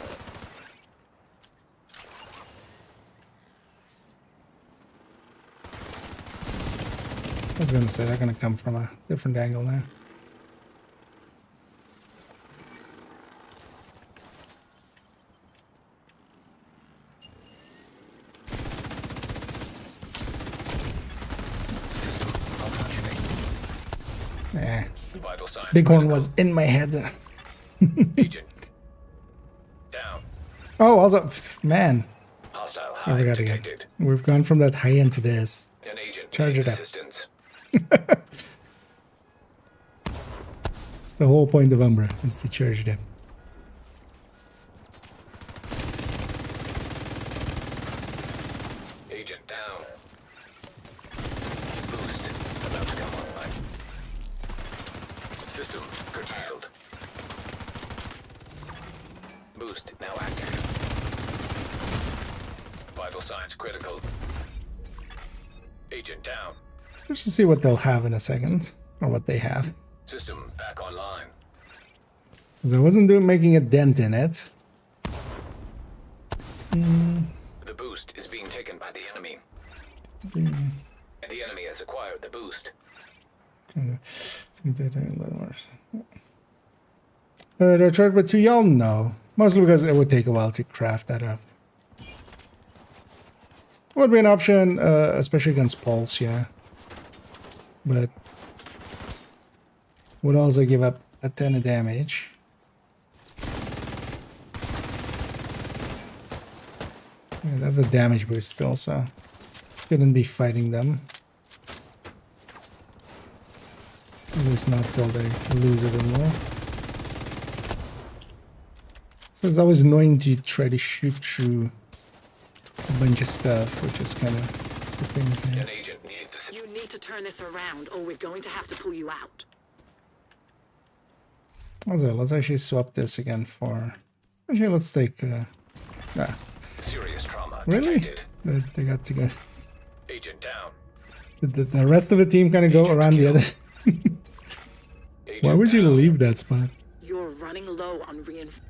I was gonna say they're gonna come from a different angle now. System malfunctioning. Yeah, Vital signs Bighorn critical. was in my head. Agent down. Oh, also, man, Hostile I hive forgot again. detected. We've gone from that high end to this. An agent Charge needs it up. assistance. It's the whole point of Umbra, is to charge it up. Agent down. Boost about to come online. System curtailed. Boost now active. Vital signs critical. Agent down. Let's just see what they'll have in a second, or what they have. System back online. Because I wasn't making a dent in it. The boost is being taken by the enemy. And the enemy has acquired the boost. Did I try it with 2 y'all? No. Mostly because it would take a while to craft that up. Would be an option, especially against Pulse, yeah. But would also give up a ton of damage. Yeah, they have the damage boost still, so shouldn't be fighting them. At least not till they lose it anymore. So it's always annoying to try to shoot through a bunch of stuff, which is kind of the thing here. An agent needs assistance. You need to turn this around, or we're going to have to pull you out. Also, let's actually swap this again for... Actually, let's take... Serious trauma Really? detected. They got to go... Agent down. The rest of the team kind of go Agent around the killed. others. Agent Why would you down. leave that spot? You're running low on reinforcements.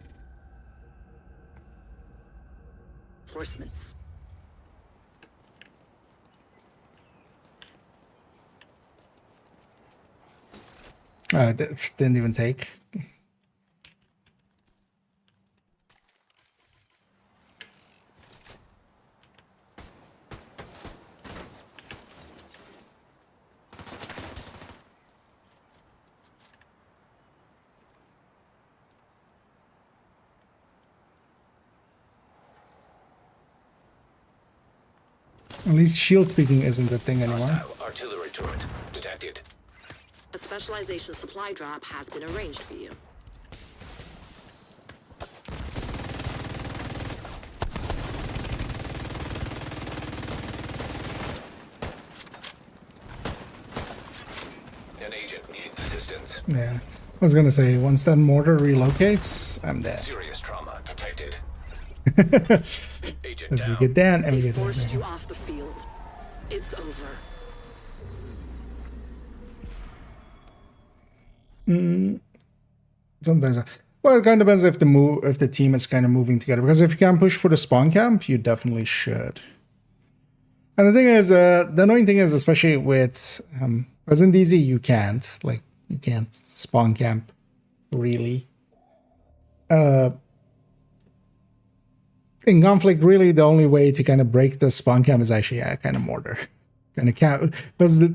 Didn't even take. At least shield speaking isn't a thing anymore. Hostile artillery turret detected. A specialization supply drop has been arranged for you. distance. Yeah. I was gonna say, once that mortar relocates, I'm dead. Serious trauma detected. Agent As we down. get down and we They get down. forced you off the field. It's over. Sometimes, well, it kind of depends if the team is kind of moving together. Because if you can push for the spawn camp, you definitely should. And the thing is, the annoying thing is, especially with as in DZ, you can't spawn camp really. In conflict, really, the only way to kind of break the spawn camp is actually kind of mortar, kind of camp, because the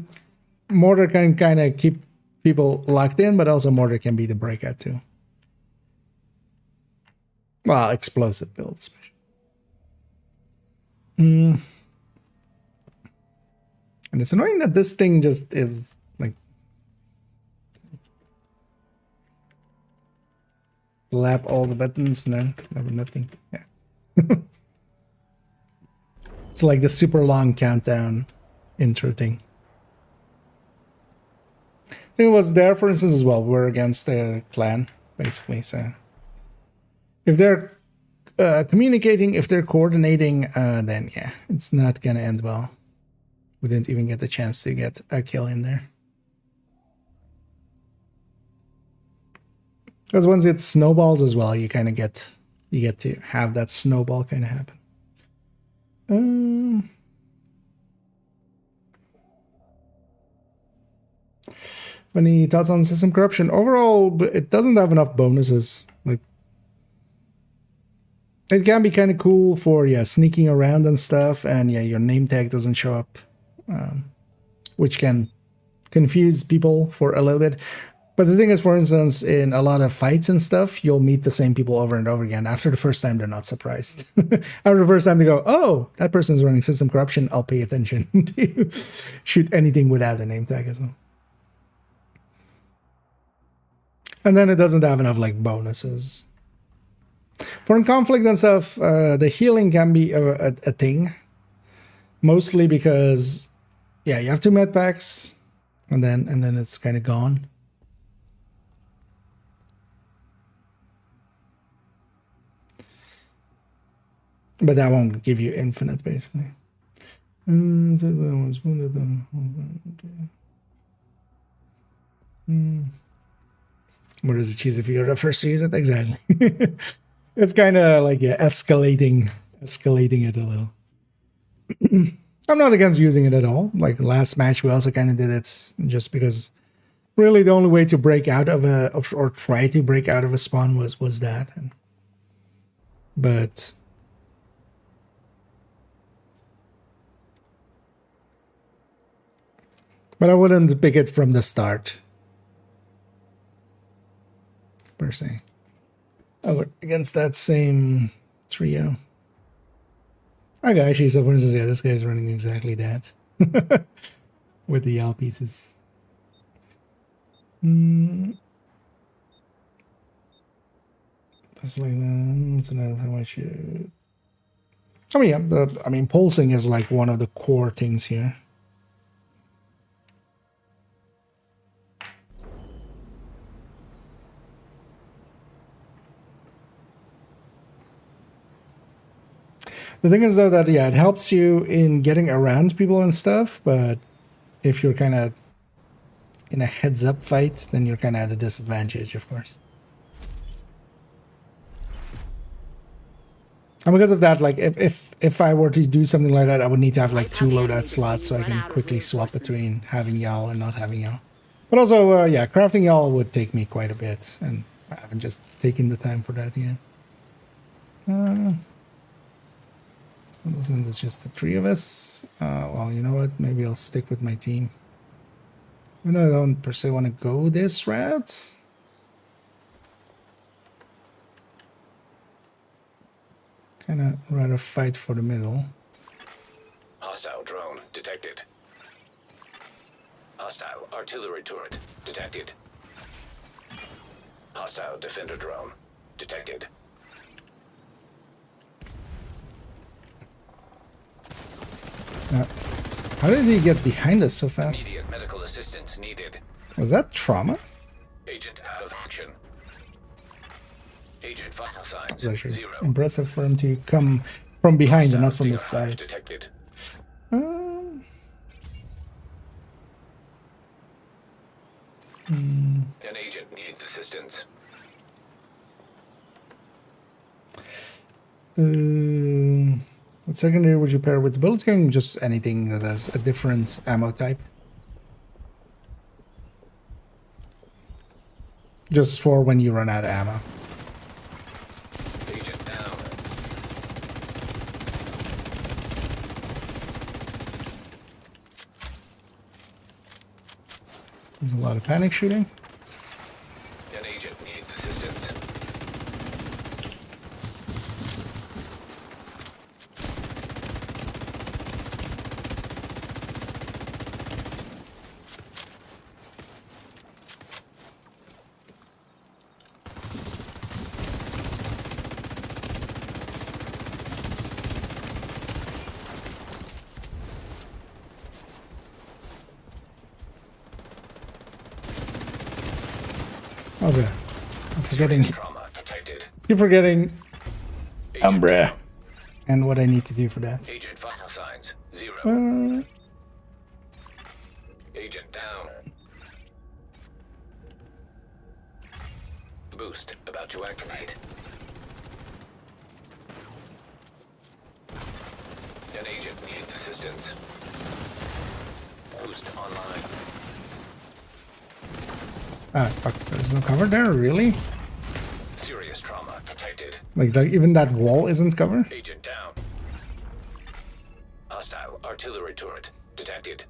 mortar can kind of keep people locked in, but also mortar can be the breakout too. Well, explosive build, especially. And it's annoying that this thing just is like slap all the buttons. No, never nothing. Yeah. It's like the super long countdown intro thing. I think it was there, for instance, as well. We're against the clan, basically. So if they're communicating, if they're coordinating, then yeah, it's not gonna end well. We didn't even get the chance to get a kill in there. Because once it snowballs as well, you kind of get to have that snowball kind of happen. Any thoughts on system corruption? Overall, it doesn't have enough bonuses. Like, it can be kind of cool for sneaking around and stuff, and your name tag doesn't show up, which can confuse people for a little bit. But the thing is, for instance, in a lot of fights and stuff, you'll meet the same people over and over again. After the first time, they're not surprised. After the first time, they go, "Oh, that person's running system corruption. I'll pay attention to shoot anything without a name tag as well." And then it doesn't have enough like bonuses. For in conflict and stuff, the healing can be a thing. Mostly because, you have 2 med packs, and then it's kind of gone. But that won't give you infinite, basically. What does it choose if you're the first to use it? Exactly. It's kind of like escalating it a little. I'm not against using it at all. Like last match, we also kind of did it just because really the only way to break out of or try to break out of a spawn was that. But I wouldn't pick it from the start, per se. Oh, against that same trio. Okay, actually, so for instance, this guy's running exactly that. With the YAL pieces. That's like that. So now how much you... I mean, pulsing is like one of the core things here. The thing is, though, that, it helps you in getting around people and stuff, but if you're kind of in a heads-up fight, then you're kind of at a disadvantage, of course. And because of that, like, if I were to do something like that, I would need to have, like, 2 loadout slots so I can quickly swap between having YAL and not having YAL. But also, crafting YAL would take me quite a bit, and I haven't just taken the time for that yet. Listen, it's just the 3 of us. Well, you know what? Maybe I'll stick with my team. Even though I don't per se want to go this route. Kind of rather fight for the middle. Hostile drone detected. Hostile artillery turret detected. Hostile defender drone detected. How did he get behind us so fast? Immediate medical assistance needed. Was that trauma? signs. It's actually 0. impressive for him to come from behind and not from the Stinger hive side. detected. An agent needs assistance. What secondary would you pair with the build king? Just anything that has a different ammo type. Just for when you run out of ammo. Agent down. There's a lot of panic shooting. An agent needs assistance. How's it? I'm forgetting. Trauma detected. Keep forgetting Agent Umbra down. and what I need to do for that. Agent vital signs. 0. Agent down. Boost about to activate. An agent needs assistance. Boost online. Ah, fuck. There's no cover there, really? Serious trauma detected. Like even that wall isn't cover? Agent down. Hostile artillery turret detected.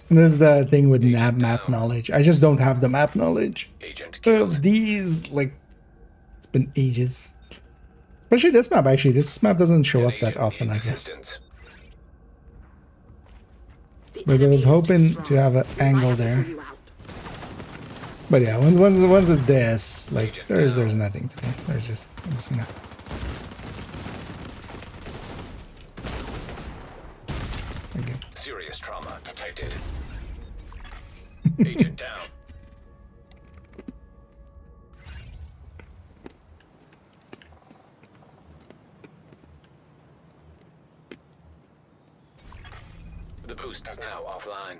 And this is the thing with Agent map down. knowledge. I just don't have the map knowledge Agent killed. of these. Like, it's been ages. Especially this map, actually. This map doesn't show An up that agent often, I needs guess. assistance. The Because I enemy was is too hoping strong. to have an We might angle have to there. pull you out. But yeah, once it's this, like, Agent there's down. nothing to do. There's just, I'm just gonna... Okay. Serious trauma detected. Agent down. The boost is now offline.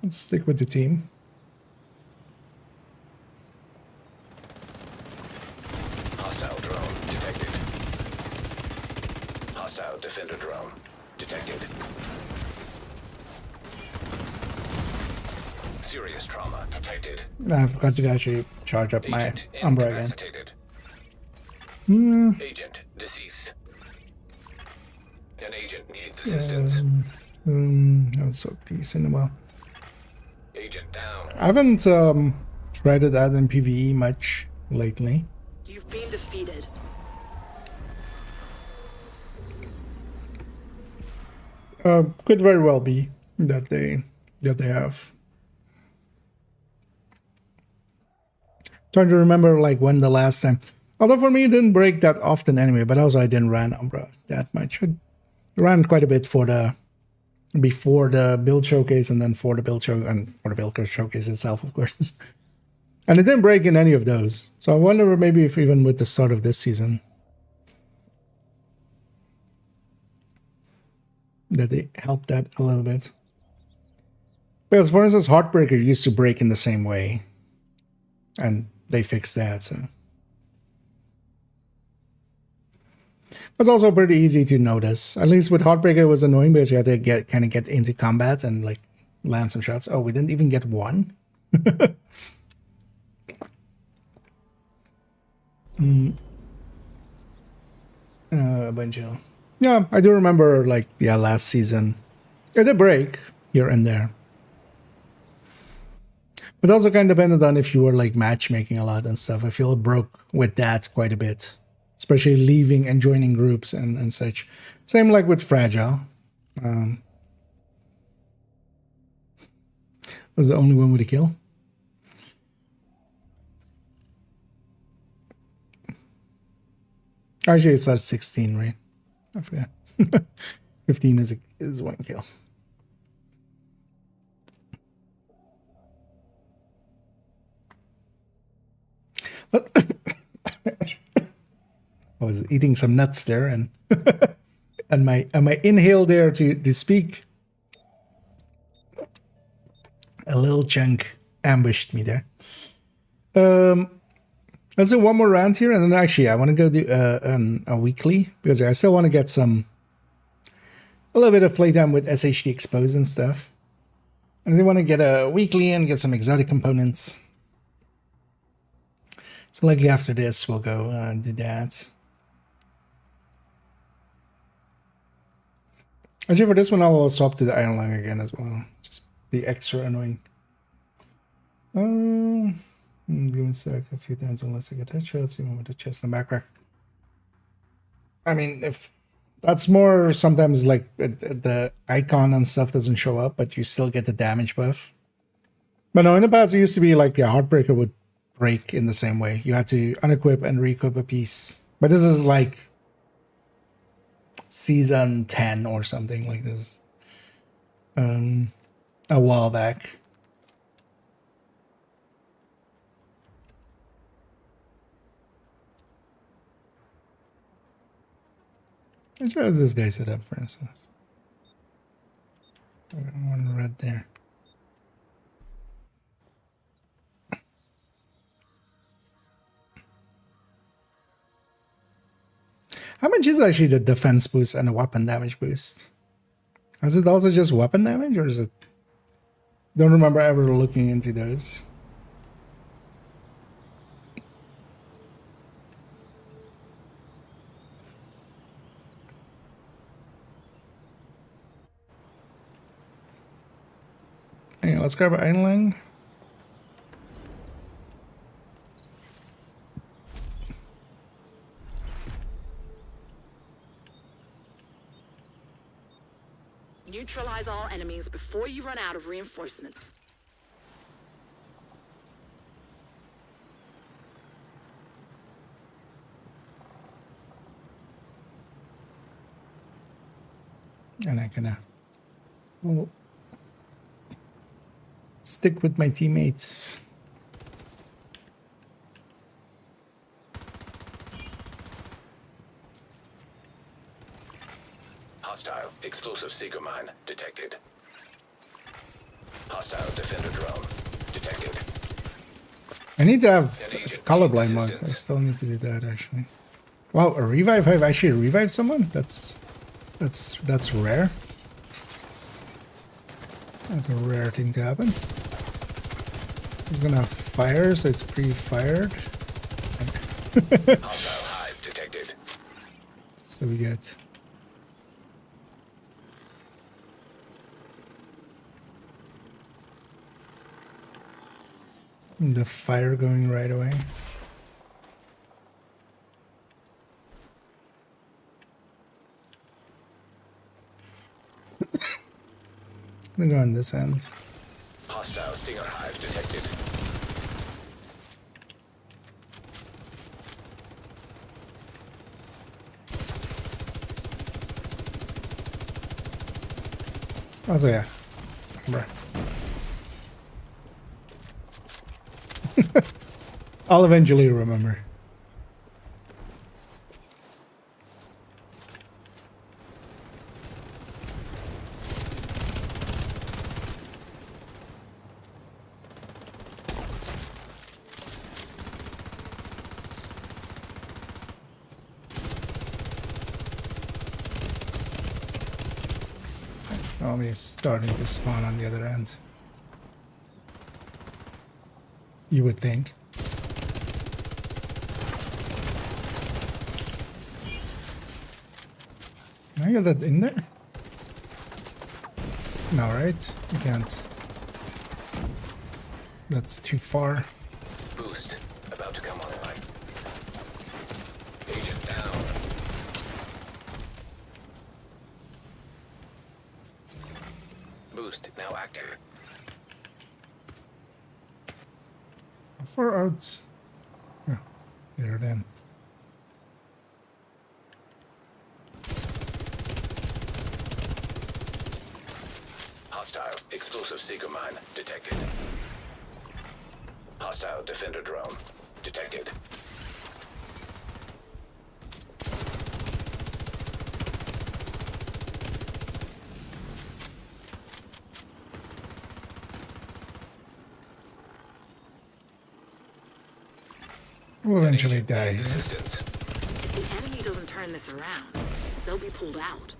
Let's stick with the team. Hostile drone detected. Hostile defender drone detected. Serious trauma detected. I forgot to actually charge up my Agent Umbra again. incapacitated. Agent deceased. An agent needs assistance. Let's swap peace in a while. Agent down. I haven't tried it out in PvE much lately. You've been defeated. Could very well be that they have. Trying to remember like when the last time. Although for me it didn't break that often anyway, but also I didn't run Umbra that much. I ran quite a bit for the before the build showcase and then for the build show and for the build showcase itself, of course. And it didn't break in any of those. So I wonder maybe if even with the start of this season that they helped that a little bit. Because for instance, Heartbreaker used to break in the same way. And they fixed that, so. It's also pretty easy to notice. At least with Heartbreaker it was annoying because you had to get into combat and like land some shots. Oh, we didn't even get one. Bunch of... Yeah, I do remember like last season. It did break here and there. But also kind of depended on if you were like matchmaking a lot and stuff. I feel it broke with that quite a bit. Especially leaving and joining groups and such. Same like with Fragile. Was the only one with a kill. Actually, it's at 16, right? I forgot. 15 is one kill. I was eating some nuts there, and and my inhale there to speak. A little chunk ambushed me there. Let's do one more round here, and then actually I want to go do a weekly because I still want to get a little bit of playtime with SHD Exposed and stuff. And I want to get a weekly and get some exotic components. So likely after this we'll go do that. Actually, for this one I'll swap to the Iron Lung again as well. Just be extra annoying. Give me a sec. A few times unless I get headshots, even with the chest and backpack. I mean, if that's more sometimes like the icon and stuff doesn't show up, but you still get the damage buff. But no, in the past it used to be like Heartbreaker would break in the same way. You had to unequip and re-equip a piece. But this is like season 10 or something like this. A while back. How is this guy set up for himself? One red there. How much is actually the defense boost and the weapon damage boost? Is it also just weapon damage, or is it? Don't remember ever looking into those. Anyway, let's grab an Iron Lung. Neutralize all enemies before you run out of reinforcements. And I can stick with my teammates. Hostile explosive seeker mine detected. Hostile defender drone detected. I need to have An agent colorblind needs mode. I assistance. still need to do that actually. Wow, a revive! I've actually revived someone. That's rare. That's a rare thing to happen. He's gonna fire, so it's pre-fired. Hostile hive detected. So we get the fire going right away. I'm gonna go on this end. Hostile stinger hive detected. Also, yeah. Bruh. I'll eventually remember. Oh, he's starting to spawn on the other end. You would think. Can I get that in there? No, right? You can't. That's too far. Boost about to come online. Agent down. Boost now active. How far out? Oh, there then. Hostile explosive seeker mine detected. Hostile defender drone detected. We'll An eventually agent die. needs assistance. If the enemy doesn't turn this around, they'll be pulled out.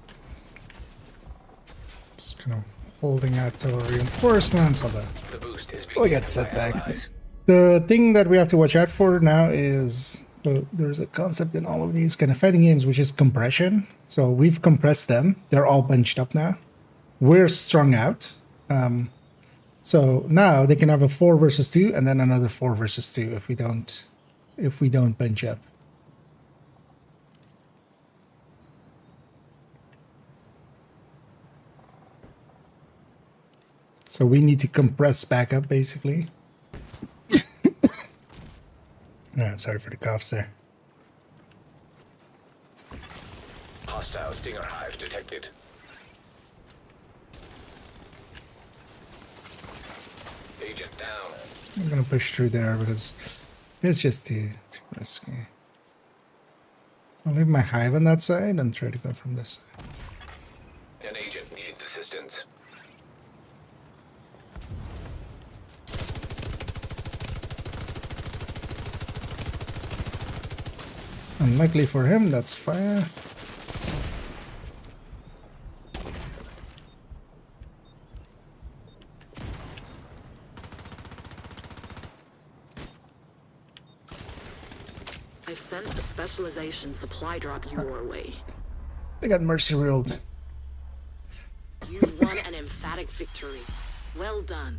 Just kind of holding out till reinforcements. Although The boost is being we'll get taken set by back. allies. The thing that we have to watch out for now is, so there's a concept in all of these kind of fighting games, which is compression. So we've compressed them. They're all bunched up now. We're strung out. So now they can have a 4 versus 2 and then another 4 versus 2 if we don't bunch up. So we need to compress back up, basically. Yeah, sorry for the coughs there. Hostile Stinger hive detected. Agent down. I'm gonna push through there because it's just too risky. I'll leave my hive on that side and try to go from this side. An agent needs assistance. Unluckily for him, that's fire. I've sent a specialization supply drop your way. They got mercy ruled. You won an emphatic victory. Well done.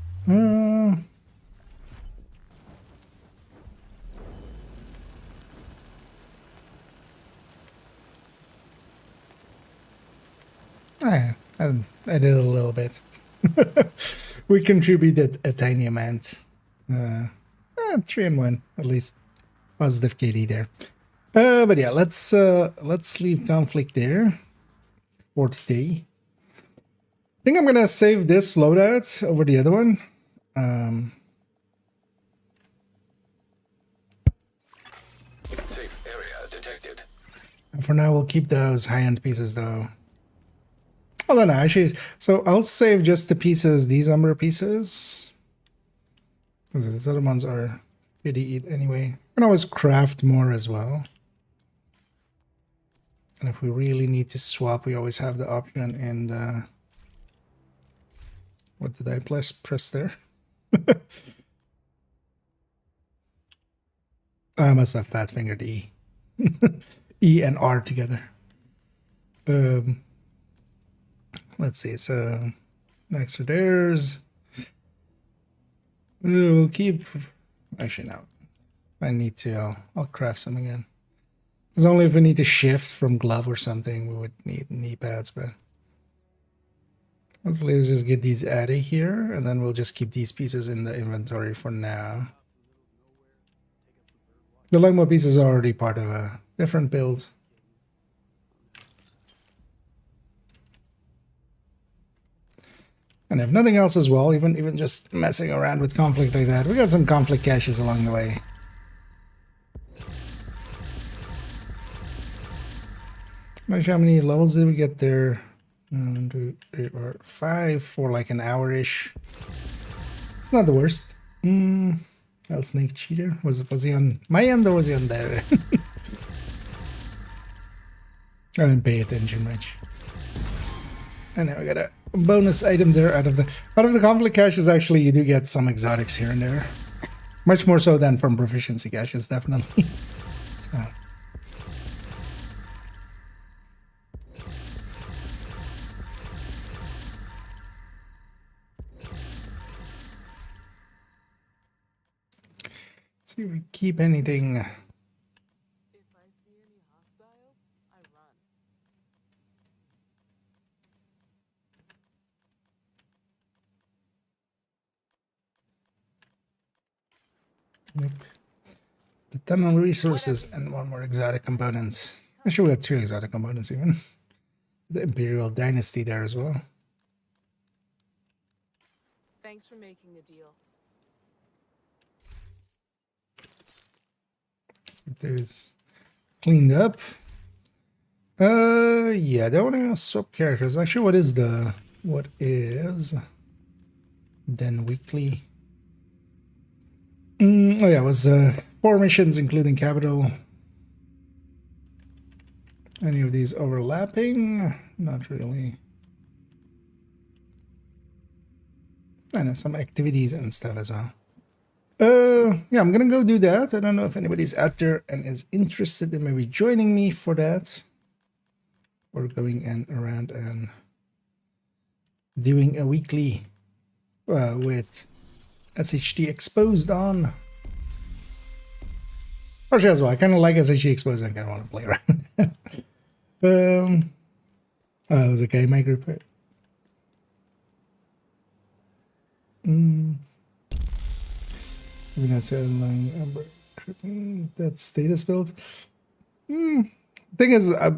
I did a little bit. We contributed a tiny amount. 3 and 1, at least. Positive KD there. But yeah, let's leave conflict there for today. I think I'm gonna save this loadout over the other one. Safe area detected. For now, we'll keep those high-end pieces, though. Hold on, actually, so I'll save just the pieces, these umber pieces. These other ones are pretty eat anyway. You can always craft more as well. And if we really need to swap, we always have the option in what did I press there? I must have fat fingered E. E and R together. Let's see, so next are theirs. We'll keep, actually no. If I need to, I'll craft some again. Because only if we need to shift from glove or something, we would need knee pads, but let's just get these out of here, and then we'll just keep these pieces in the inventory for now. The longbow pieces are already part of a different build. And if nothing else as well, even just messing around with conflict like that, we got some conflict caches along the way. Not sure how many levels did we get there? 1, 2, 3, 4, 5 for like an hour-ish. It's not the worst. Snake cheater? Was he on my end or was he on there? I didn't pay attention much. And now we got a bonus item there out of the conflict caches. Actually, you do get some exotics here and there, much more so than from proficiency caches, definitely. So. See if we keep anything. If I see any hostiles, I run. Yep. The tunnel resources and 1 more exotic component. Actually, we got 2 exotic components even. The Imperial Dynasty there as well. Thanks for making a deal. Get those cleaned up. Yeah, they want to swap characters. Actually, what is then weekly? Oh yeah, it was 4 missions including capital. Any of these overlapping? Not really. And some activities and stuff as well. Yeah, I'm gonna go do that. I don't know if anybody's out there and is interested in maybe joining me for that. Or going around and doing a weekly with SHT Exposed on. Actually, as well, I kind of like SHT Exposed. I kind of want to play around. Oh, it was okay, my group. We got that status build. Thing is, I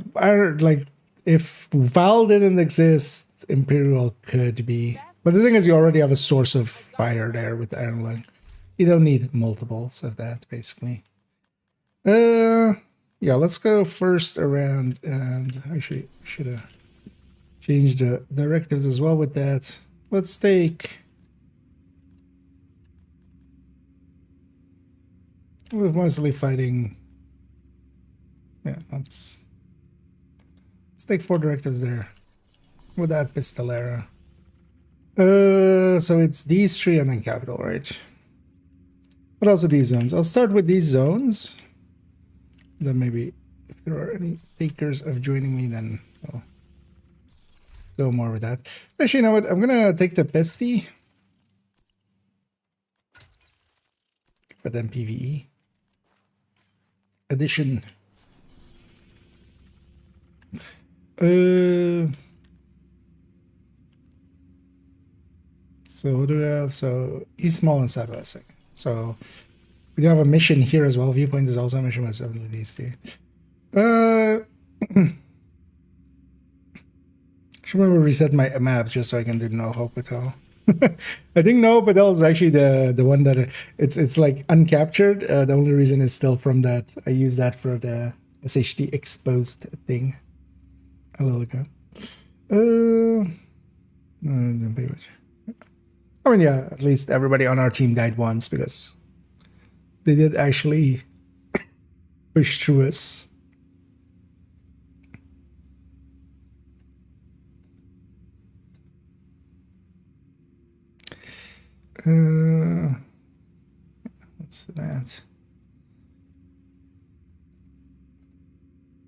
like if Val didn't exist, Imperial could be. But the thing is, you already have a source of fire there with Iron Lung. You don't need multiples of that, basically. Yeah, let's go first around, and actually should have changed the directives as well with that. Let's take. We're mostly fighting. Yeah, let's take 4 directives there with that pistolera. So it's these 3 and then capital, right? But also these zones. I'll start with these zones. Then maybe if there are any takers of joining me, then I'll go more with that. Actually, you know what? I'm gonna take the Pesty, but then PvE edition. So what do we have? So East Small and Southwest. So we do have a mission here as well. Viewpoint is also a mission, but it's only these 2. Should remember reset my map just so I can do No Hope Hotel. I think No Hope Hotel is actually the one that it's like uncaptured. The only reason is still from that. I use that for the SHD Exposed thing a little ago. No, didn't pay much. I mean, yeah, at least everybody on our team died once because they did actually push through us. What's that?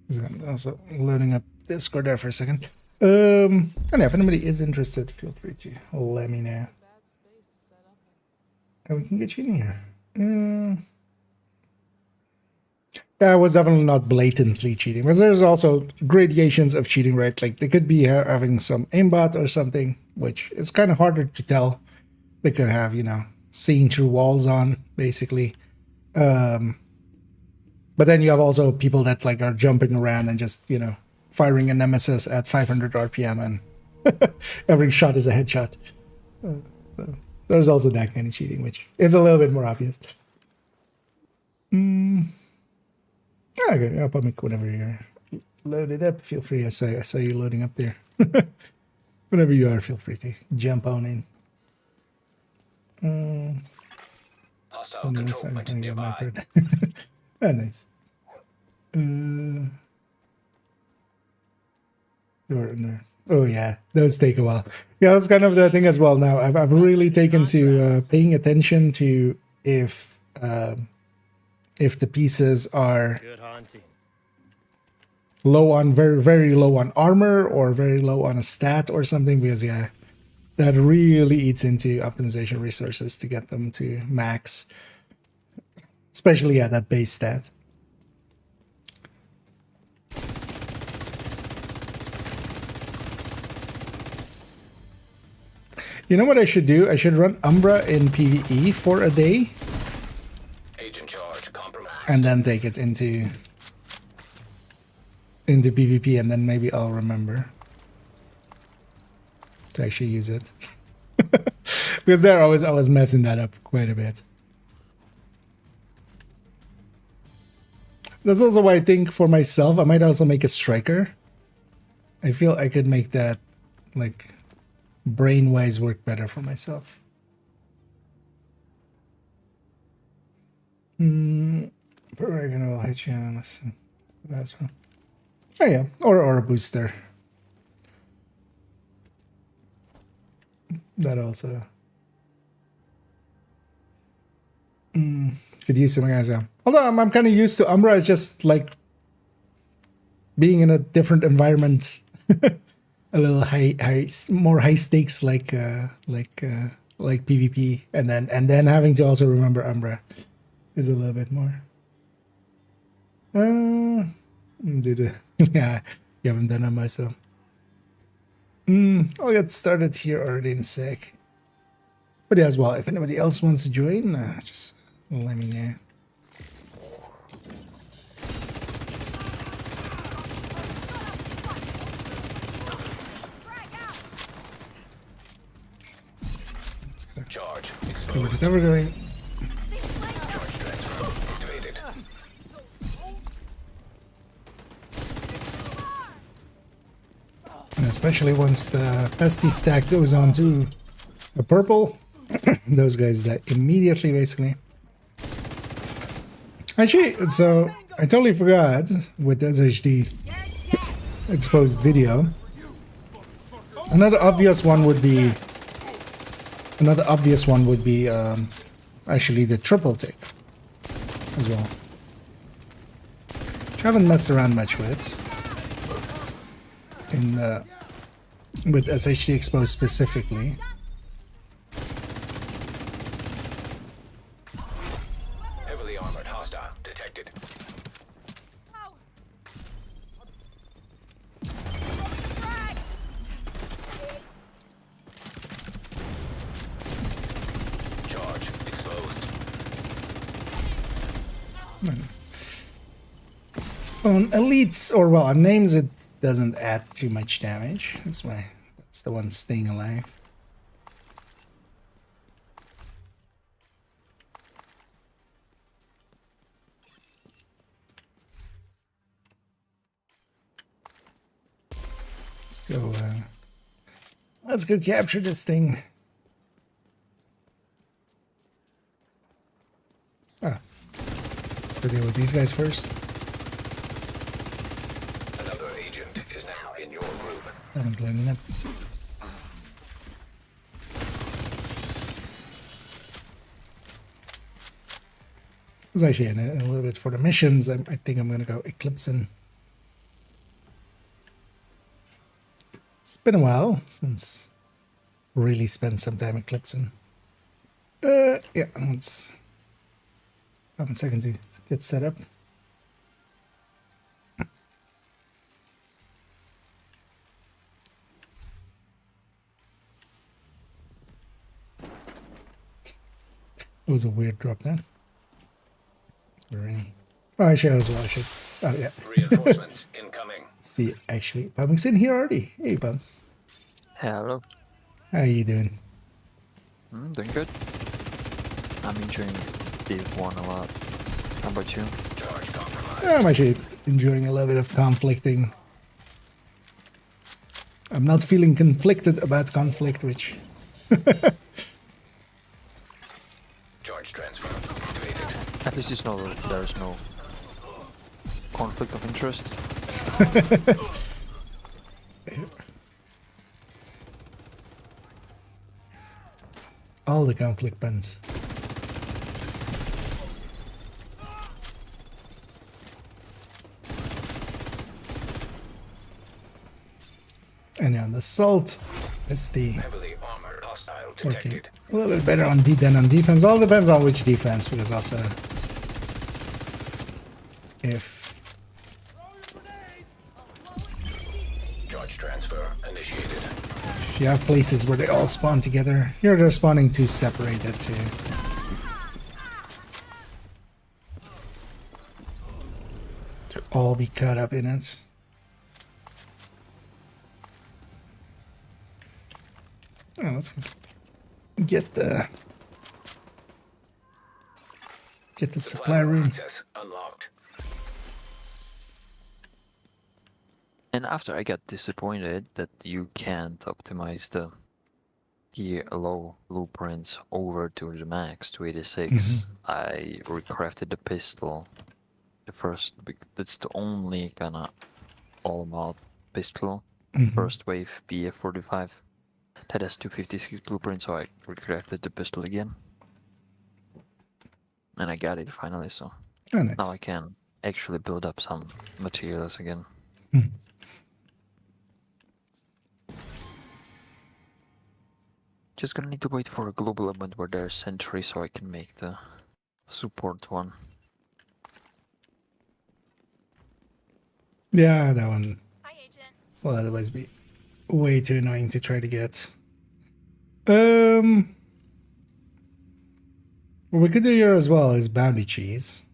I'm also loading up Discord there for a second. And if anybody is interested, feel free to let me know. Bad space to set up in. And we can get you in here. Yeah, it was definitely not blatantly cheating, but there's also gradations of cheating, right? Like they could be having some aimbot or something, which is kind of harder to tell. They could have, you know, seeing through walls on, basically. But then you have also people that like are jumping around and just, you know, firing a nemesis at 500 RPM and every shot is a headshot. So there's also that kind of cheating, which is a little bit more obvious. Okay, I'll make whenever you're loaded up. Feel free. I saw you loading up there. Whenever you are, feel free to jump on in. Hostile control point nearby. Oh, nice. They were in there. Oh yeah, those take a while. Yeah, that's kind of the thing as well. Now I've really taken to paying attention to if the pieces are low on very low on armor or very low on a stat or something, because yeah, that really eats into optimization resources to get them to max, especially at that base stat. You know what I should do? I should run Umbra in PvE for a day. Agent charge compromised. And then take it into PvP, and then maybe I'll remember to actually use it. Because they're always messing that up quite a bit. That's also why I think for myself, I might also make a striker. I feel I could make that, like, brain-wise work better for myself. Oregano, Hygiene, listen. That's one. Oh yeah, or a booster. That also could use some guys. Yeah. Although I'm kind of used to Umbra. It's just like being in a different environment, a little more high stakes, like PvP, and then having to also remember Umbra is a little bit more. Yeah, you haven't done Umbra, so I'll get started here already in a sec. But yeah, as well, if anybody else wants to join, just let me know. Charge We're exposed. never going. Charge transfer activated. And especially once the pesty stack goes on to a purple, those guys die immediately, basically. Actually, so I totally forgot with the SHD exposed video. Another obvious one would be actually the triple tick as well, which I haven't messed around much with with SHD exposed specifically. Heavily armored hostile detected. Charge exposed. On elites, or well, on names, it doesn't add too much damage. That's why that's the one staying alive. Let's go capture this thing. Let's go deal with these guys first. Another agent is now in your group. I'm cleaning up. It's actually in a little bit for the missions. I think I'm gonna go Eclipsing. It's been a while since really spent some time Eclipsing. Yeah, let's have a second to get set up. It was a weird drop down. Really? Oh, actually, I was watching. Oh, yeah. Reinforcements incoming. See, actually, Bub's in here already. Hey, Bub. Hello. How you doing? Doing good. I'm enjoying Div 1 a lot. How about you? Charge compromised. I'm actually enjoying a little bit of conflicting. I'm not feeling conflicted about conflict, which... Charge transfer activated. At least you know that there's no conflict of interest. All the conflict buttons. And on the assault, it's the Heavily armored hostile working detected. a little bit better on D than on defense. All depends on which defense, because also if Charge transfer initiated. you have places where they all spawn together, here they're spawning too separated to all be caught up in it. Oh, let's get the supply room. Access unlocked. And after I got disappointed that you can't optimize the low blueprints over to the max to 86, I recrafted the pistol. That's the only kinda all-out pistol. First wave BF45. That has 256 blueprints, so I recrafted the pistol again. And I got it finally, so Oh, now I nice. can actually build up some materials again. Just gonna need to wait for a global event where there's sentry so I can make the support one. Yeah, that one Hi, Agent. will otherwise be way too annoying to try to get. What we could do here as well is bounty cheese.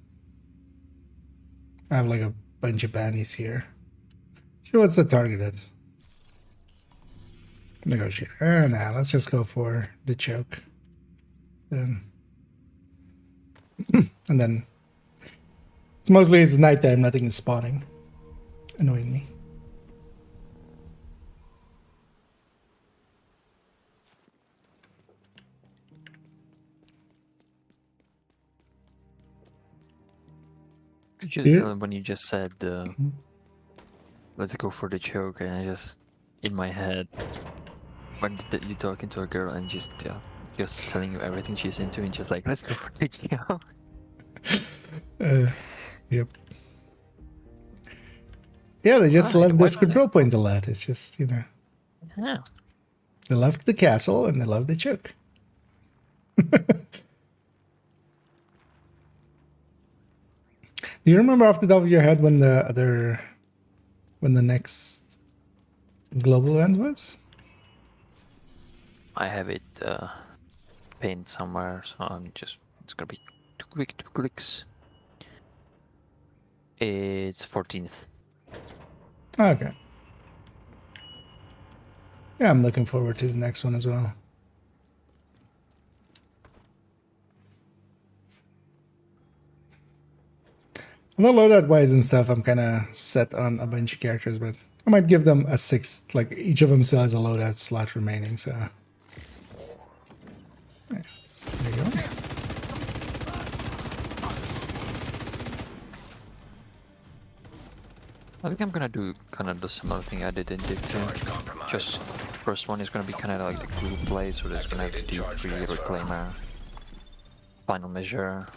I have like a bunch of bounties here. Sure, what's the target at? Negotiator. Nah, let's just go for the choke. Then. And then. It's mostly nighttime, nothing is spawning. Annoyingly. Here? When you just said, let's go for the choke, and I just, in my head, when you're talking to a girl and just telling you everything she's into, and just like, let's go for the choke. Yep. Yeah, they just left this why not? control point a lot. It's just, you know, Yeah. they left the castle and they left the choke. Do you remember off the top of your head when the next global event was? I have it pinned somewhere, so it's gonna be two clicks. It's 14th. Okay. Yeah, I'm looking forward to the next one as well. Although loadout wise and stuff, I'm kind of set on a bunch of characters, but I might give them a 6th. Like each of them still has a loadout slot remaining, so. Yeah, there you go. I think I'm gonna do kind of the similar thing I did in Div 2. Just first one is gonna be kind of like the group play, so there's gonna have D3 Reclaimer, Final Measure,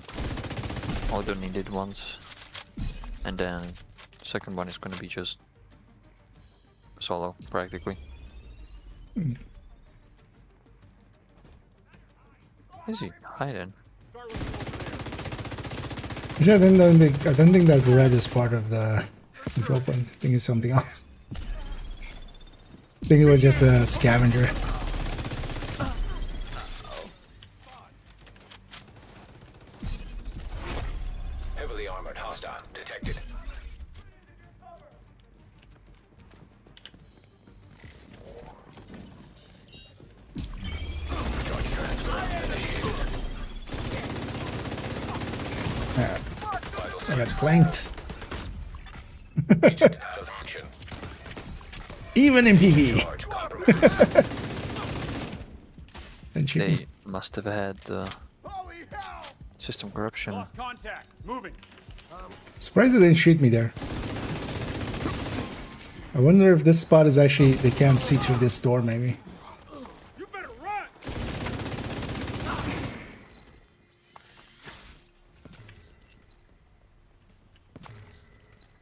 all the needed ones, and then second one is gonna be just solo practically. Is he hiding? Actually, I don't think that red is part of the control point. I think it's something else. I think it was just a scavenger. Heavily armored hostile detected. Charge transfer initiated. Vital I signs got flanked. agent out of action. Even in PvE. Charge compromised. Didn't shoot me. They must have had system corruption. Contact. Moving. Surprised they didn't shoot me there. I wonder if this spot is actually, they can't see through this door maybe. You better run.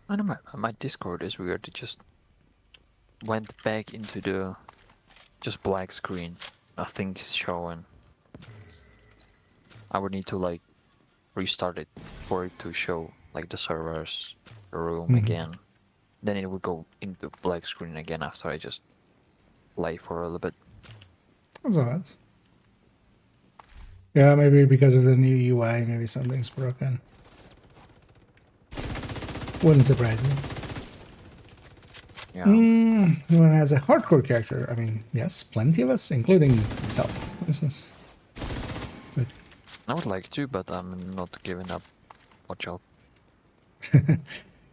I know my Discord is weird. It just went back into the just black screen. Nothing's showing. I would need to like restart it for it to show like the server's room again. Then it would go into black screen again after I just play for a little bit. That's alright. Yeah, maybe because of the new UI, maybe something's broken. Wouldn't surprise me. Yeah. Who has a hardcore character? I mean, yes, plenty of us, including myself, for instance. But I would like to, but I'm not giving up. Watch out.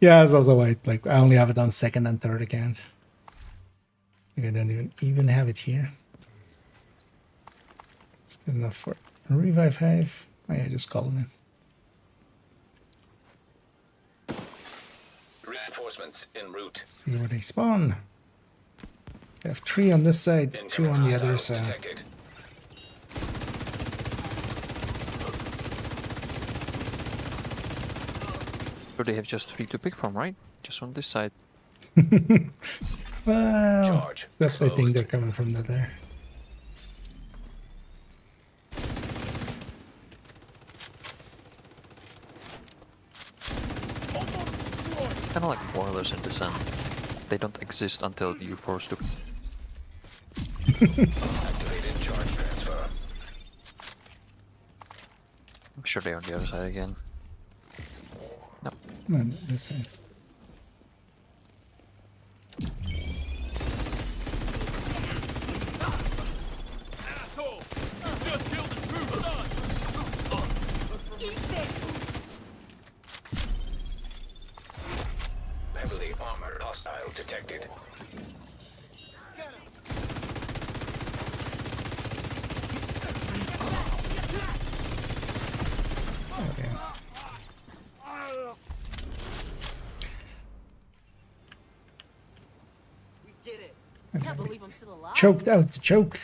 Yeah, it's also why like I only have it on second and third account. Like I don't even have it here. It's good enough for a revive hive. Oh yeah, just call it in. Reinforcements en route. See where they spawn. We have 3 on this side, 2 on the other Hostiles side. detected. So they have just 3 to pick from, right? Just on this side. Well, Charge I think closed. they're coming from there. Kind of like boilers in the sun. They don't exist until you force to. Activated charge transfer. I'm sure they're on the other side again. No, this side. Asshole! You just killed the true son! Heavily armored hostile detected. Okay. We did it. Can't believe I'm still alive. Choked out the choke.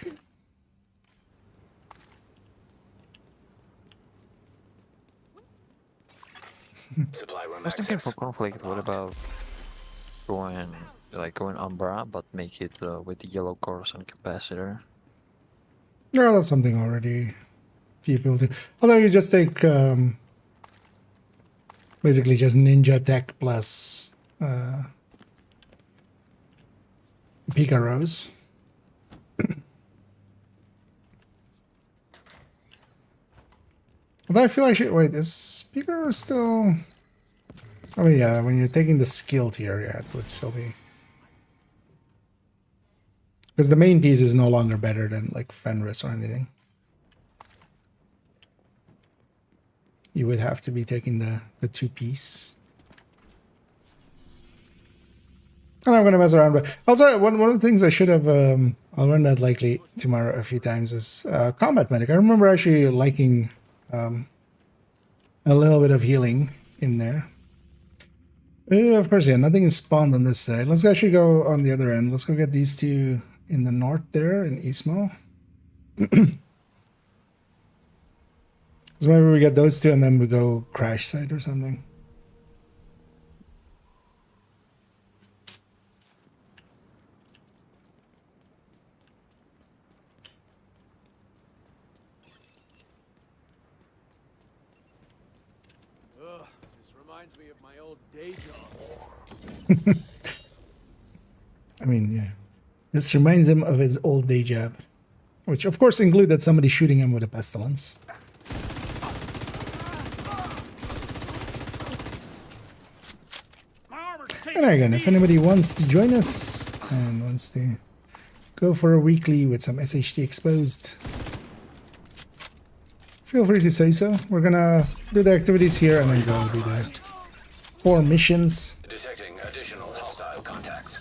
Supply room I was thinking access. for conflict, what about going Umbra, but make it with the yellow cores and capacitor? No, that's something already few people do. Although you just take basically just ninja tech plus Pika Rose. Although I feel I should wait, is Pika Rose still? I mean, yeah, when you're taking the skill tier, yeah, it would still be. Because the main piece is no longer better than like Fenris or anything. You would have to be taking the 2-piece. And I'm gonna mess around, but also one of the things I should have I'll run that likely tomorrow a few times is combat medic. I remember actually liking a little bit of healing in there. Of course, yeah, nothing is spawned on this side. Let's actually go on the other end. Let's go get these two in the north there in Ismo. So maybe we get those two and then we go crash site or something. Ugh, this reminds me of my old day job. I mean, yeah. This reminds him of his old day job. Which of course included somebody shooting him with a pestilence. My armor's taking And again, if anybody wants to join us and wants to go for a weekly with some SHT exposed, feel free to say so. We're gonna do the activities here and then go do the 4 missions. Detecting additional hostile contacts.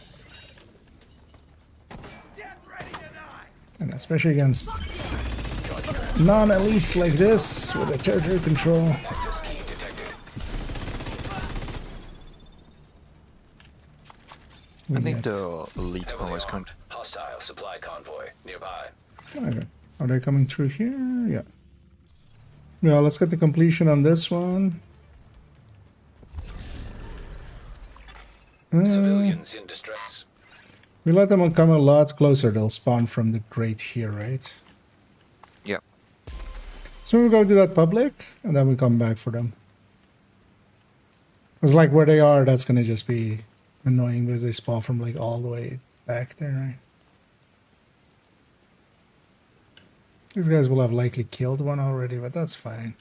And especially against non-elites like this with a territory control. Access key detected. I think get- the elite one Heavily was coming. armed hostile supply convoy nearby. Okay. Are they coming through here? Yeah. Yeah, let's get the completion on this one. Civilians in distress. We let them come a lot closer, they'll spawn from the grate here, right? Yep. So we go to that public, and then we come back for them. It's like where they are, that's gonna just be annoying because they spawn from like all the way back there, right? These guys will have likely killed one already, but that's fine.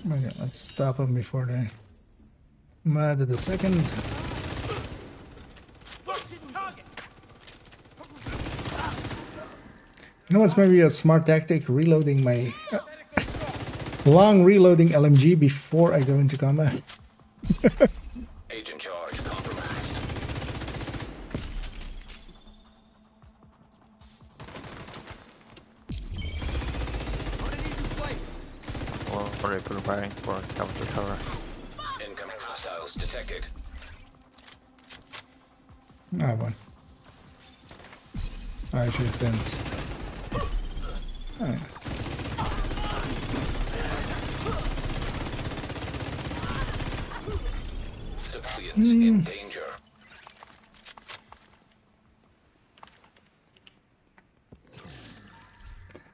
Okay, let's stop them before they mad at the second. know what's maybe a smart tactic? Reloading my long reloading LMG before I go into combat. Agent charge compromised. Already preparing for cover. Incoming hostiles detected. I won. I should didn't. Civilians in danger.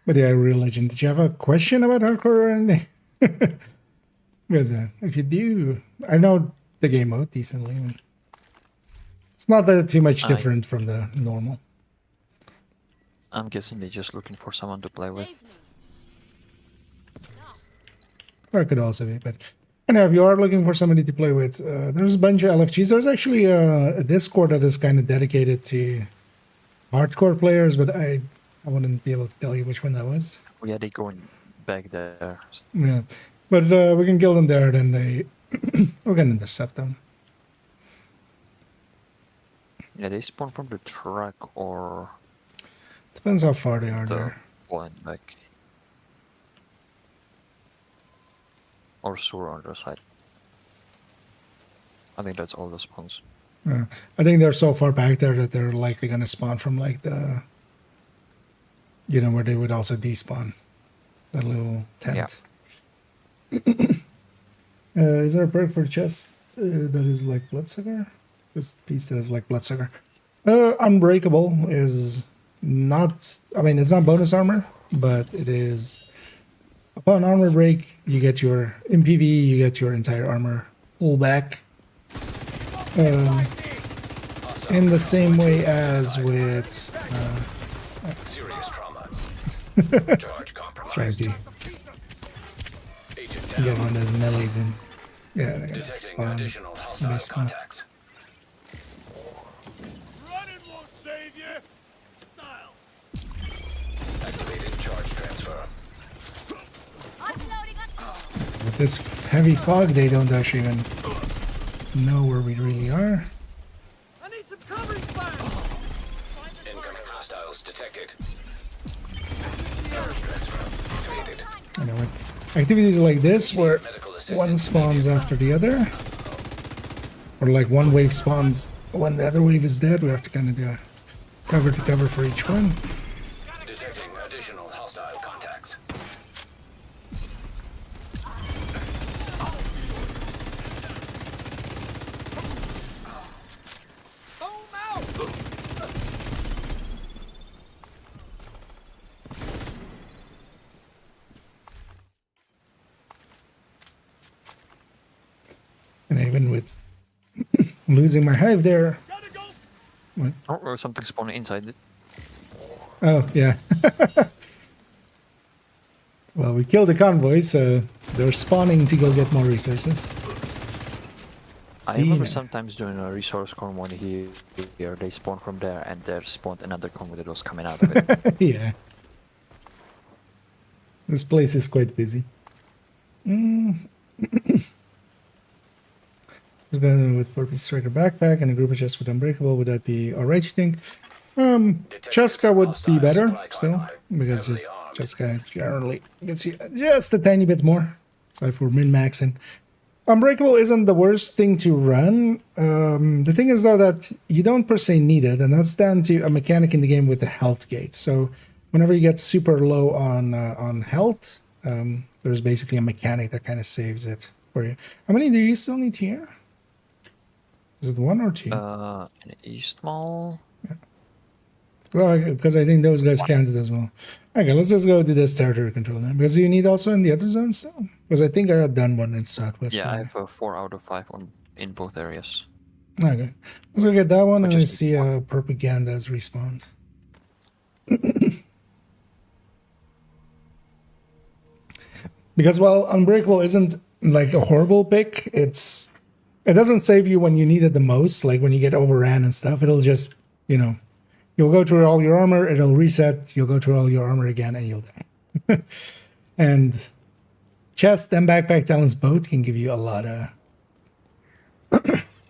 But yeah, Real Legend, did you have a question about hardcore or anything? Because if you do, I know the game mode decently. It's not that too much different from the normal. I'm guessing they're just looking for someone to play with. Or it could also be, but I know if you are looking for somebody to play with, there's a bunch of LFGs. There's actually a Discord that is kind of dedicated to hardcore players, but I wouldn't be able to tell you which one that was. Oh, yeah, they're going back there. Yeah, but we can kill them there, then we can intercept them. Yeah, they spawn from the truck or Depends how far they are the there. point back. Or sewer on the side. I think that's all the spawns. Yeah. I think they're so far back there that they're likely going to spawn from like the, where they would also despawn. That little tent. Yeah. Is there a perk for chest that is like Bloodsucker? This piece that is like Bloodsucker. Unbreakable is not, it's not bonus armor, but it is, upon armor break, you get your, in PvE, you get your entire armor pull back. In the same way as with, Serious trauma. Charge let's try compromised. to Agent get down. one of those melees in. Yeah, they're gonna Detecting spawn. additional They hostile spawn. contacts. Running won't save you. Style. Activated charge transfer. With this heavy fog, they don't actually even know where we really are. I need some covering fire. Incoming hostiles detected. Charge transfer activated. You know, with activities like this, where Medical assistance one spawns after the other, or like one wave spawns when the other wave is dead, we have to kind of do cover to cover for each one. Detecting additional hostile contacts. And even with losing my hive there. Or something spawning inside it. Oh, yeah. Well, we killed the convoy, so they're spawning to go get more resources. I remember Demon. sometimes doing a resource convoy here, they spawn from there and there spawned another convoy that was coming out of it. Yeah. This place is quite busy. We're going with 4-piece striker backpack and a group of chests with unbreakable. Would that be alright, you think? Cheska would be better still, because just Cheska generally you can see just a tiny bit more. Sorry for min-maxing. Unbreakable isn't the worst thing to run. The thing is though that you don't per se need it, and that's down to a mechanic in the game with the health gate. So whenever you get super low on health, there's basically a mechanic that kind of saves it for you. How many do you still need here? Is it 1 or 2? An East Mall? Because I think those guys counted as well. Okay, let's just go to this territory control now. Because you need also in the other zones still? Because I think I had done one in Southwest. Yeah, I have a 4 out of 5 in both areas. Okay. Let's go get that one and I just see propaganda has respawned. Because, well, Unbreakable isn't like a horrible pick. It doesn't save you when you need it the most, like when you get overran and stuff. It'll just, You'll go through all your armor, it'll reset, you'll go through all your armor again, and you'll die. And chest and backpack talents both can give you a lot of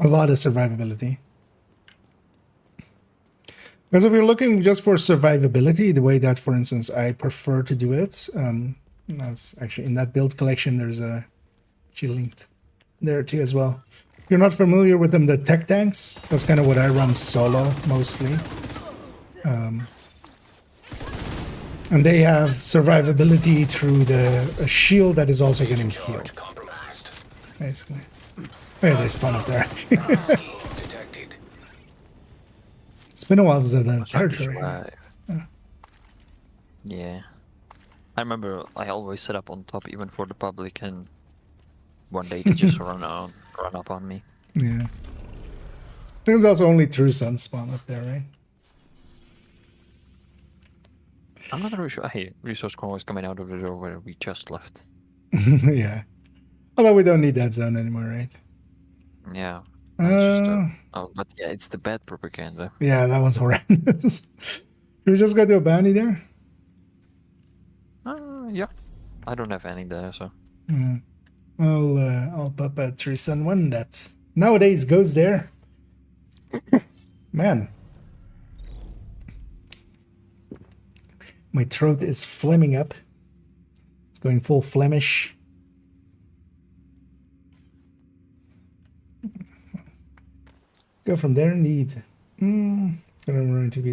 survivability. Because if you're looking just for survivability, the way that, for instance, I prefer to do it, that's actually in that build collection, there's a she linked there too as well. If you're not familiar with them, the tech tanks, that's kind of what I run solo mostly. And they have survivability through a shield that is also getting healed, Charge compromised. basically. Oh, yeah, they spawn up there. Scheme detected. It's been a while since I've done Trying to territory. survive. Yeah. I remember I always set up on top even for the public, and one day they just run up on me. Yeah. I think it's also only true sun spawn up there, right? I'm not really sure. Hey, resource core is coming out of the door where we just left. Yeah. Although we don't need that zone anymore, right? Yeah. It's just Uh, oh, but yeah, it's the bad propaganda. yeah, that one's horrendous. Should we just go to a bounty there? Yeah. I don't have any there, so. Yeah. I'll pop a true sun one that nowadays goes there. Man. My throat is flaming up. It's going full Flemish. Go from there indeed. Gonna run to be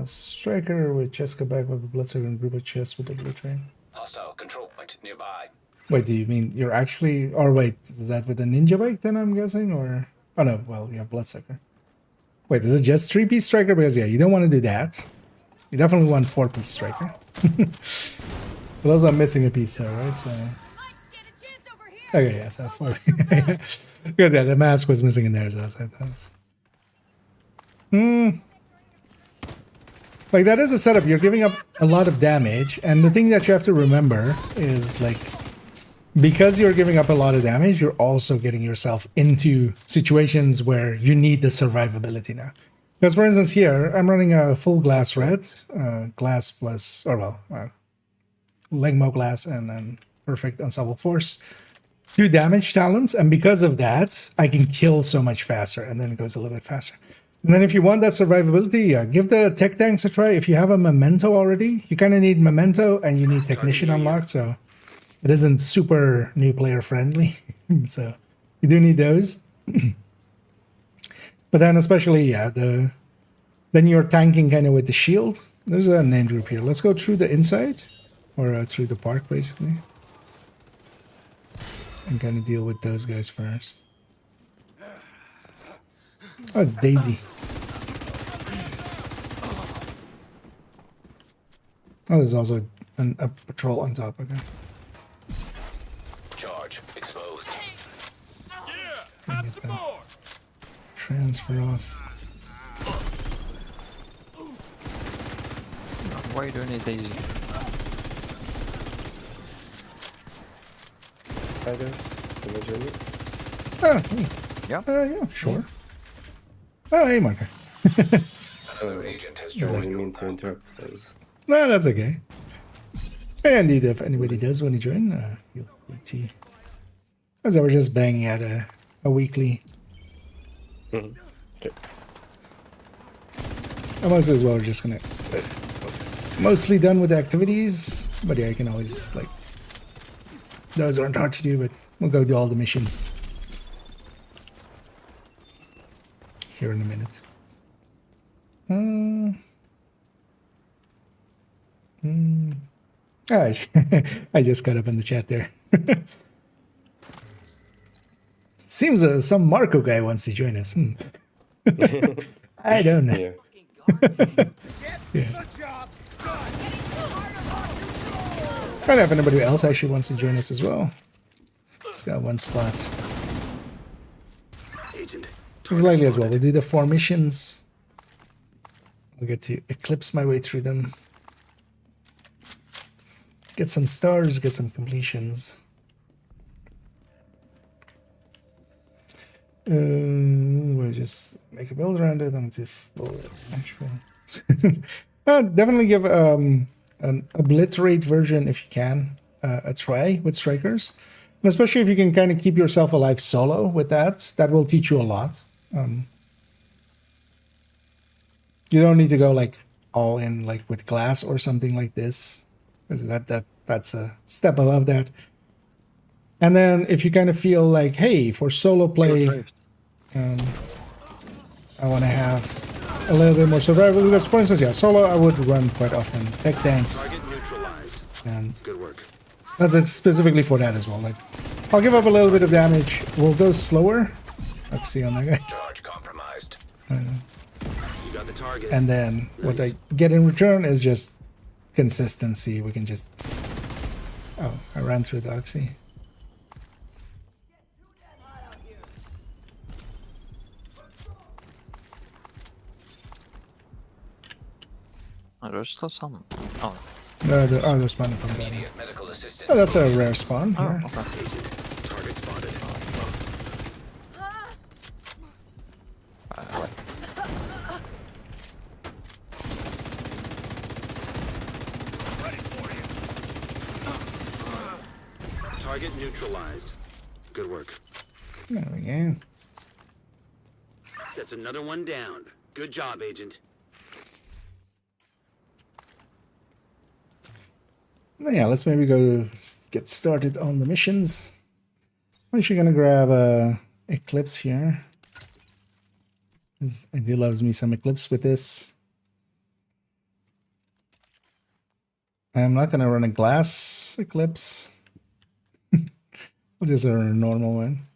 striker with Cheska back with a bloodsucker and group of chests with a blue train. Hostile control point nearby. Wait, do you mean you're actually... Or wait, is that with a ninja bike then, I'm guessing? Or... Oh no, well, you have bloodsucker. Wait, is it just 3-piece striker? Because yeah, you don't want to do that. You definitely want 4-piece striker. But also I'm missing a piece there, right? So... Okay, yeah, so 4. Because yeah, the mask was missing in there, so I was like, that's... Like, that is a setup. You're giving up a lot of damage, and the thing that you have to remember is, like, because you're giving up a lot of damage, you're also getting yourself into situations where you need the survivability now. Because, for instance, here, I'm running a full glass red, glass plus, or well, Legmo glass, and then perfect unstoppable force. 2 damage talents, and because of that, I can kill so much faster, and then it goes a little bit faster. And then if you want that survivability, yeah, give the tech tanks a try. If you have a memento already, you kind of need memento, and you need technician unlocked, so it isn't super new player friendly. So you do need those. But then especially, yeah, then you're tanking kind of with the shield. There's a name group here. Let's go through the inside, or through the park, basically. I'm gonna deal with those guys first. Oh, it's Daisy. Oh, there's also a patrol on top. Okay. Charge exposed. Have some more. Transfer off. Why are you doing it, Daisy? Hi guys, can I join you? Ah, hey. Yeah, sure. Oh, hey, Marker. Another agent has I joined didn't your mean to interrupt. I was... No, that's okay. And indeed, if anybody does want to join, feel free to. As I was just banging at a weekly. Okay. I might as well just gonna mostly done with the activities, but yeah, you can always like those aren't hard to do, but we'll go do all the missions here in a minute. I just got up in the chat there. Seems some Marco guy wants to join us. I don't know. Yeah. Yeah. I don't know if anybody else actually wants to join us as well. Still one spot. It's likely as well. We'll do the 4 missions. I'll get to eclipse my way through them. Get some stars, get some completions. Where's just make a build around it and actually. Definitely give an obliterate version if you can a try with strikers, and especially if you can kind of keep yourself alive solo with that. That will teach you a lot. You don't need to go like all in like with glass or something like this, because that's a step above that. And then if you kind of feel like, hey, for solo play, I want to have a little bit more survival, because for instance, yeah, solo I would run quite often tech tanks, Target neutralized. and Good work. that's specifically for that as well. Like, I'll give up a little bit of damage, we'll go slower. Let's see on that guy. Charge compromised. You got the target. And then what I get in return is just consistency. We can just... Oh, I ran through the oxy. Oh, there's still some. Oh, No, they're spawning from there. Immediate medical assistance. Oh, that's a rare spawn oh, here. okay. Target spotted. What? Target neutralized. Good work. There we go. That's another one down. Good job, Agent. Yeah, let's maybe go get started on the missions. I'm actually gonna grab Eclipse here, 'cause I do loves me some Eclipse with this. I'm not gonna run a glass Eclipse. I'll just run a normal one.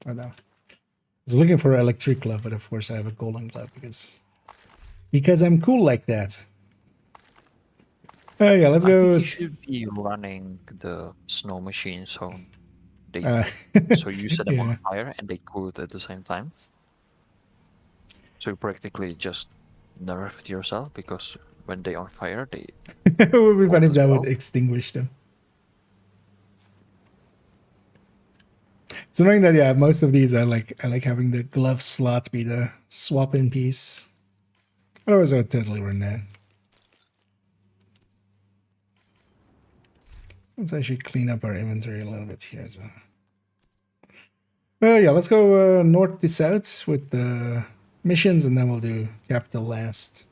I know. I was looking for an electric glove, but of course I have a golden glove because I'm cool like that. Oh yeah, let's I go. think you should be running the snow machine, so they so you set them yeah. on fire and they cool it at the same time. So you practically just nerfed yourself, because when they on fire, they It would be funny if as that well. would extinguish them. It's annoying that yeah, most of these I like having the glove slot be the swap in piece. Otherwise I would totally run that. Let's actually clean up our inventory a little bit here. So, yeah, let's go north to south with the missions, and then we'll do capital last.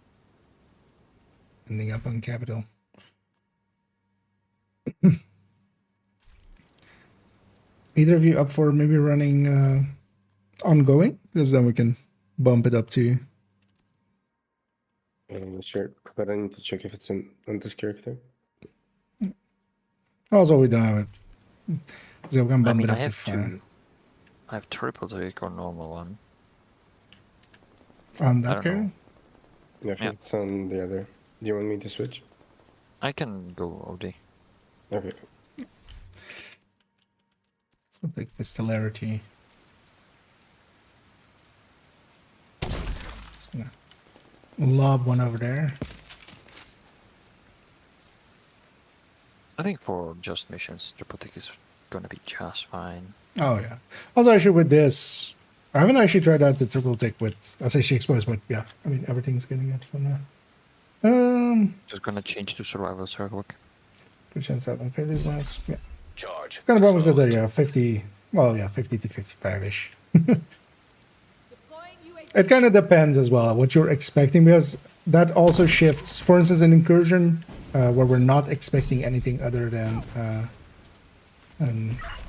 Ending up on capital. Either of you up for maybe running ongoing? Because then we can bump it up to... Sure, but I need to check if it's on this character. Also, we don't have it. So we can I bump mean, it I up to have 5. two. I have triple take or normal one. On I that don't character? know. Yeah, I think Yeah. it's on the other. Do you want me to switch? I can go OD. Okay. Let's go take Pistolarity. Just gonna lob one over there. I think for just missions, triple take is gonna be just fine. Oh yeah. Also, actually, with this, I haven't actually tried out the triple tick with SHG Exposed, but yeah, I mean everything's getting it from now. Just gonna change to survival circle. Good chance that okay, this last. Yeah, Charge. it's kind of almost at exposed. the 50. Well, yeah, 50 to 55 ish. It kind of depends as well what you're expecting, because that also shifts. For instance, an incursion where we're not expecting anything other than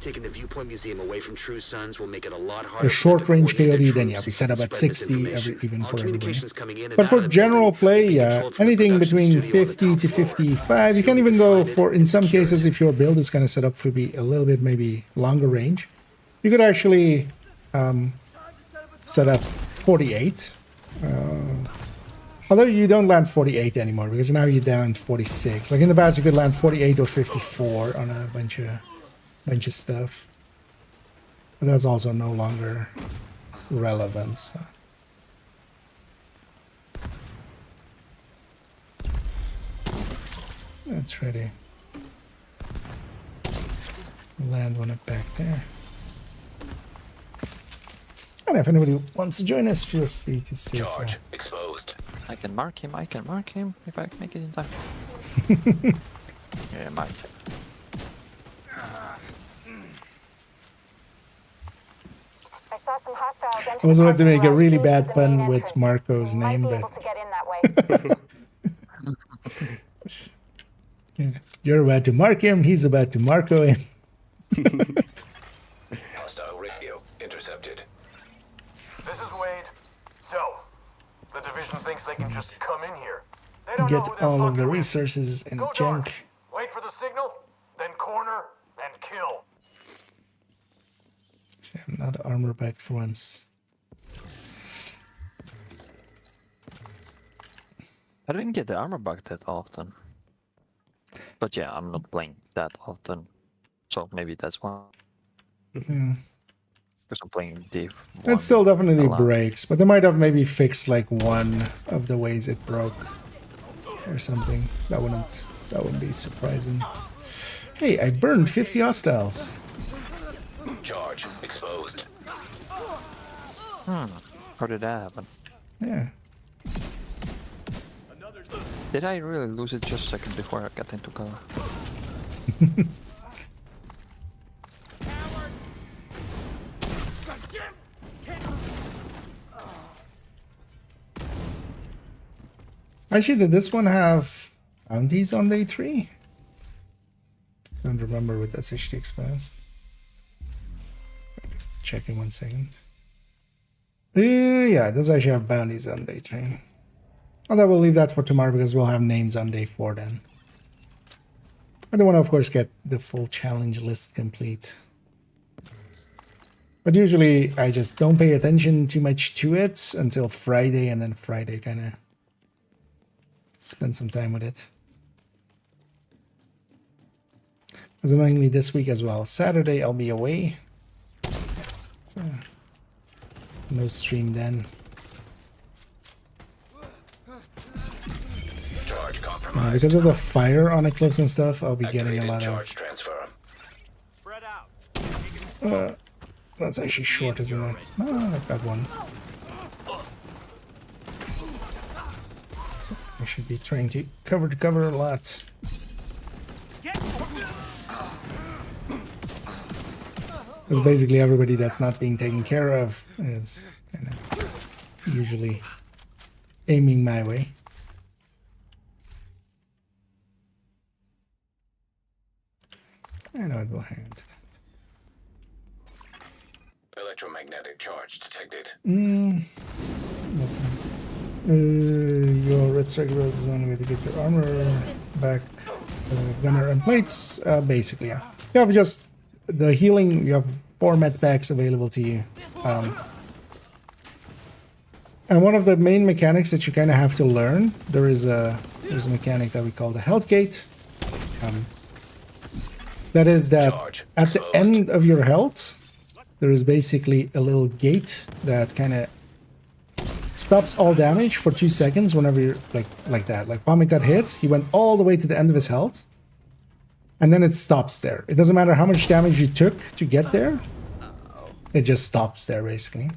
Taking the Viewpoint Museum away from True Sons will make it a lot harder. a for them to short range coordinate their KOD, then yeah, troops we set up and at spread this 60 information. even All for everybody. communications coming in and But out for of the general building play, will be yeah, controlled from the anything production between studio on the 50 to top floor. 55, you can Soon even we go find it for, in and some secure it. cases, if your build is kind of set up to be a little bit maybe longer range, you could actually set up 48. Although you don't land 48 anymore, because now you're down to 46. Like in the past, you could land 48 or 54 on a bunch of stuff. But that's also no longer relevant. So. Let's try to land one up back there. And if anybody wants to join us, feel free to say so. Charge exposed. I can mark him if I can make it in time. Yeah, I might. I saw some hostiles. I was about to make a really bad pun with Marco's name, but to get in that way. yeah. You're about to mark him, he's about to Marco him. Hostile radio intercepted. This is Wade. So, the division thinks they can just come in here. They don't Get know who they're all of the fucking with. resources and Go junk. dark. Wait for the signal, then corner and kill. I'm not armor backed for once. I didn't get the armor bug that often. But yeah, I'm not playing that often. So maybe that's why. Yeah. Because I'm playing Div. It still definitely a lot. breaks, but they might have maybe fixed like one of the ways it broke or something. That wouldn't be surprising. Hey, I burned 50 hostiles. Charge exposed. How did that happen? Yeah. Did I really lose it just a second before I got into cover? Actually, did this one have bounties on day 3? Don't remember with SHD exposed. Just check in 1 second. Yeah, it does actually have bounties on day 3. Although we'll leave that for tomorrow because we'll have names on day 4 then. I don't want to, of course, get the full challenge list complete. But usually I just don't pay attention too much to it until Friday, and then Friday kind of spend some time with it. As annoyingly this week as well. Saturday I'll be away. So no stream then. Charge compromised. Because of the fire on Eclipse and stuff, I'll be getting a Activated lot charge of... transfer. Spread out. That's actually short, isn't it? Oh, I got one. So I should be trying to cover a lot. Because basically everybody that's not being taken care of is kind of usually aiming my way. I know it will hang on to that. Electromagnetic charge detected. Listen. Your red striker is the only way to get your armor back, gunner and plates. Basically, yeah. You have just the healing. You have 4 med packs available to you. And one of the main mechanics that you kind of have to learn, there's a mechanic that we call the health gate. That is that at the end of your health, there is basically a little gate that kind of stops all damage for 2 seconds whenever you're like that. Like Pommick got hit, he went all the way to the end of his health, and then it stops there. It doesn't matter how much damage you took to get there, it just stops there basically.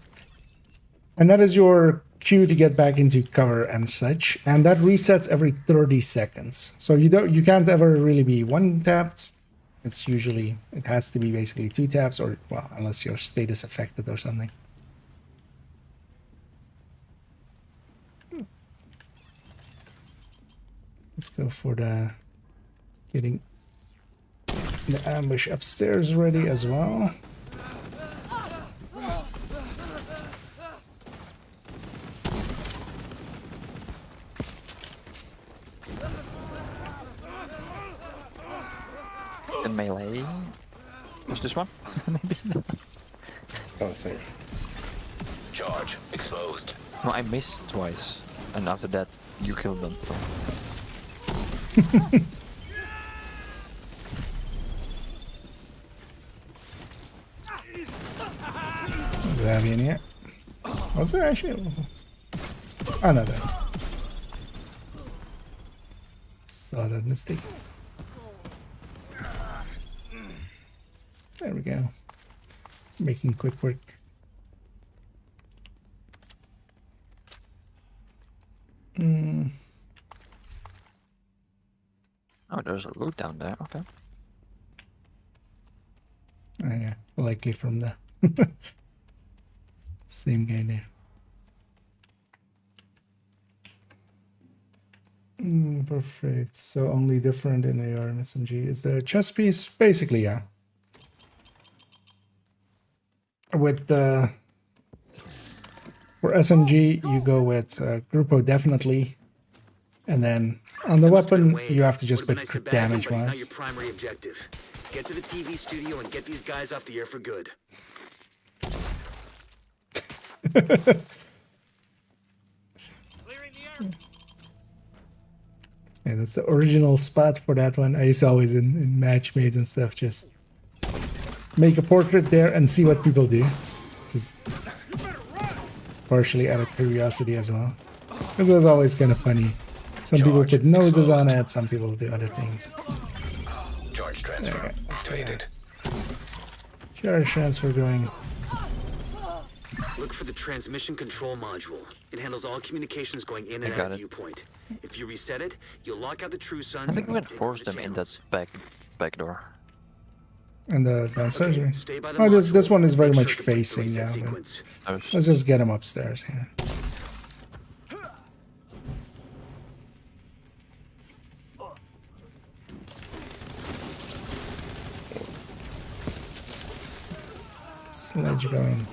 And that is your cue to get back into cover and such, and that resets every 30 seconds. So you can't ever really be 1 tapped. It's usually, it has to be basically 2 taps, or well, unless your state is affected or something. Let's go for the getting the ambush upstairs ready as well. The melee. What's this one? Maybe. Oh, sorry. Charge exposed. No, I missed twice, and after that, you killed them. So. Does it have any yet? Was there actually? Oh no, there. Saw that mistake. There we go. Making quick work. Oh, there's a loot down there. Okay. Oh, yeah, likely from the same guy there. Perfect. So only different in AR and SMG is the chest piece, basically, yeah. With the for SMG, you go with Grupo definitely, and then on the weapon, you have to just put crit damage Not your once. primary objective. Get to the TV studio and get these guys off the air for good. Yeah, that's the original spot for that one. I used to always in match mates and stuff just make a portrait there and see what people do. Just partially out of curiosity as well. Because it was always kind of funny. Some people put noses on it, some people do other things. Charge transfer activated. Charge transfer going. Look for the transmission control module. It handles all communications going in and got out of it. viewpoint. If you reset it, you'll lock out the true suns. I think we and can force disable them the in that back door. And the downstairs. channels. Right? Stay by the Oh, this module. one is very Make much sure to push the facing, reset yeah. But sequence. let's just get him upstairs here. Sledge going.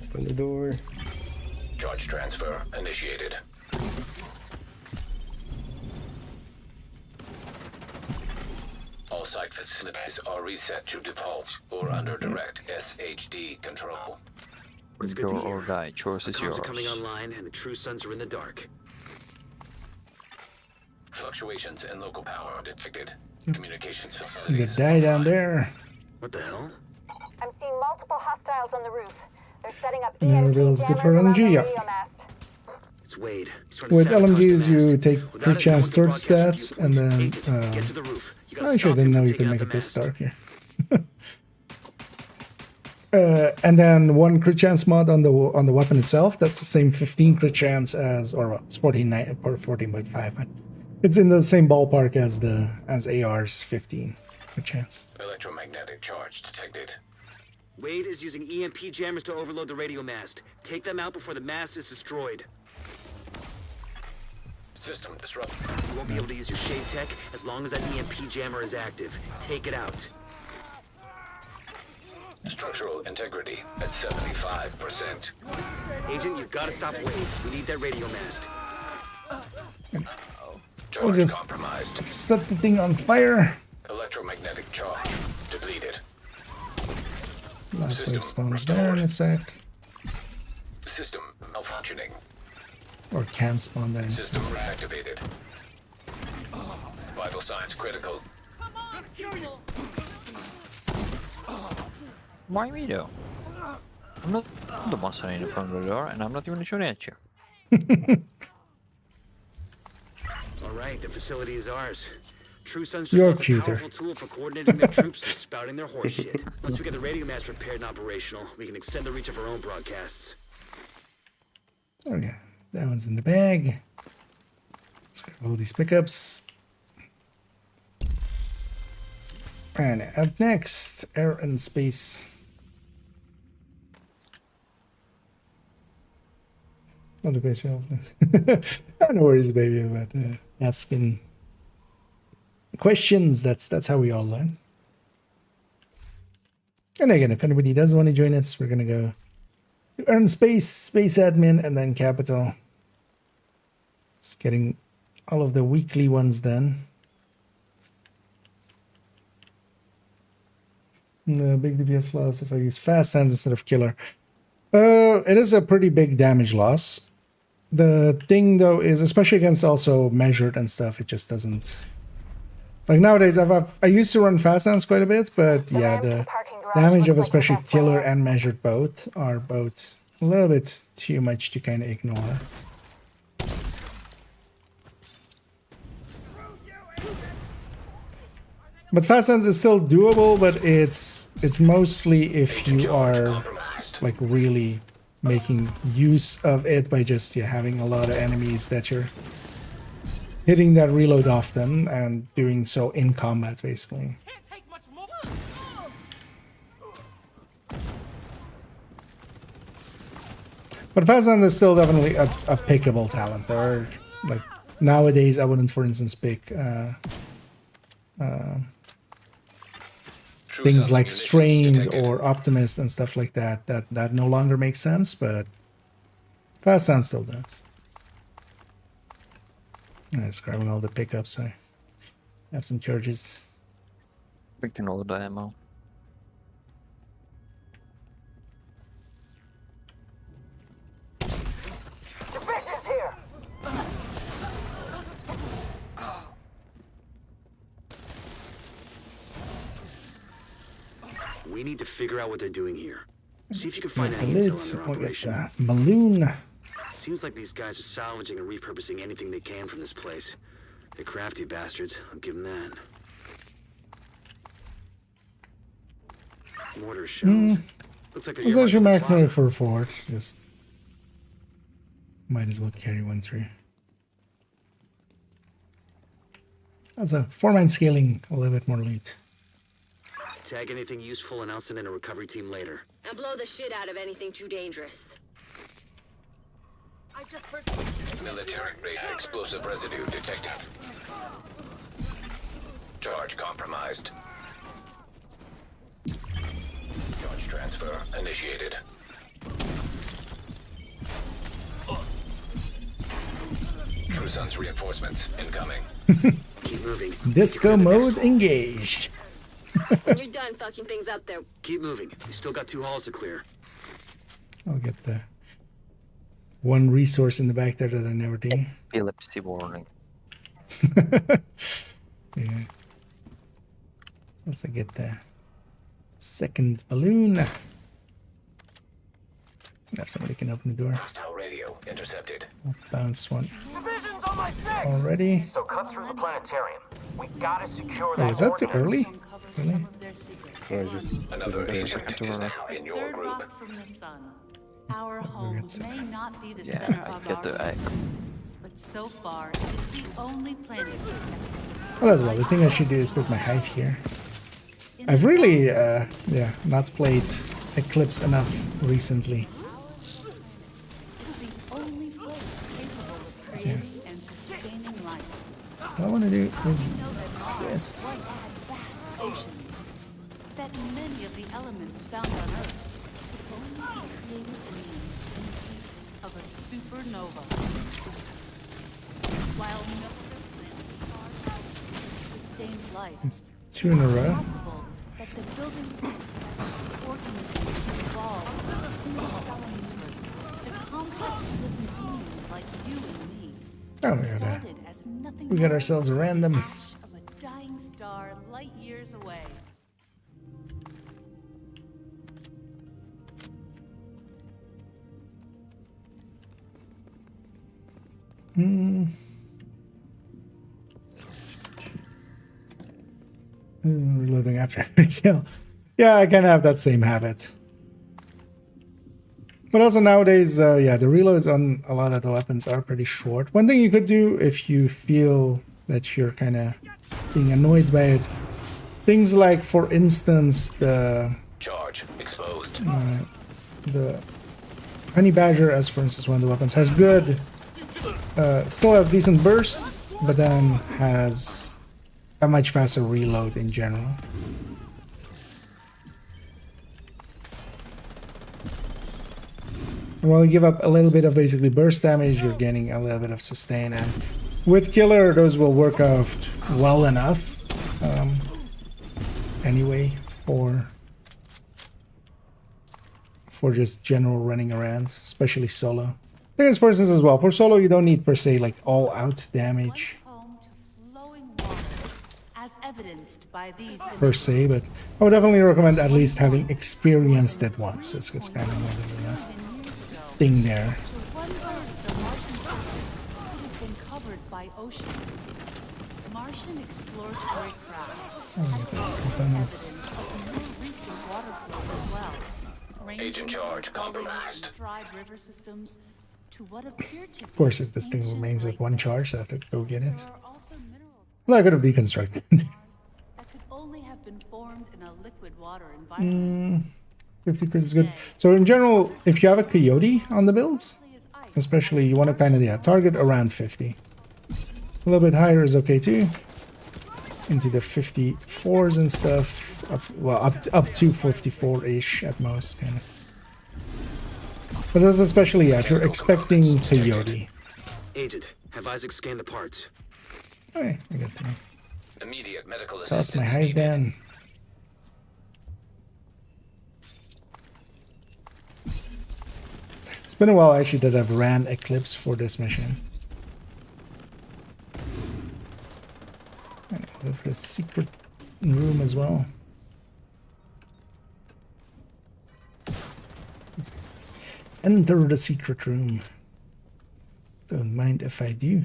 Open the door. Charge transfer initiated. All site facilities are reset to default or under direct SHD control. It's good to Door hear. or die, choice The is comms yours. are coming online and the true suns are in the dark. Fluctuations in local power detected. Communications The facilities. guy down there. What the hell? I'm seeing multiple hostiles on the roof. They're setting up Yeah, EMP Bill's good jammers for around the LMG, yeah. radio mast. It's Wade. He's trying to With sabotage the LMGs, you mast. take Without crit it, chance no one third can broadcast stats, the and viewpoint. then Agent, get to the roof. You gotta I sure stop didn't him know from you could taking make out it the this mast. dark here. And then one crit chance mod on the weapon itself. That's the same 15 crit chance as, or well, it's 14.5. But it's in the same ballpark as AR's 15 crit chance. Electromagnetic charge detected. Wade is using EMP jammers to overload the radio mast. Take them out before the mast is destroyed. System disrupted. You won't be able to use your shade tech as long as that EMP jammer is active. Take it out. Structural integrity at 75%. Agent, you've got to stop Wade. We need that radio mast. Charge just- compromised. Set the thing on fire. Electromagnetic charge depleted. Last System wave spawns restored. there in a sec. System malfunctioning. Or can spawn there in a sec. System reactivated. Vital signs critical. Why me though? I'm not the one standing in front of the door, and I'm not even shooting at you. All right, the facility is ours. True Sun's just You're lost a cuter. powerful tool for coordinating their troops and spouting their horse shit. Once we get the radio mast repaired and operational, we can extend the reach of our own broadcasts. There we go. That one's in the bag. Let's grab all these pickups. And up next, air and space. Not a bad show. No worries, baby, about asking questions. That's how we all learn. And again, if anybody does want to join us, we're gonna go to earn space admin, and then capital. It's getting all of the weekly ones done. No big DPS loss if I use fast hands instead of killer. It is a pretty big damage loss. The thing though is, especially against also measured and stuff, it just doesn't. Like nowadays, I used to run fast hands quite a bit, but yeah, the damage of especially killer and measured both are both a little bit too much to kind of ignore. But fast sense is still doable, but it's mostly if you are like really making use of it by just having a lot of enemies that you're hitting that reload often and doing so in combat, basically. But fast sense is still definitely a pickable talent. There are, like, nowadays I wouldn't, for instance, pick things like Strained or Optimist and stuff like that. That no longer makes sense, but fast sense still does. I'm just grabbing all the pickups, so I have some charges. Picking all the ammo. Division's here! We need to figure out what they're doing here. See if you can find The any lids, intel on their we'll get operation. that balloon. Seems like these guys are salvaging and repurposing anything they can from this place. They're crafty bastards, I'll give them that. Mortar shells. Looks like they're It's earmarked actually for the McNary plaza. for a fort. Just might as well carry one through. That's a 4-man scaling, a little bit more loot. Tag anything useful and I'll send in a recovery team later. And blow the shit out of anything too dangerous. I just heard. Military-grade explosive residue detected. Charge compromised. Charge transfer initiated. True Sun's reinforcements incoming. Keep moving. Disco mode engaged. When you're done fucking things up there, Keep moving. We still got 2 halls to clear. I'll get the one resource in the back there that I never do. Epilepsy warning. Yeah. Let's get the second balloon. Now somebody can open the door. Hostile radio intercepted. I'll bounce one Division's on my six! already. So cut through the planetarium. We gotta secure that Oh, is that too ordnance. early? Really? No, it's just Another doesn't agent is now in your Third group. rock from the sun. Our home get may not be the Yeah, center I of get our the eye. universe, but so far it is the only planet that can support Well, as well, the thing I should do is put my hive here. I've really, not played Eclipse enough recently. the only place capable of creating and sustaining life. What I want to do is this. Once had vast oceans, that many of the elements found on Earth could only be created in the intensity of a supernova. While no other planet sustains life, It's 2 in a row. possible that the building blocks that organisms evolve from a single cell universe to complex living beings like you and me. Oh, Started as nothing we got more ourselves a than random. the ash of a dying star light years away. Reloading after every kill. Yeah, I kind of have that same habit. But also nowadays, the reloads on a lot of the weapons are pretty short. One thing you could do if you feel that you're kind of being annoyed by it, things like, for instance, the Charge exposed. Honey Badger, as for instance one of the weapons, has good, still has decent burst, but then has a much faster reload in general. And while you give up a little bit of basically burst damage, you're gaining a little bit of sustain, and with Killer, those will work out well enough. Anyway, for just general running around, especially solo. I think it's for instance as well. For solo, you don't need per se like all-out damage Home to flowing water, as evidenced by these per se, but I would definitely recommend at least having experienced it once. It's just kind of what it is, you know? 10 years ago, thing there. To one-third of the Martian surface could have been covered by ocean. Martian exploratory craft has those spotted components. evidence of more recent water flows as well. Ranging charge from gullies compromised. and dried river systems to what appear to Of course, be if this thing ancient remains with lake one beds. charge, I have to go get it. There are also mineral Well, I could have deconstructed. that could only have been formed in a liquid water environment. 50 crit is good. So in general, if you have a coyote on the build, especially you want to kind of target around 50. A little bit higher is okay too. Into the 54s and stuff. Up to 54-ish at most, kind of. But that's especially if you're expecting coyote. Agent, have Isaac scan the parts. Okay, I got to Immediate medical toss my assistance hive needed. down. It's been a while actually that I've ran Eclipse for this mission. And I'll go for the secret room as well. Enter the secret room. Don't mind if I do.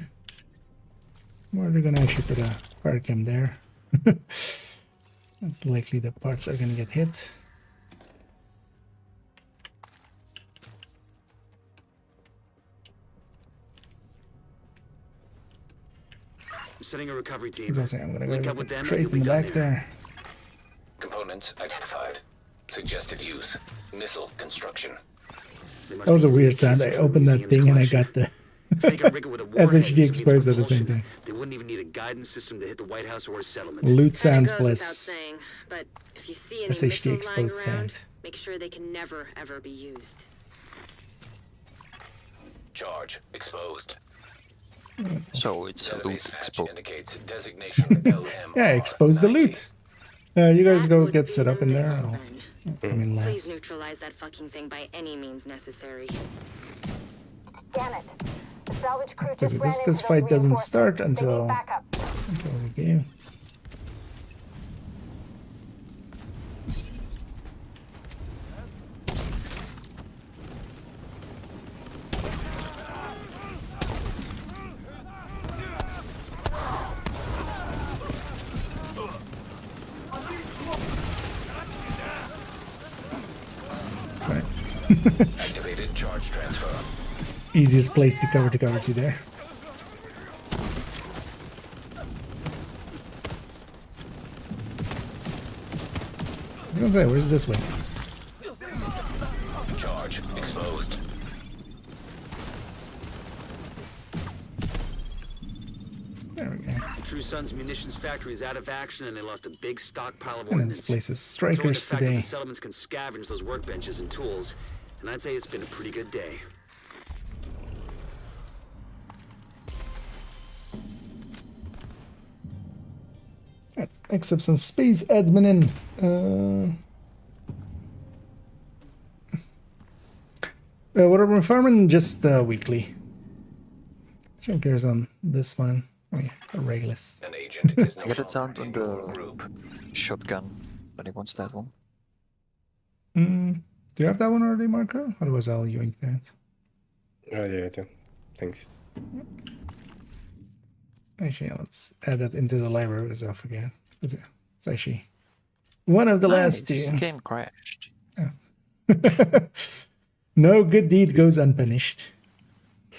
Or they're gonna actually put a fire cam there. That's likely the parts are gonna get hit. I'm setting a recovery team. As I say, I'm gonna go Link get up with the them and crate you'll in be the done back there. there. Components identified. Suggested use. Missile construction. There must That was a be weird sound. I cases opened that in the thing and I collection. got the If they can rig it with a warhead, SHD which means exposed at the same propulsion, time. They wouldn't even need a guidance system to hit the White House or a settlement. Loot sound Kinda goes without plus saying, but if you see any SHD missiles lying exposed around, sound. make sure they can never ever be used. Charge exposed. So it's a loot Database match expo. indicates designation LMR. Yeah, expose the 90. loot. You guys That go would get be set the up in there. missile, I'll then. come in Please last. neutralize that fucking thing by any means necessary. Damn it. The salvage crew Because just ran this into those fight doesn't reinforcements. start They until need backup. the game. Right. Activated charge transfer. Easiest place to cover to there. I was gonna say, where's this way? Charge exposed. There we go. True Sun's munitions factory is out of action and they lost a big stockpile of And then this ordnance. place is It's only the strikers fact that today. the settlements can scavenge those workbenches and tools, and I'd say it's been a pretty good day. Except some space admin what are we farming? Just weekly. Checkers on this one. Oh yeah, a Regulus. An agent is I no got it longer down on in your the group. shotgun, but he wants that one. Do you have that one already, Marco? Otherwise I'll yoink that. Oh, yeah, I do. Thanks. Actually, yeah, let's add that into the library reserve again. It's actually one of the last Nice, two. game crashed. No good deed goes unpunished.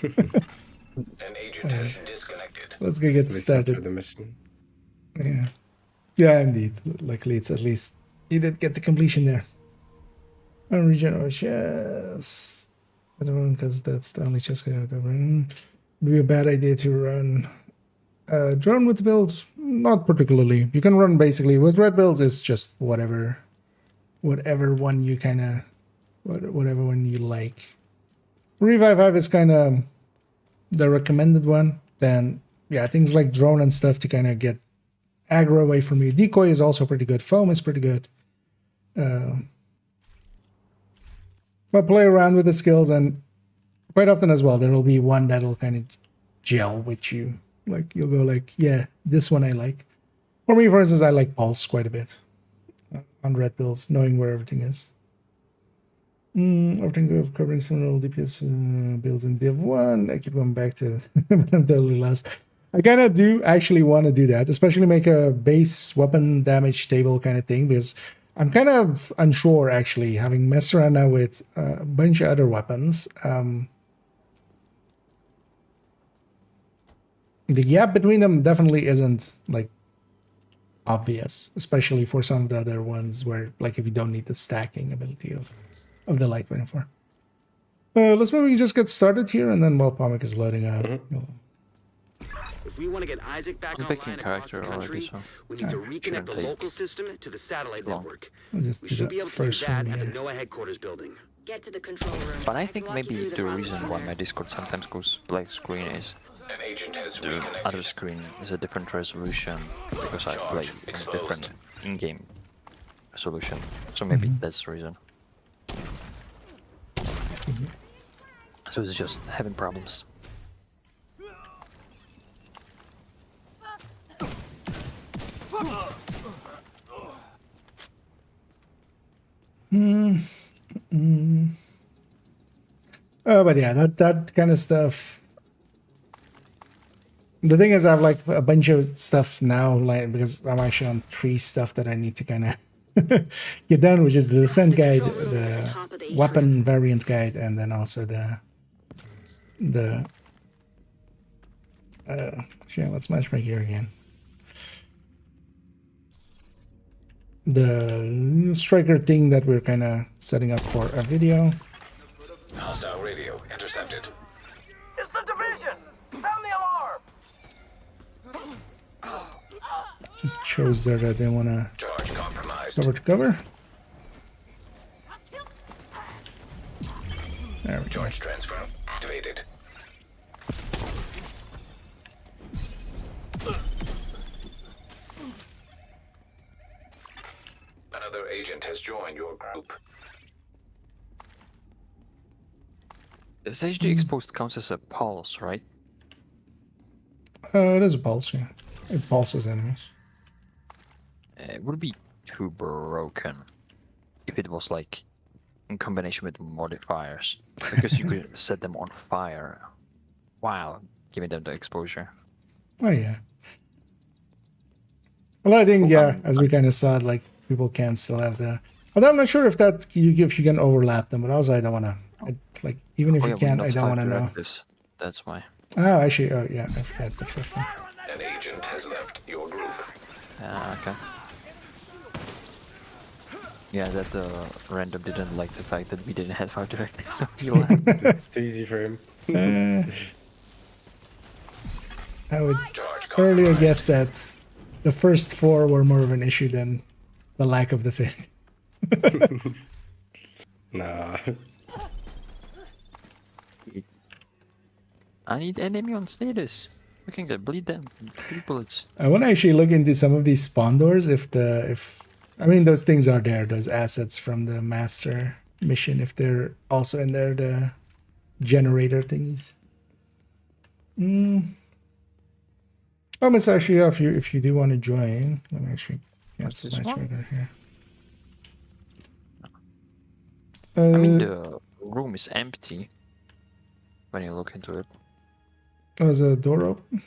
An agent has disconnected. Let's go get Let's after started. the mission. Yeah. Yeah, indeed. Luckily, it's at least you did get the completion there. Regeneration. Yes. I don't know, because that's the only chest I have to run. Would be a bad idea to run drone with the build. Not particularly. You can run basically with red builds. It's just whatever one you kind of, whatever one you like. Revive 5 is kind of the recommended one. Then yeah, things like drone and stuff to kind of get aggro away from you. Decoy is also pretty good. Foam is pretty good. But play around with the skills, and quite often as well, there will be one that'll kind of gel with you. Like you'll go like, yeah, this one I like. For me, for instance, I like Pulse quite a bit on red builds, knowing where everything is. Everything of covering several DPS builds in Div 1. I keep going back to but I'm totally lost. I kind of do actually want to do that, especially make a base weapon damage table kind of thing, because I'm kind of unsure actually, having messed around now with a bunch of other weapons. The gap between them definitely isn't like obvious, especially for some of the other ones where, like, if you don't need the stacking ability of the light 24. Let's maybe just get started here, and then while Pomic is loading up. If we want to get Isaac back I'm picking online across the character already, country, so we need to shouldn't reconnect the take local system to the satellite long. network. I'll just We do should be the able to do first that one at the here. NOAA headquarters building. Get to the control room. But I I think can walk you maybe through the the process reason from why there. my Discord sometimes goes black screen is An agent has the reconnected. other screen is a different resolution because I play in a different in-game resolution. So maybe that's the reason. So it's just having problems. But yeah, that kind of stuff. The thing is, I have like a bunch of stuff now, like, because I'm actually on 3 stuff that I need to kind of get done, which is the descent guide, the weapon variant guide, and then also the yeah, let's matchmake here again. The striker thing that we're kind of setting up for a video. Hostile radio intercepted. It's the division! Sound the alarm! Just chose there that they want to Charge compromised. cover to cover. There we go. Charge transfer activated. Another agent has joined your group. This HD exposed counts as a pulse, right? It is a pulse, yeah. It pulses enemies. It would be too broken if it was like in combination with modifiers, because you could set them on fire while giving them the exposure. Oh yeah. Well, I think yeah, as we kind of saw, like people can still have the. Although I'm not sure if that if you can overlap them, but also I don't want to. Like even if Oh, you yeah, can, not I don't want to know. directives. That's why. Oh, actually, oh yeah, I forgot the fifth one. An agent has left your group. Okay. Yeah, that random didn't like the fact that we didn't have 5 directives, so he left. Too easy for him. I would earlier guess that the first 4 were more of an issue than the lack of the 5th. Nah. I need enemy on status. We can get bleed them. 3 bullets. I want to actually look into some of these spawn doors if I mean those things are there, those assets from the master mission, if they're also in there, the generator thingies. Oh, Miss actually, if you do want to join, let me actually cancel this one? matchmaker here. I mean, the room is empty when you look into it. Was a door open?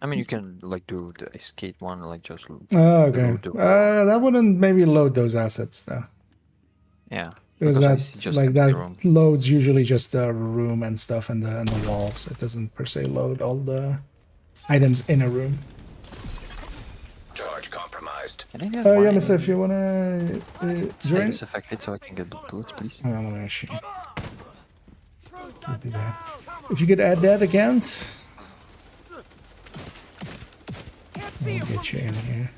I mean, you can like do the escape one, like just. Oh, okay. do- That wouldn't maybe load those assets though, Yeah. because I that see just like empty that room. loads usually just the room and stuff and the walls. It doesn't per se load all the items in a room. Charge compromised. Can I get Yeah, one Mister, if you wanna join, status affected so I can get the bullets, please? I'm gonna actually do that. If you could add that account, I'll get you in here.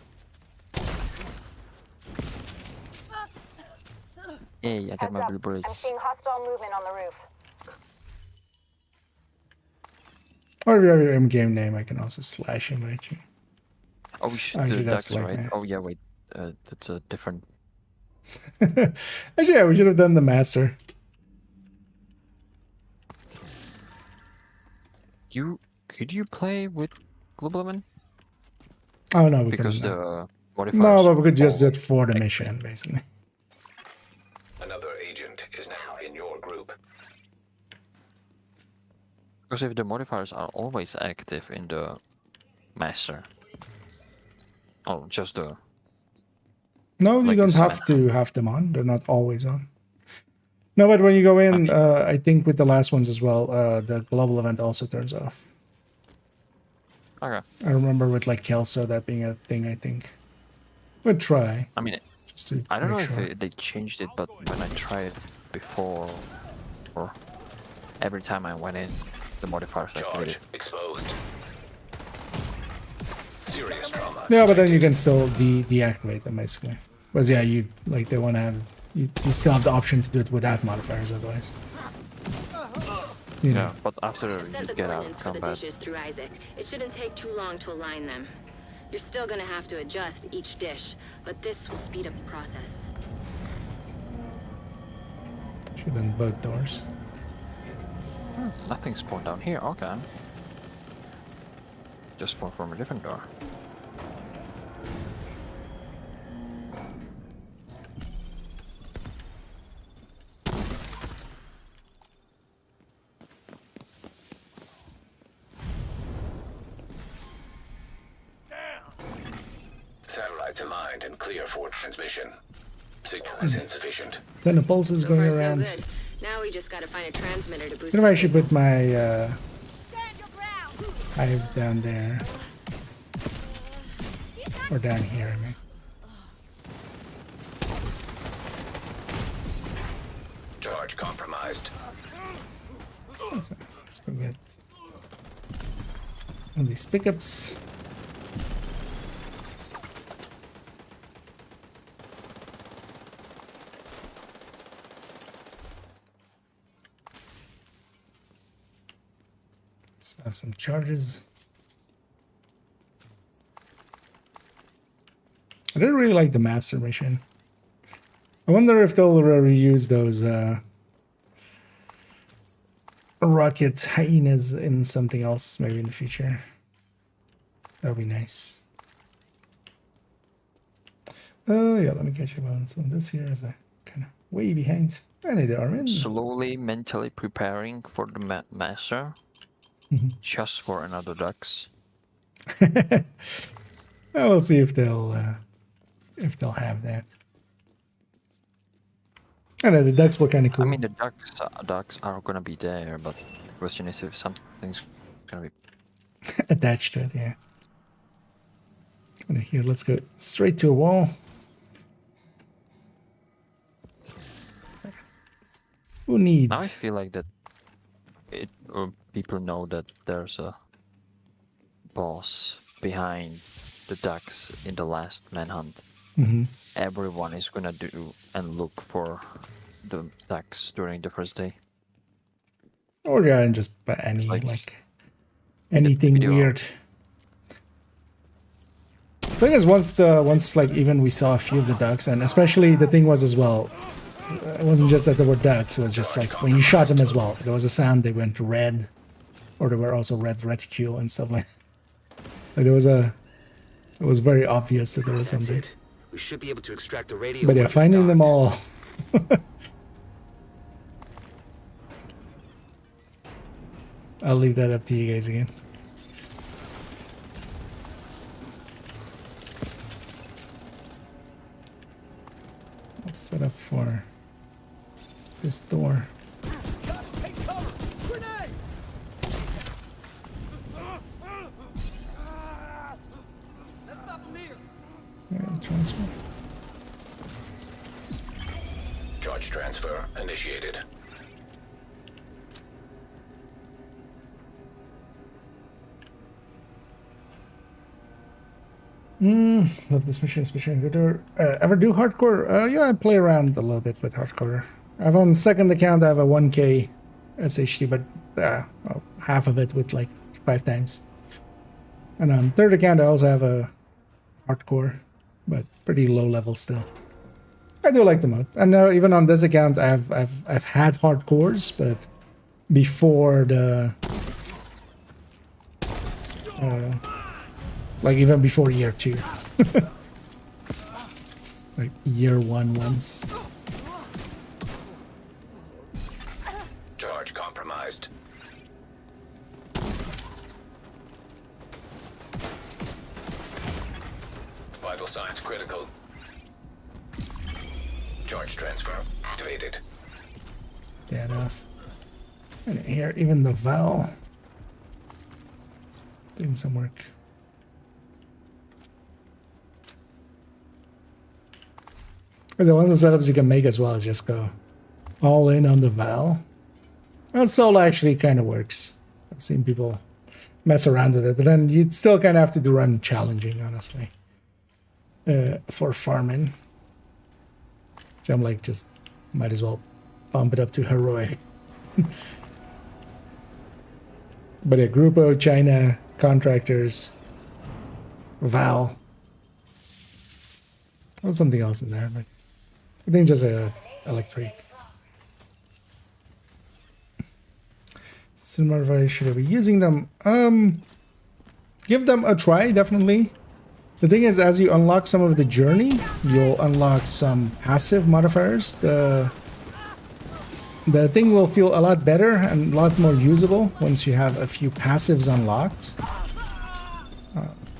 Hey, I got my blue I'm bullets. seeing hostile movement on the roof. Or if you have your in-game name, I can also slash invite you. Oh, we should Actually, do that's ducks, like right? me. Oh yeah, wait. That's a different. Actually, yeah, we should have done the master. Could you play with Globalman? Oh no, we Because couldn't. the modifiers. No, but we could just do Oh, it for the like- mission, basically. Because if the modifiers are always active in the master, oh, just the No, you like don't this have to have them on. They're not always on. No, but when you go in, I think with the last ones as well, the global event also turns off. Okay. I remember with like Kelso that being a thing, I think. We'll try. I mean, Just to I don't know make sure. if they changed it, but when I tried before, or every time I went in, the modifiers Charge activated. exposed. Serious trauma. Yeah, but then you can still deactivate them basically. But yeah, you like they want to have you still have the option to do it without modifiers otherwise. You know. Yeah, but after I sent you the get out coordinates of for the combat, dishes through Isaac. It shouldn't take too long to align them. You're still gonna have to adjust each dish, but this will speed up the process. Should have done both doors. nothing spawned down here. Okay. Just spawned from a different door. Satellites aligned and clear for transmission. Signal is insufficient. Then the pulse is So going far, around. so good. Now we just gotta find a transmitter to boost. What if the I should signal. put my hive down there? Or down here, I mean. Charge compromised. Let's forget all these pickups. Let's have some charges. I didn't really like the master mission. I wonder if they'll reuse those rocket hyenas in something else maybe in the future. That would be nice. Yeah, let me catch up on some of this here as I kind of way behind. I need the arm. Slowly, mentally preparing for the master, just for another ducks. We'll see if they'll have that. I know the ducks were kind of cool. I mean, the ducks are gonna be there, but the question is if something's gonna be attached to it, yeah. And here, let's go straight to a wall. Who needs? Now I feel like that people know that there's a boss behind the ducks in the last manhunt. Everyone is gonna do and look for the ducks during the first day. Or yeah, and just by any Like, anything video. weird. The thing is, once like even we saw a few of the ducks, and especially the thing was as well, it wasn't just that there were ducks. It was just like when you shot them as well, there was a sound. They went red, or there were also red reticule and stuff like. Like there was a, it was very obvious that there was something. We should be able to extract the radio. But yeah, once finding them docked. all. I'll leave that up to you guys again. I'll set up for this door. Take cover! Grenade! Let's stop him here. Yeah, transfer. Charge transfer initiated. Love this mission, especially in Good. Ever do hardcore? Yeah, I play around a little bit with hardcore. I've on second account, I have a 1K SHD, but well, half of it with like 5 times. And on third account, I also have a hardcore, but pretty low level still. I do like the mode. And even on this account, I've had hardcores, but before the like even before year 2. Like year 1 once. Charge compromised. Charge transfer activated. That off. And here, even the valve doing some work. Because one of the setups you can make as well is just go all in on the valve. That solo actually kind of works. I've seen people mess around with it, but then you'd still kind of have to do run challenging, honestly, for farming. Which I'm like, just might as well bump it up to heroic. But yeah, Grupo, China, contractors, Val. There's something else in there, but I think just a electric. Cinema, should I be using them? Give them a try, definitely. The thing is, as you unlock some of the journey, you'll unlock some passive modifiers. The thing will feel a lot better and a lot more usable once you have a few passives unlocked.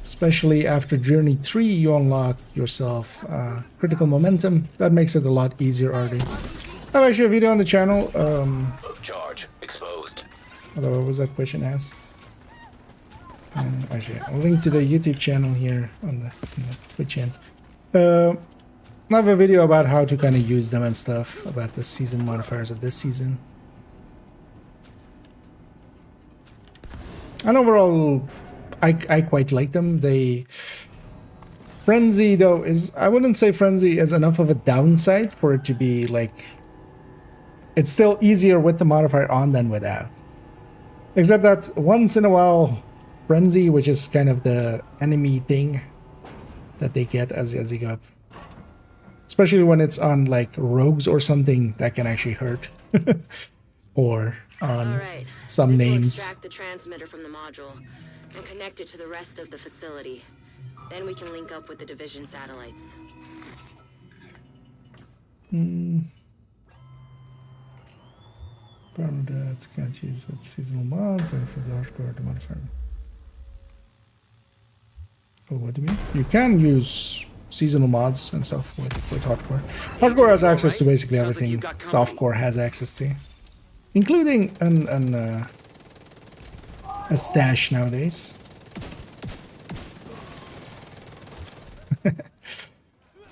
Especially after Journey 3, you unlock yourself critical momentum. That makes it a lot easier already. I have actually a video on the channel. Charge exposed. Although, what was that question asked? Actually, I'll link to the YouTube channel here on the Twitch end. I have a video about how to kind of use them and stuff, about the season modifiers of this season. And overall, I quite like them. Frenzy, though, I wouldn't say Frenzy is enough of a downside for it to be like... It's still easier with the modifier on than without. Except that once in a while, Frenzy, which is kind of the enemy thing that they get as you go up. Especially when it's on like rogues or something, that can actually hurt. Or on some names. Extract the transmitter from the module and connect it to the rest of the facility. Then we can link up with the division satellites. That can't use with seasonal mods and for the hardcore to modify. Oh, what do you mean? You can use seasonal mods and stuff with hardcore. Hardcore has access to basically everything softcore has access to, including a stash nowadays.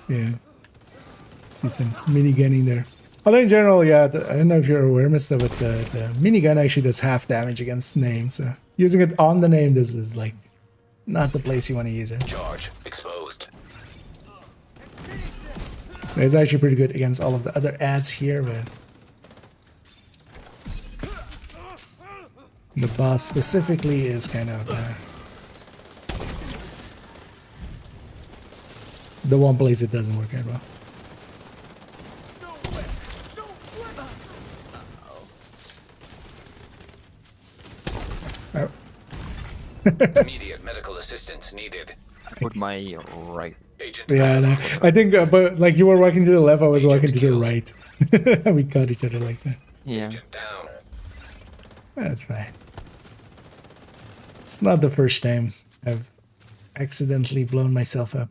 Yeah, see some minigunning there. Although in general, yeah, I don't know if you're aware, Mister, but the minigun actually does half damage against name, so using it on the name, this is like not the place you want to use it. Charge exposed. It's actually pretty good against all of the other ads here, but the boss specifically is kind of the one place it doesn't work out well. Immediate medical assistance needed. Put my right. Agent. Yeah, no, I think, but like you were walking to the left, I was walking to the right. We caught each other like that. Yeah. Agent down. That's fine. It's not the first time I've accidentally blown myself up.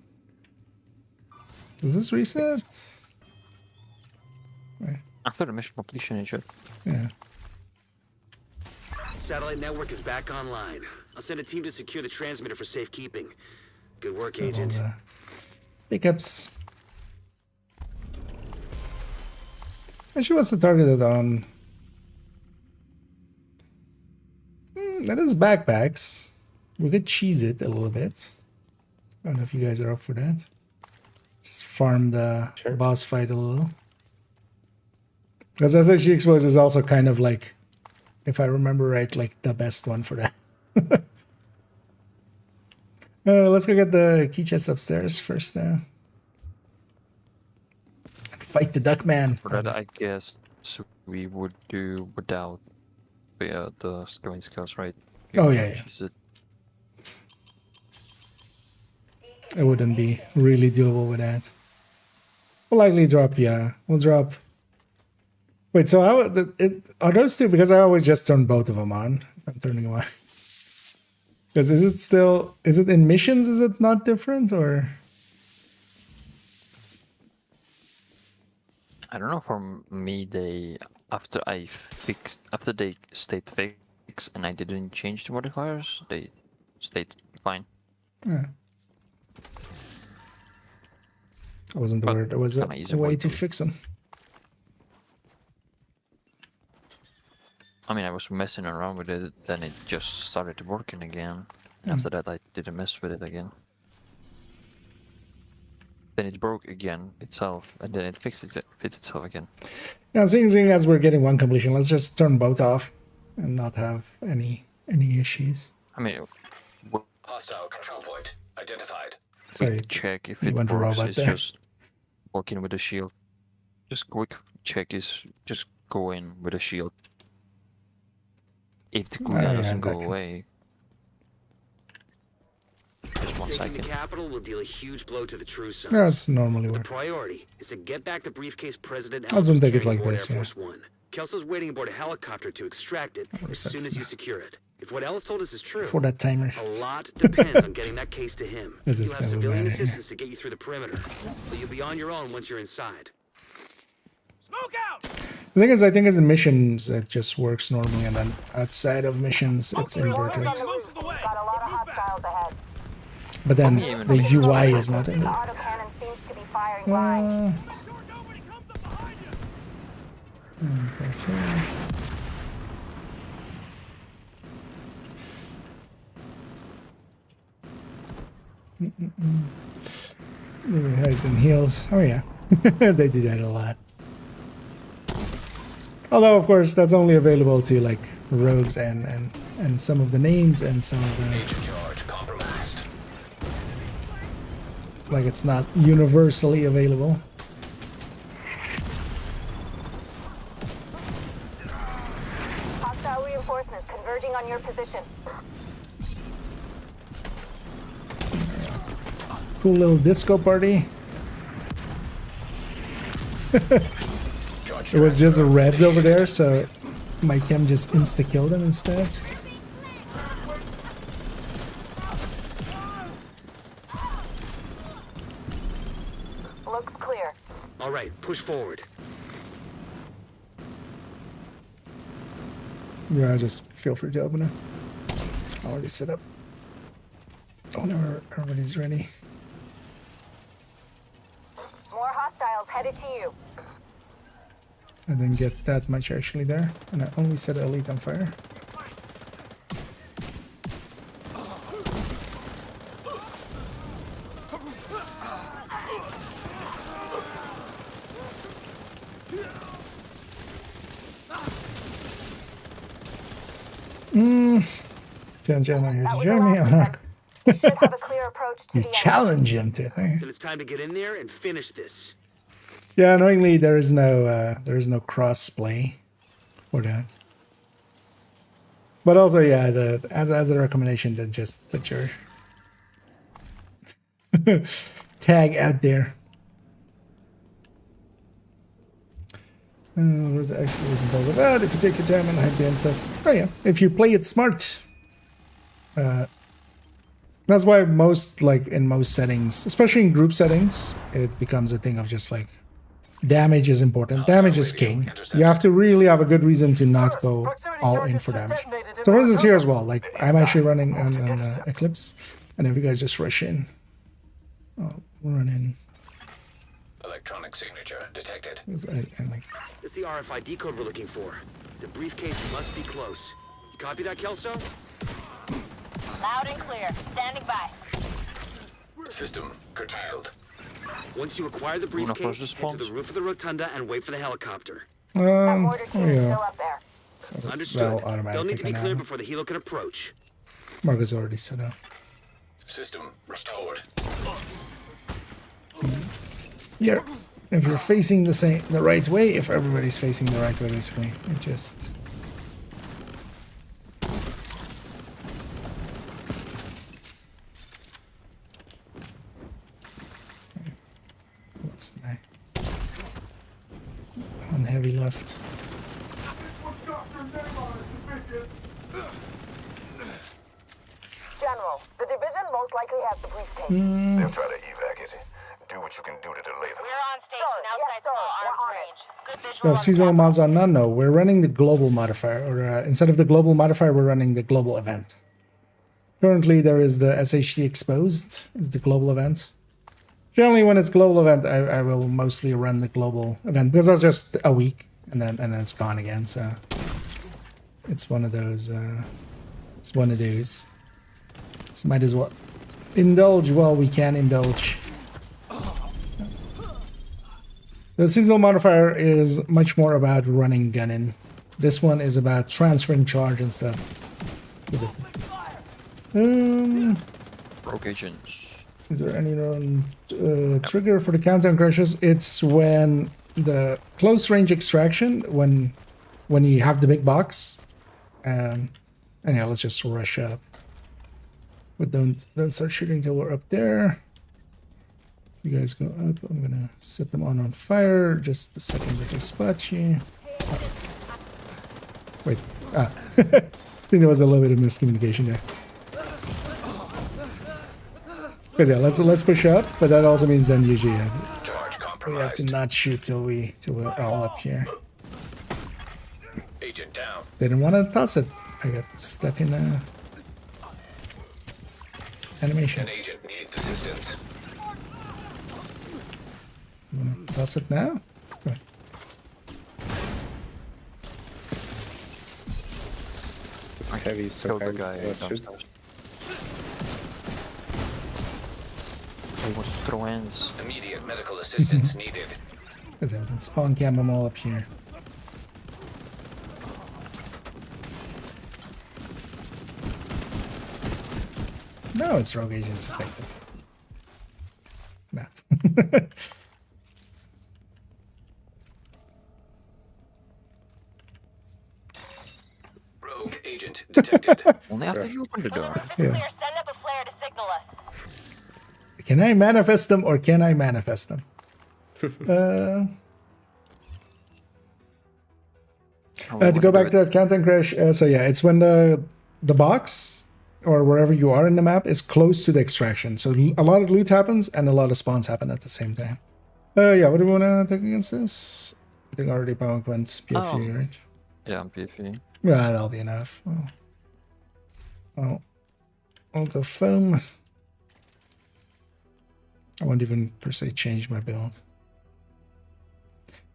Does this reset? After the mission completion, it should. Yeah. Satellite network is back online. I'll send a team to secure the transmitter for safekeeping. Good work, All Agent. the pickups. And she wants to target it on. That is backpacks. We could cheese it a little bit. I don't know if you guys are up for that. Just farm the boss fight a little. Because SHG Exposed is also kind of like, if I remember right, like the best one for that. Let's go get the key chest upstairs first now. And fight the duck man. For that, I guess we would do without the scaling skills, right? Oh, yeah, yeah. Use it. It wouldn't be really doable with that. We'll likely drop, yeah. We'll drop. Wait, so how are those two? Because I always just turn both of them on. I'm turning them on. Because is it in missions? Is it not different or? I don't know. For me, after they stayed fixed and I didn't change the modifiers, they stayed fine. Yeah. I wasn't aware there was a kinda easy way way to to- fix them. I mean, I was messing around with it, then it just started working again. And after that, I didn't mess with it again. Then it broke again itself, and then it fixed itself again. Yeah, seeing as we're getting one completion, let's just turn both off and not have any issues. I mean, Hostile control point identified. So quick check if you it went for works robot is there. just walking with a shield. Just quick check is just go in with a shield. If the cooldown yeah, doesn't go exactly. away. Just 1 Taking the second. capital will deal a huge blow to the True Sons. That's normally The what. priority is to get back the briefcase President Doesn't Ellis take it was carrying like aboard this, Air yeah. Force One. Kelso's waiting aboard a helicopter to extract it as soon as you secure it. If what Ellis told us is true, For that timer. a lot depends on getting that case to him. As if You'll have that would civilian matter, yeah. assistance to get you through the perimeter, so you'll be on your own once you're inside. Smoke out! The thing is, I think as the missions, it just works normally, and then outside of missions, it's inverted. Most of the way. Got a lot of hostiles ahead. But then Even- the UI is not The in it. autocannon seems to be firing blind. Sure nobody comes up behind you. Maybe hides and heals. Oh yeah, they do that a lot. Although of course that's only available to like rogues and some of the names and some of the Major charge compromised. like it's not universally available. Hostile reinforcements converging on your position. Cool little disco party. It was just a reds over there, so my chem just insta-killed them instead. Looks clear. All right, push forward. Yeah, just feel free to open it. Already set up. Whenever everybody's ready. More hostiles headed to you. I didn't get that much actually there, and I only set elite on fire. Challenge him here That to was join me. the last You should have a clear approach to You the challenge him to. Then it's time to get in there and finish this. Yeah, annoyingly there is no cross play for that. But also, yeah, as a recommendation, to just put your tag out there. What actually isn't all about if you take your time and hide behind stuff. Oh yeah, if you play it smart. That's why in most settings, especially in group settings, it becomes a thing of just like damage is important. Damage is king. You have to really have a good reason to not go all in for damage. So for instance here as well, like I'm actually running on Eclipse, and if you guys just rush in, I'll run in. Electronic signature detected. And like, It's the RFID code we're looking for. The briefcase must be close. You copy that, Kelso? Loud and clear. Standing by. System curtailed. Once you acquire the Wanna briefcase, push the head to spawns? the roof of the rotunda and wait for the helicopter. Mortar oh team is yeah, still up there. Understood. Well, They'll need to be automatically cleared now. before the helo can approach. Marcus already set up. System restored. Yeah, if you're facing the right way, if everybody's facing the right way, basically, it just. Last night. One heavy left. General, the division most likely has the briefcase. They'll try to evac it. do what you can do to delay them. We're on station outside full arms range. Good visual Well, on seasonal mods are none. No, we're running the global modifier, or instead of the global modifier, we're running the global event. Currently, there is the SHD exposed, is the global event. Generally, when it's global event, I will mostly run the global event because that's just a week, and then it's gone again. So it's one of those. It's one of those. So might as well indulge while we can indulge. The seasonal modifier is much more about running gunning. This one is about transferring charge and stuff. Rogue agents. Is there any trigger for the countdown crashes? It's when the close range extraction, when you have the big box. And yeah, let's just rush up. But don't start shooting till we're up there. You guys go up. I'm gonna set them on fire. Just a second that they spot you. Wait. I think there was a little bit of miscommunication there. Because yeah, let's push up, but that also means then usually we have to not shoot till we're all up here. Agent down. They didn't want to toss it. I got stuck in animation. An agent needs assistance. You wanna toss it now? Go ahead. It's heavy, so Killed the kind guy of shoot. downstairs. He was throwing. Immediate medical assistance needed. Because I can spawn cam them all up here. No, it's rogue agents affected. No. Rogue agent detected. Only after you open the door. Yeah. Clear, send up a flare to signal us. Can I manifest them or can I manifest them? To go back to that countdown crash, so yeah, it's when the box or wherever you are in the map is close to the extraction. So a lot of loot happens and a lot of spawns happen at the same time. Yeah, what do we want to take against this? I think already Punk went PFE, right? Yeah, I'm PFE. Yeah, that'll be enough. I'll go foam. I won't even per se change my build.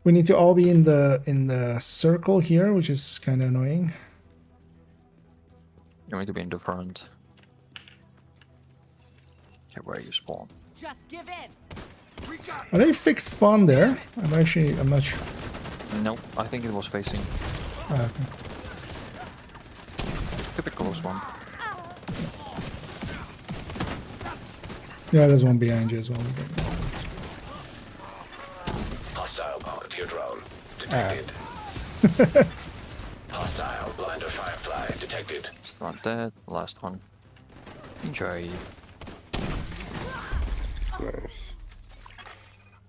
We need to all be in the circle here, which is kind of annoying. You need to be in the front. Okay, where you spawn. Just give in. Are they fixed spawn there? I'm not sure. Nope, I think it was facing. Ah, okay. Could be close one. Yeah, there's one behind you as well. Hostile volunteer drone detected. Hostile blinder firefly detected. It's not dead. Last one. Enjoy. Nice.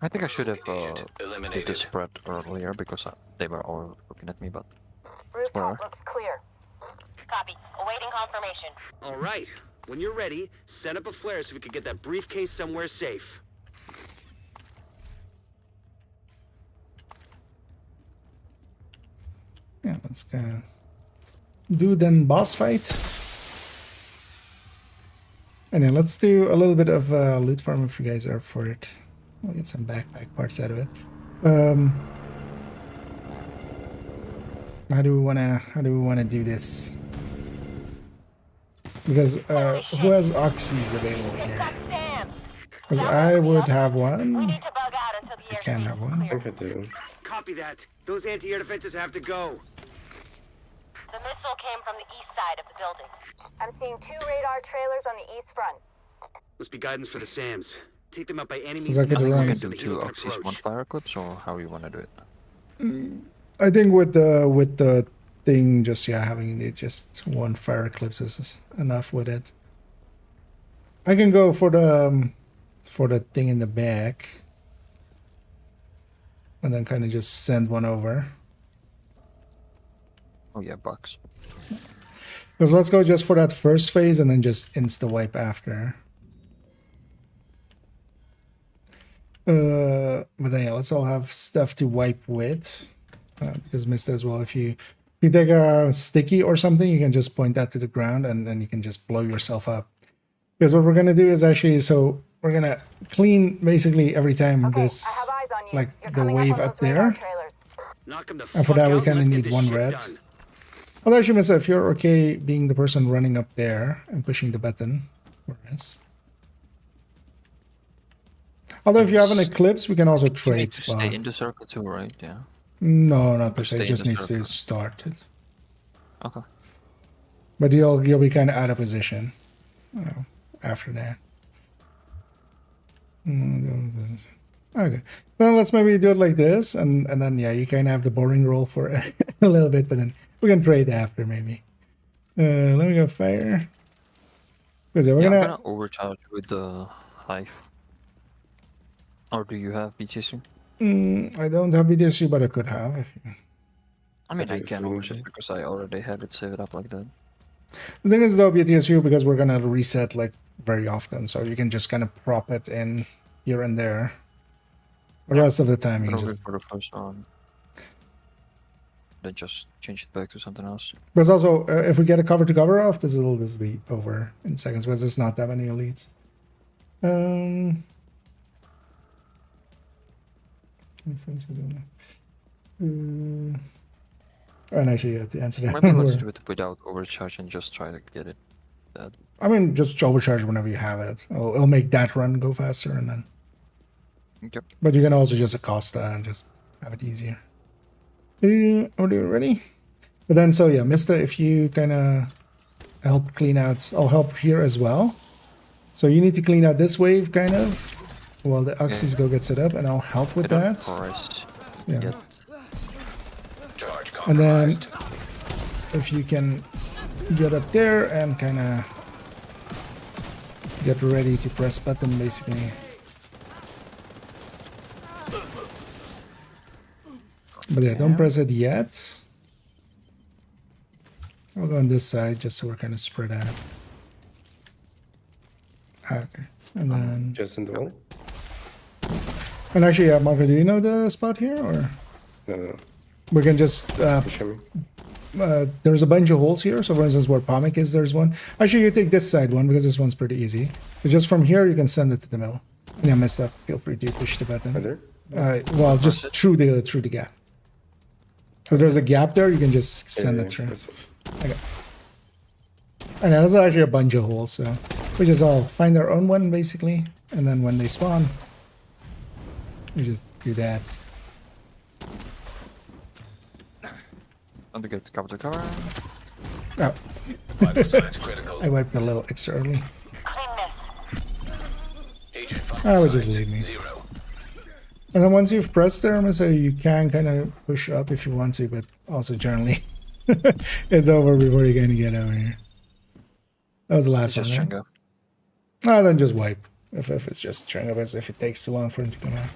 I think I should have Agent did eliminated. the spread earlier because they were all looking at me, but Rooftop looks clear. Copy. Awaiting confirmation. All right. When you're ready, set up a flare so we can get that briefcase somewhere safe. Yeah, let's go. Do then boss fight. And then let's do a little bit of loot farm if you guys are up for it. We'll get some backpack parts out of it. How do we wanna do this? Because who has oxys available here? Because I would have one. We need to bug out until the I can have one. I think I do. Copy that. Those anti-air defenses have to go. The missile came from the east side of the building. I'm seeing 2 radar trailers on the east front. Must be guidance for the SAMs. Take them out by any means Is that good to possible run? you Right. can do so they 2 can oxys, 1 approach. fire clips, or how you want to do it. I think with the thing, just having it just 1 fire eclipse is enough with it. I can go for the thing in the back, and then kind of just send one over. Oh yeah, bucks. Because let's go just for that first phase and then just insta wipe after. But then yeah, let's all have stuff to wipe with. Because missed as well. If you take a sticky or something, you can just point that to the ground and then you can just blow yourself up. Because what we're gonna do is actually, so we're gonna clean basically every time this, like the wave up there. And for that we kind of need one red. Although actually, Missa, if you're okay being the person running up there and pushing the button for us. Although if you have an eclipse, we can also trade spot. Stay in the circle too, right? Yeah. No, not per se. It just needs to start it. Okay. But you'll be kind of out of position after that. Okay. Then let's maybe do it like this, and then yeah, you kind of have the boring roll for a little bit, but then we can trade after maybe. Let me go fire. Because we're I'm gonna overcharge with the hive. Or do you have BTC? I don't have BTC, but I could have if you. I mean, I can overcharge because I already have it saved up like that. The thing is though, BTSU, because we're gonna reset like very often, so you can just kind of prop it in here and there. The rest of the time you can just for the first one. Then just change it back to something else. But also, if we get a cover to cover off, this will just be over in seconds because there's not that many elites. And actually, yeah, to answer that, Maybe let's do it without overcharge and just try to get it. I mean, just overcharge whenever you have it. It'll make that run go faster, and then. Okay. But you can also just Acosta and just have it easier. Are you ready? But then, so yeah, Mister, if you kind of help clean out, I'll help here as well. So you need to clean out this wave, kind of, while the Oxys go get set up, and I'll help with that. Yeah. And then, if you can get up there and kind of get ready to press button, basically. But yeah, don't press it yet. I'll go on this side just so we're kind of spread out. Okay, and then just in the wall. And actually, yeah, Marco, do you know the spot here, or no? We can just. There's a bunch of holes here. So, for instance, where Pomik is, there's one. Actually, you take this side one because this one's pretty easy. So just from here, you can send it to the middle. And I messed up. Feel free to push the button. Well, just through the gap. So there's a gap there. You can just send it through. Okay. And there's actually a bunch of holes. So we just all find their own one basically, and then when they spawn, we just do that. Don't get cover to cover. Oh. I wiped a little extra early. I would just leave me. And then once you've pressed there, so you can kind of push up if you want to, but also generally it's over before you're going to get over here. That was the last one, right? Oh, then just wipe. If it's just Stringo, if it takes too long for him to come out.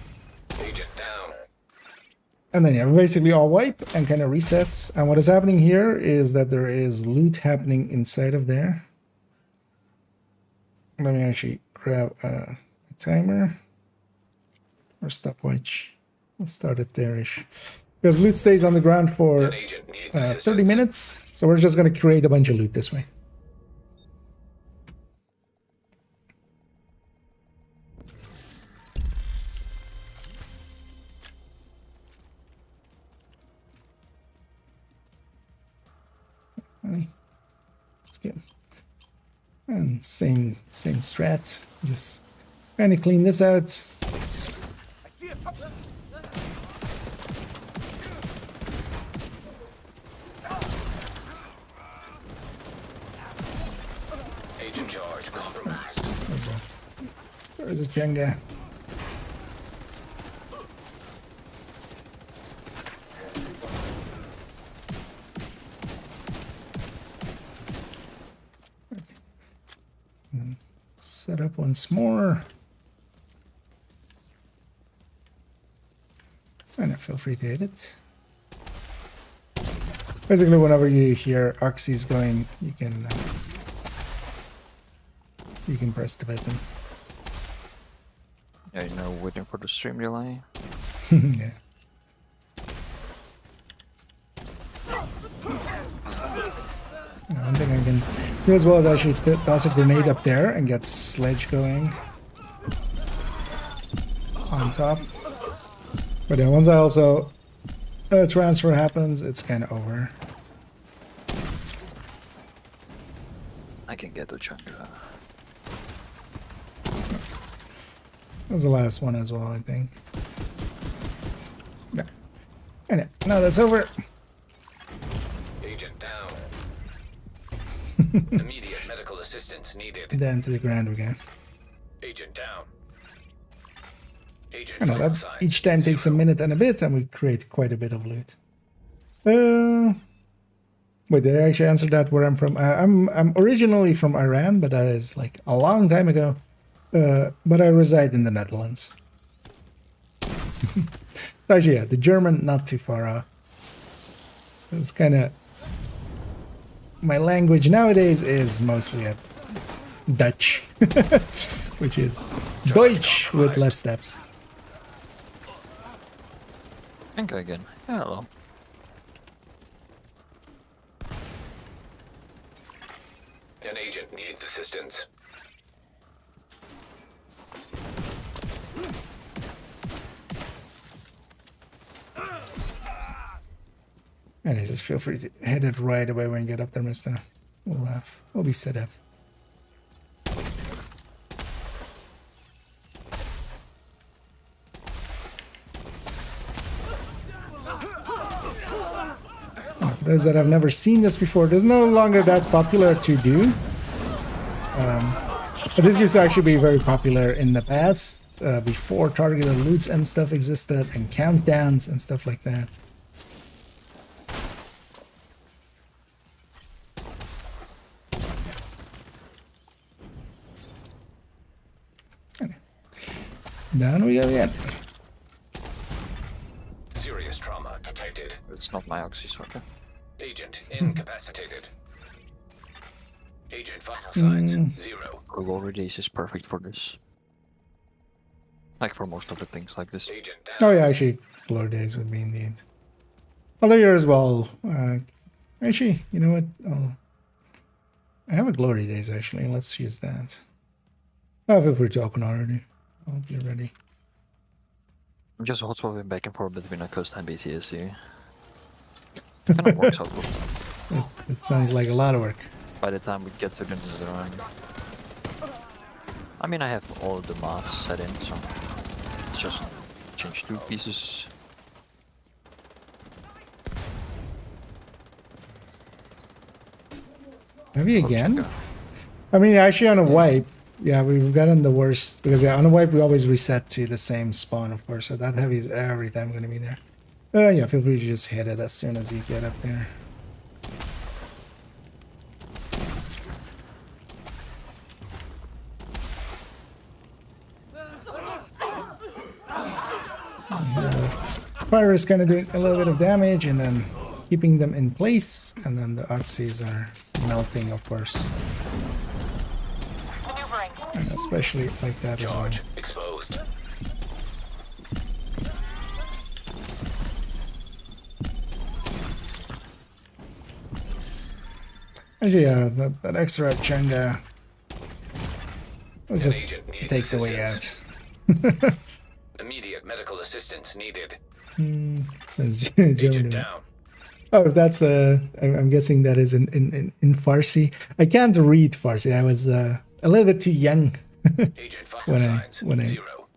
And then yeah, we basically all wipe and kind of resets. And what is happening here is that there is loot happening inside of there. Let me actually grab a timer or stopwatch. Let's start it there-ish. Because loot stays on the ground for 30 minutes. So we're just going to create a bunch of loot this way. Let's get and same strat. Just kind of clean this out. Agent charge compromised. Where's the Jenga? Set up once more. And feel free to hit it. Basically, whenever you hear Oxys going, you can press the button. Yeah, you know, waiting for the stream delay. Yeah. One thing I can do as well is actually toss a grenade up there and get Sledge going on top. But then once I also transfer happens, it's kind of over. I can get the chunk. That's the last one as well, I think. Yeah. Anyway, now that's over. Agent down. Immediate medical assistance needed. Then to the ground again. Agent down. Agent I know that vital signs each time takes a minute and a bit, and we create quite a bit of loot. Wait, did I actually answer that where I'm from? I'm originally from Iran, but that is like a long time ago. But I reside in the Netherlands. So actually, yeah, the German not too far off. It's kind of my language nowadays is mostly a Dutch, which is Deutsch with less steps. Thank you again. Hello. An agent needs assistance. And just feel free to hit it right away when you get up there, mister. We'll be set up. For those that have never seen this before, it is no longer that popular to do. But this used to actually be very popular in the past, before targeted loots and stuff existed, and countdowns and stuff like that. Down we go again. Serious trauma detected. It's not my oxy sorter. Agent incapacitated. Agent vital signs 0. Glory Days is perfect for this. Like for most of the things like this. Agent down. Oh yeah, actually, Glory Days would be indeed. Although here as well. Actually, you know what? Oh, I have a Glory Days actually. Let's use that. Oh, feel free to open already. I'll be ready. I'm just hot swapping back and forth between a coast and BTS here. Kind of works out good. It sounds like a lot of work. By the time we get to the Netherlands. I mean, I have all the mods set in, so it's just change 2 pieces. Maybe again? I mean, actually on a wipe, yeah, we've gotten the worst, because yeah, on a wipe we always reset to the same spawn, of course, so that heavy is every time going to be there. Yeah, feel free to just hit it as soon as you get up there. Fire is kind of doing a little bit of damage and then keeping them in place, and then the oxys are melting, of course. And especially like that as well. Charge exposed. Actually, yeah, that extra Changa. Let's just take the way out. Immediate medical assistance needed. Says Agent German. down. Oh, that's I'm guessing that is in Farsi. I can't read Farsi. I was a little bit too young Agent vital when I 0.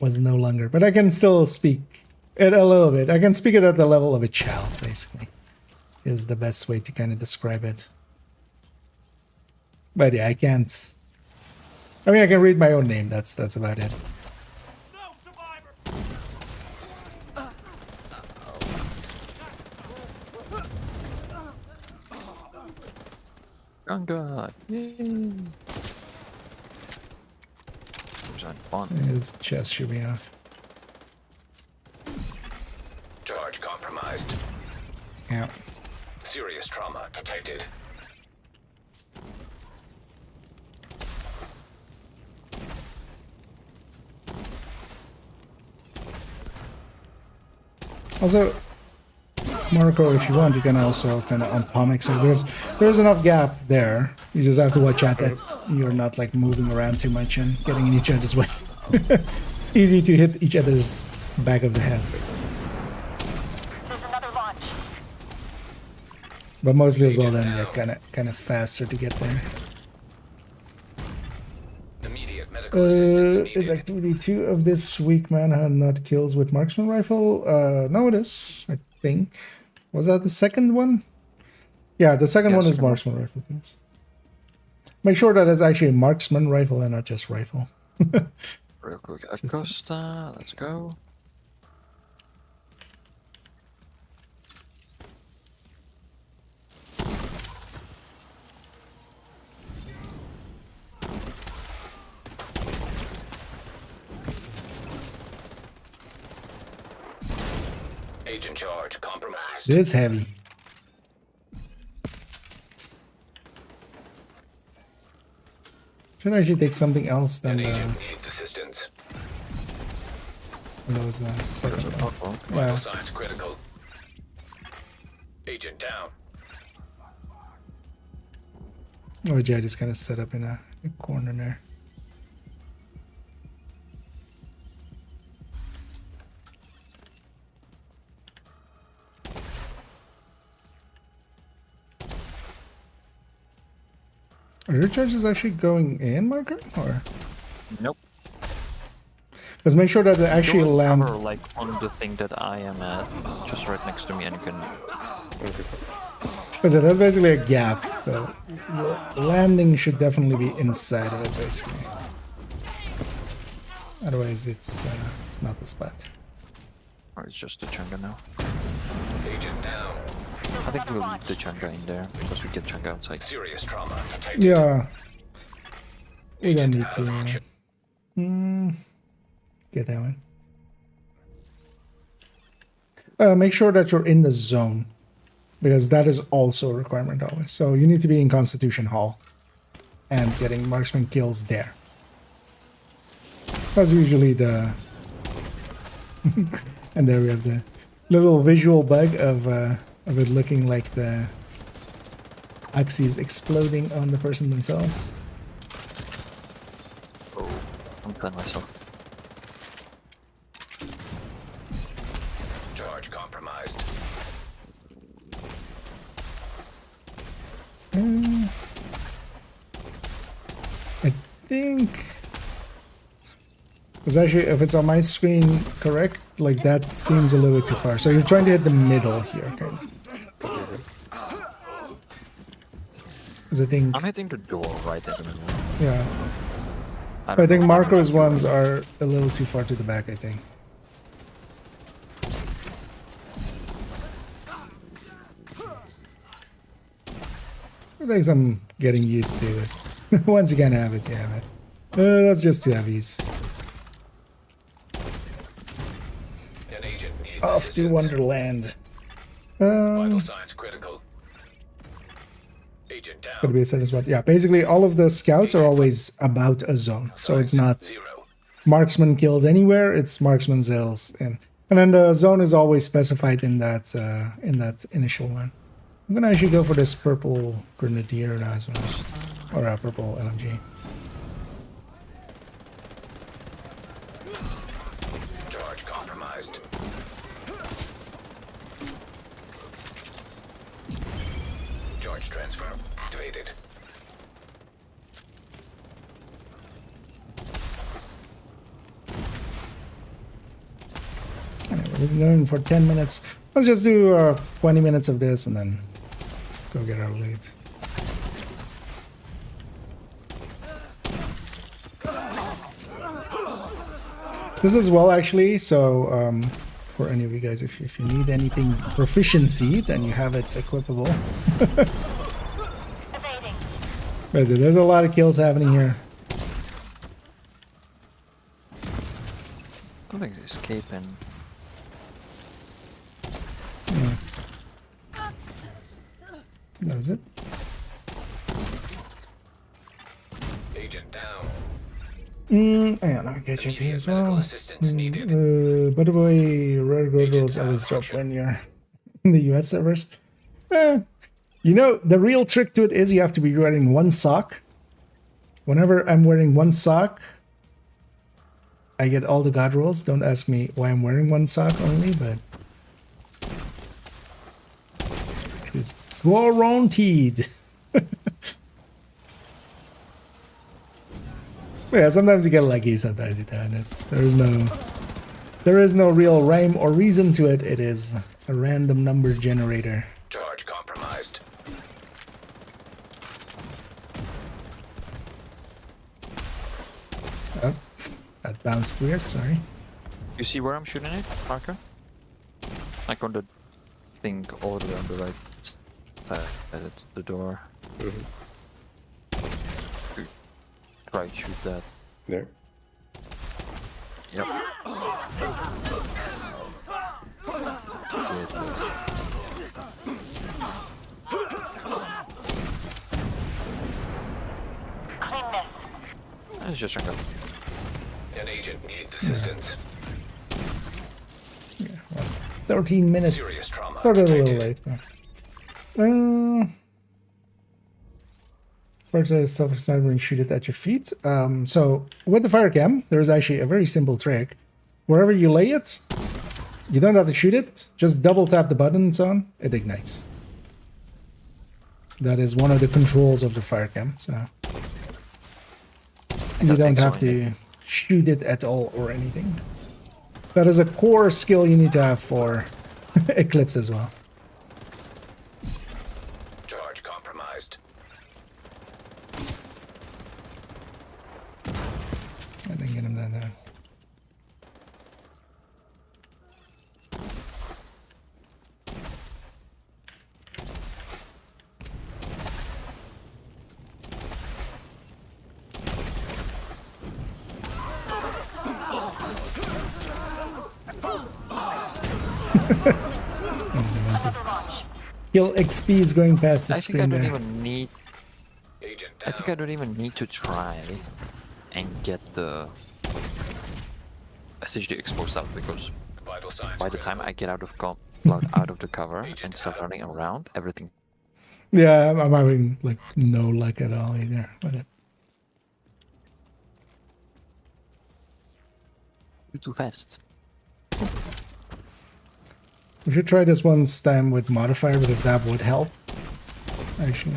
was no longer, but I can still speak it a little bit. I can speak it at the level of a child, basically, is the best way to kind of describe it. But yeah, I can't. I mean, I can read my own name. That's about it. Ganga! Yay! Was that fun? His chest should be off. Charge compromised. Yeah. Serious trauma detected. Also, Marco, if you want, you can also kind of unpomix it because there's enough gap there. You just have to watch out that you're not like moving around too much and getting in each other's way. It's easy to hit each other's back of the heads. There's another launch. But mostly as well, then you're kind of faster to get there. Immediate medical assistance needed. Is activity 2 of this week manhunt not kills with marksman rifle? No, it is. I think. Was that the second one? Yeah, the second one is marksman rifle kills. Make sure that it's actually a marksman rifle and not just rifle. Real quick, Acosta, let's go. Agent charge compromised. It is heavy. Should actually take something else than Agent needs assistance. those second one. Vital Well, signs critical. Agent down. oh, Jay just kind of set up in a corner there. Are your charges actually going in, Marker? Or Nope. let's make sure that they actually Go and land. cover, like on the thing that I am at, just right next to me, and you can. Because that's basically a gap, so your landing should definitely be inside of it, basically. Otherwise, it's not the spot. Or it's just the Chunga now. Agent down. I think we'll leave the Chunga in there because we get Chunga outside. Serious trauma detected. Yeah, we don't Agent need out of to action. get that one. Make sure that you're in the zone, because that is also a requirement always. So you need to be in Constitution Hall and getting marksman kills there. That's usually the... and there we have the little visual bug of it looking like the axes exploding on the person themselves. Oh, I'm playing myself. Charge compromised. I think... Because actually, if it's on my screen correct, like that seems a little bit too far. So you're trying to hit the middle here, okay? Because I think... I'm hitting the door right at the middle. Yeah. I I don't think know. Marco's ones are a little too far to the back, I think. I think I'm getting used to it. Once you can have it, you have it. That's just two heavies. An agent needs Off to assistance. Wonderland. Vital signs critical. Agent down. It's gonna be a certain spot. Yeah, basically all of the scouts are always about a zone. So it's not Zero. marksman kills anywhere, it's marksman kills in. And then the zone is always specified in that initial one. I'm gonna actually go for this purple grenadier now as well. Or a purple LMG. Charge compromised. Charge transfer activated. Anyway, we've been going for 10 minutes. Let's just do 20 minutes of this and then go get our loot. This is well actually, so for any of you guys, if you need anything proficiency, then you have it equipable. There's a lot of kills happening here. I don't think it's escaping. That was it. Agent down. And I'll get you here as well. By the way, rare gold rolls always drop when you're in the US servers. You know, the real trick to it is you have to be wearing one sock. Whenever I'm wearing one sock, I get all the god rolls. Don't ask me why I'm wearing one sock only, but it's guaranteed. Yeah, sometimes you get lucky, sometimes you don't. There is no real rhyme or reason to it. It is a random number generator. Charge compromised. Oh, that bounced weird, sorry. You see where I'm shooting it, Parker? Like on the thing all the way on the right side. It's the door. Try to shoot that. There. Yep. It's just a An agent needs assistance. Yeah, well, 13 minutes. Serious trauma Started a little detected. late. But, first, self-explanatory when you shoot it at your feet. So with the fire cam, there is actually a very simple trick. Wherever you lay it, you don't have to shoot it. Just double tap the button and so on. It ignites. That is one of the controls of the fire cam. So you don't have to shoot it at all or anything. That is a core skill you need to have for Eclipse as well. Charge compromised. I didn't get him that down. Kill XP is going past the screen there. I think I don't even need to try and get the SSD exposed out, because by the time I get out of the cover and start running around, everything. Yeah, I'm having like no luck at all either with it. You're too fast. We should try this one time with modifier because that would help. Actually.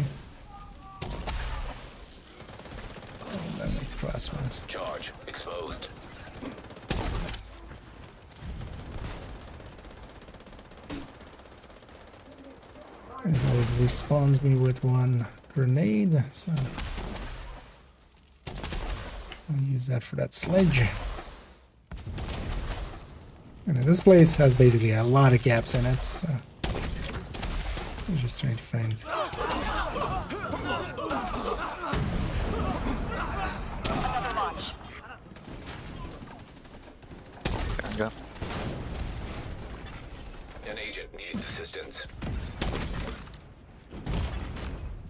Let me class ones. Charge exposed. It always respawns me with one grenade, so I'll use that for that sledge. And this place has basically a lot of gaps in it, so I'm just trying to find. Go. An agent needs assistance.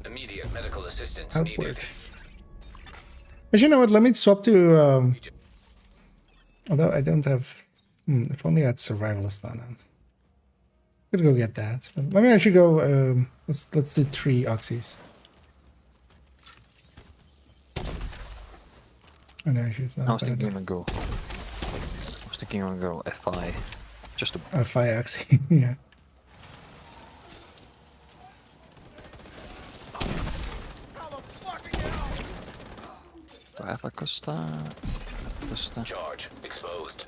Immediate medical assistance Outward. needed. Actually, you know what? Let me swap to. Although I don't have. If only I had survivalist on it. Could go get that. But let me actually go. Let's do 3 oxys. Oh no, she's not. I was thinking I'm gonna go FI. Just a FI oxy, yeah. Do I have a Costa? Charge exposed.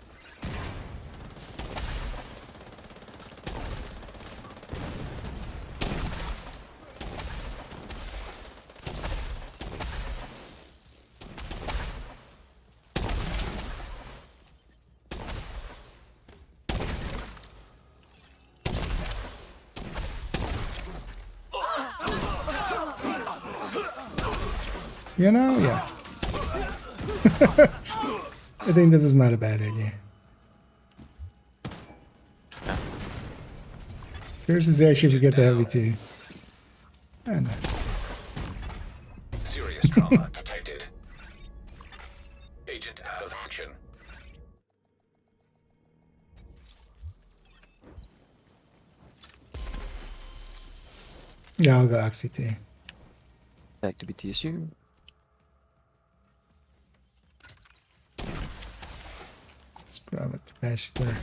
You know, yeah. I think this is not a bad idea. Curious to see actually if we get the heavy too. And Serious trauma detected. Agent Yeah, I'll go Oxy too. Back to BTSU. Let's grab a capacitor.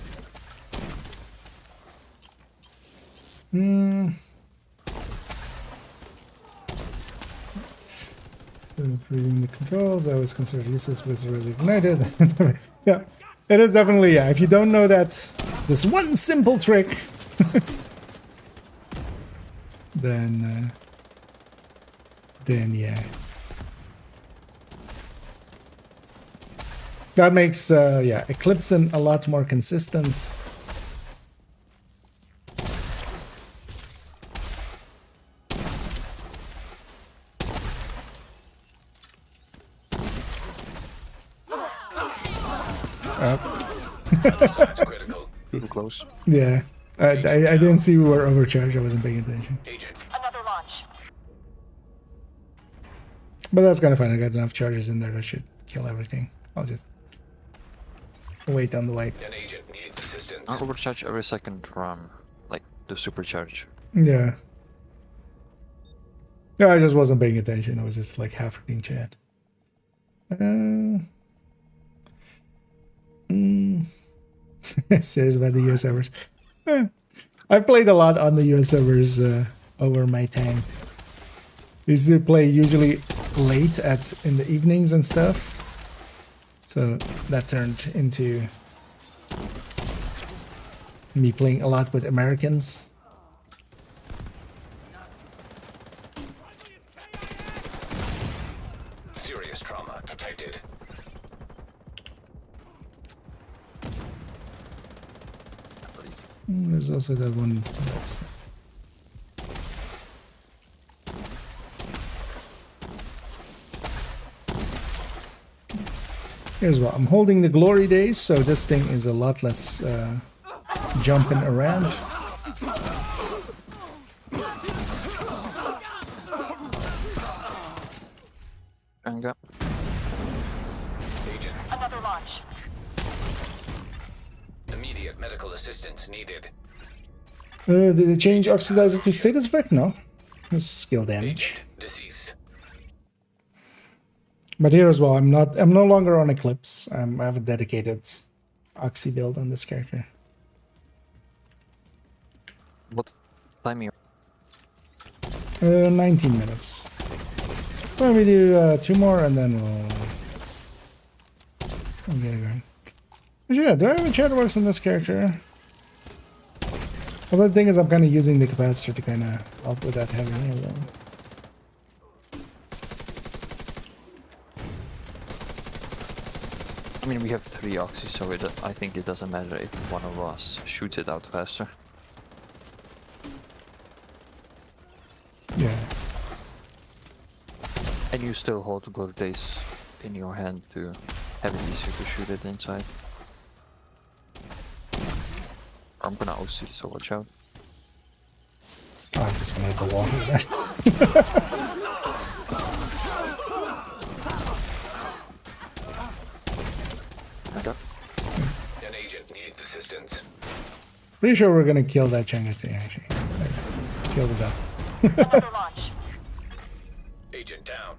So reading the controls, I always consider useless was really ignited. Yeah, it is definitely, yeah. If you don't know that, this one simple trick, then yeah. That makes, yeah, Eclipsing a lot more consistent. Sounds critical. Too close. Yeah, I didn't see we were overcharged. I wasn't paying attention. Agent. Another launch. But that's kind of fine. I got enough charges in there that should kill everything. I'll just wait on the wipe. An agent needs assistance. I overcharge every second run, like the supercharge. Yeah. Yeah, I just wasn't paying attention. I was just like half reading chat. Serious about the US servers. I've played a lot on the US servers over my time. Used to play usually late in the evenings and stuff. So that turned into me playing a lot with Americans. Serious trauma detected. There's also that one that's here's what I'm holding the glory days, so this thing is a lot less jumping around. Anga. Agent. Another launch. Immediate medical assistance needed. Did they change oxidizer to status effect? No. It's skill damage. Agent. Deceased. But here as well, I'm no longer on Eclipse. I have a dedicated Oxy build on this character. What time you? 19 minutes. So we do 2 more and then we'll get it going. But yeah, do I have a chat works on this character? Well, the thing is, I'm kind of using the capacitor to kind of help with that heavy as well. I mean, we have 3 oxys, so I think it doesn't matter if one of us shoots it out faster. Yeah. And you still hold the glory days in your hand to have it easier to shoot it inside. I'm gonna OC, so watch out. Oh, I'm just gonna hit the wall here. Okay. An agent needs assistance. Pretty sure we're gonna kill that Chang'e actually. Kill the duck. Another launch. Agent down.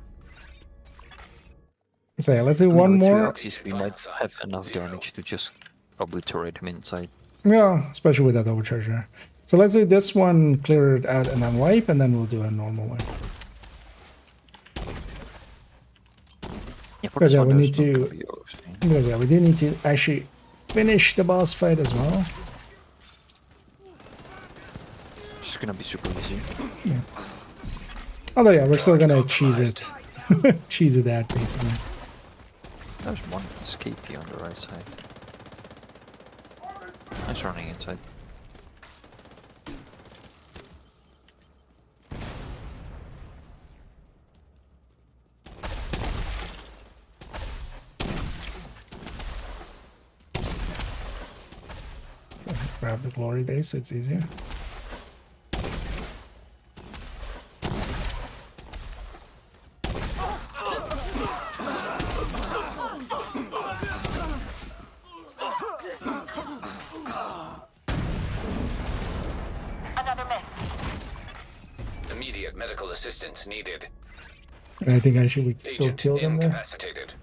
So yeah, let's do I mean, one with 3 more. oxys, we might have enough damage to just obliterate him inside. Yeah, especially with that overcharger. So let's do this one, clear it out, and then wipe, and then we'll do a normal one. Yeah, for Because this yeah, one, we there's need to. not gonna be OC. Because yeah, we do need to actually finish the boss fight as well. It's gonna be super easy. Yeah. Although yeah, we're still gonna cheese it, cheese it out basically. There's one escapee on the right side. It's running inside. Grab the glory day so it's easier. Another miss. medical assistance needed. And I think we still Agent kill them there. incapacitated.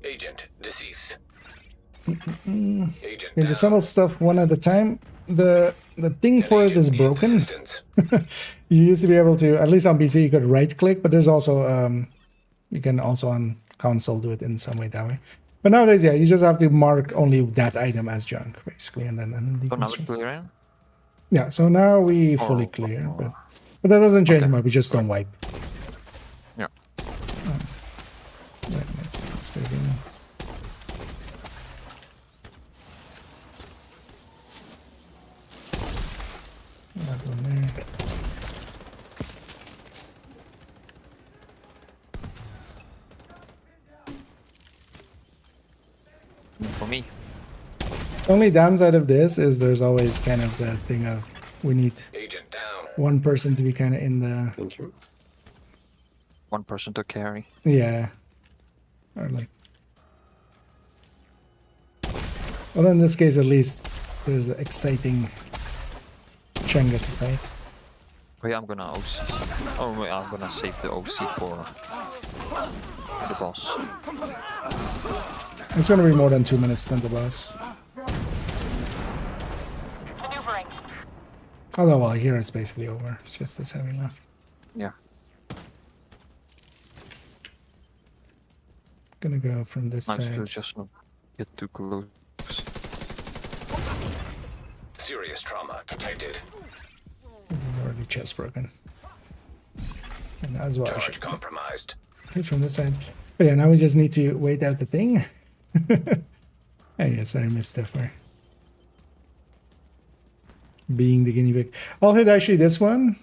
Agent deceased. Agent In the subtle stuff one at a time. The thing for it is broken. You used to be able to, at least on PC, you could right click, but there's also you can also on console do it in some way that way. But nowadays, yeah, you just have to mark only that item as junk, basically, and then So now we're clearing? yeah. So now we fully clear, but that doesn't change much. We just don't wipe. Yeah. Right, let's go again. That one there. For me. The only downside of this is there's always kind of the thing of we need Agent down. one person to be kind of in the. Thank you. One person to carry. Yeah. Or like. Well, in this case, at least there's an exciting Chenga to fight. Oh yeah, I'm gonna OC. Oh wait, I'm gonna save the OC for the boss. It's gonna be more than 2 minutes than the boss. Maneuvering. Although, well, here it's basically over. It's just this heavy left. Yeah. Gonna go from this I'm side. still just not get too close. Serious trauma detected. This is already chest broken. And as well, I Charge should compromised. hit from this side. But yeah, now we just need to wait out the thing. Hey, yes, I missed that for being the guinea pig. I'll hit actually this one.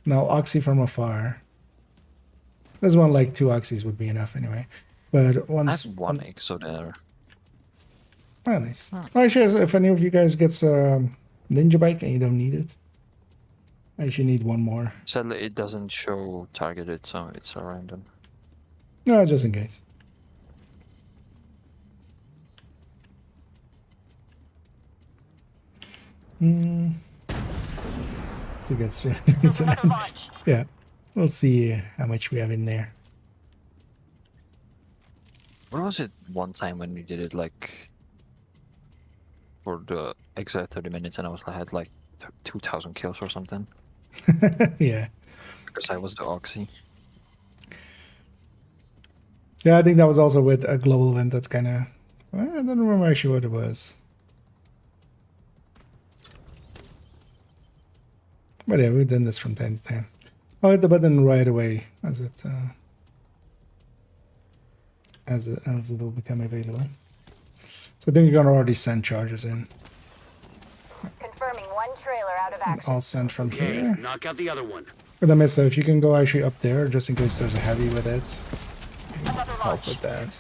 Now Oxy from afar. This one, like 2 Oxys would be enough anyway. But once I have one exo there. Oh, nice. Actually, if any of you guys gets a ninja bike and you don't need it, I actually need one more. Sadly, it doesn't show targeted, so it's a random. No, just in case. To get started. It's an, yeah, we'll see how much we have in there. Where was it one time when we did it like for the exact 30 minutes and I had like 2,000 kills or something? Yeah. Because I was the Oxy. Yeah, I think that was also with a global event that's kind of... I don't remember actually what it was. But yeah, we've done this from time to time. I'll hit the button right away as it will become available. So I think you're gonna already send charges in. Confirming one trailer out of action. I'll send from Okay, here. knock out the other one. With the missile, if you can go actually up there, just in case there's a heavy with it. Help with that.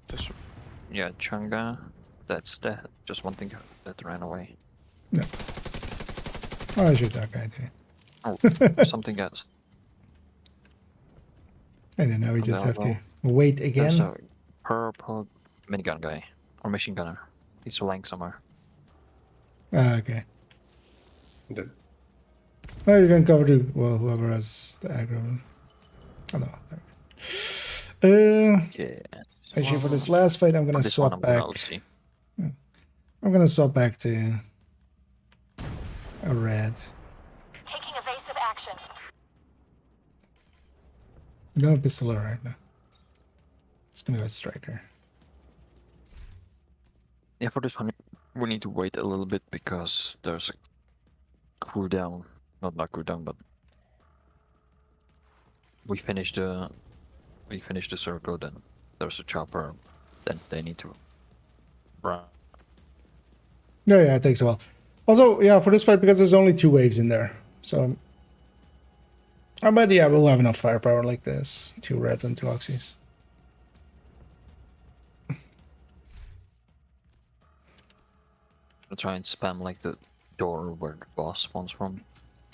Just, yeah, Chunga. That's that. Just one thing that ran away. No. Oh, I shoot that guy too. Oh, something else. I don't know, we just have to Available. wait There's again. a purple minigun guy. Or machine gunner. He's flying somewhere. Ah, okay. Dead. Oh, you can cover to, well, whoever has the aggro. Oh, no. Yeah. Actually, for this last fight, I'm gonna this swap one, back. I'm gonna swap back to a red. Taking evasive action. I'm going pistol right now. It's gonna go striker. Yeah, for this one, we need to wait a little bit because there's a cooldown. Not cooldown, but we finish the circle. Then there's a chopper. Then they need to run. Yeah, it takes a while. Also, yeah, for this fight, because there's only 2 waves in there. So, I bet, yeah, we'll have enough firepower like this. 2 reds and 2 oxys. I'll try and spam like the door where the boss spawns from.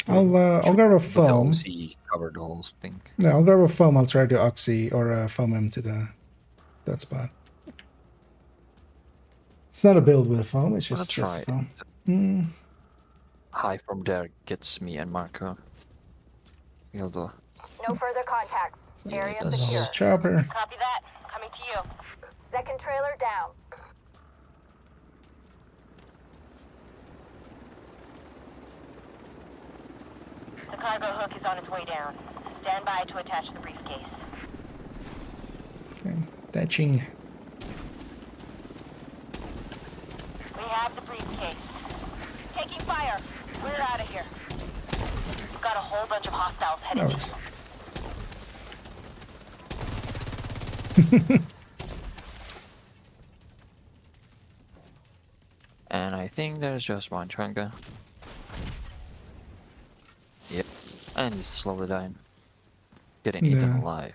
I'll grab a With the phone. OC cover the whole thing. Yeah, I'll grab a foam. I'll try to oxy or foam him to that spot. It's not a build with a foam. It's I'm gonna just try. foam. High from there gets me and Marco. We'll do. No further contacts. Area that's secure. Chopper. Copy that. Coming to you. Second trailer down. The cargo hook is on its way down. Stand by to attach the briefcase. Okay. Thatching. We have the briefcase. Taking fire. We're out of here. We've got a whole bunch of hostiles headed. Ours. And I think there's just one Trunga. Yep. And he's slowly dying. Getting eaten Yeah. alive.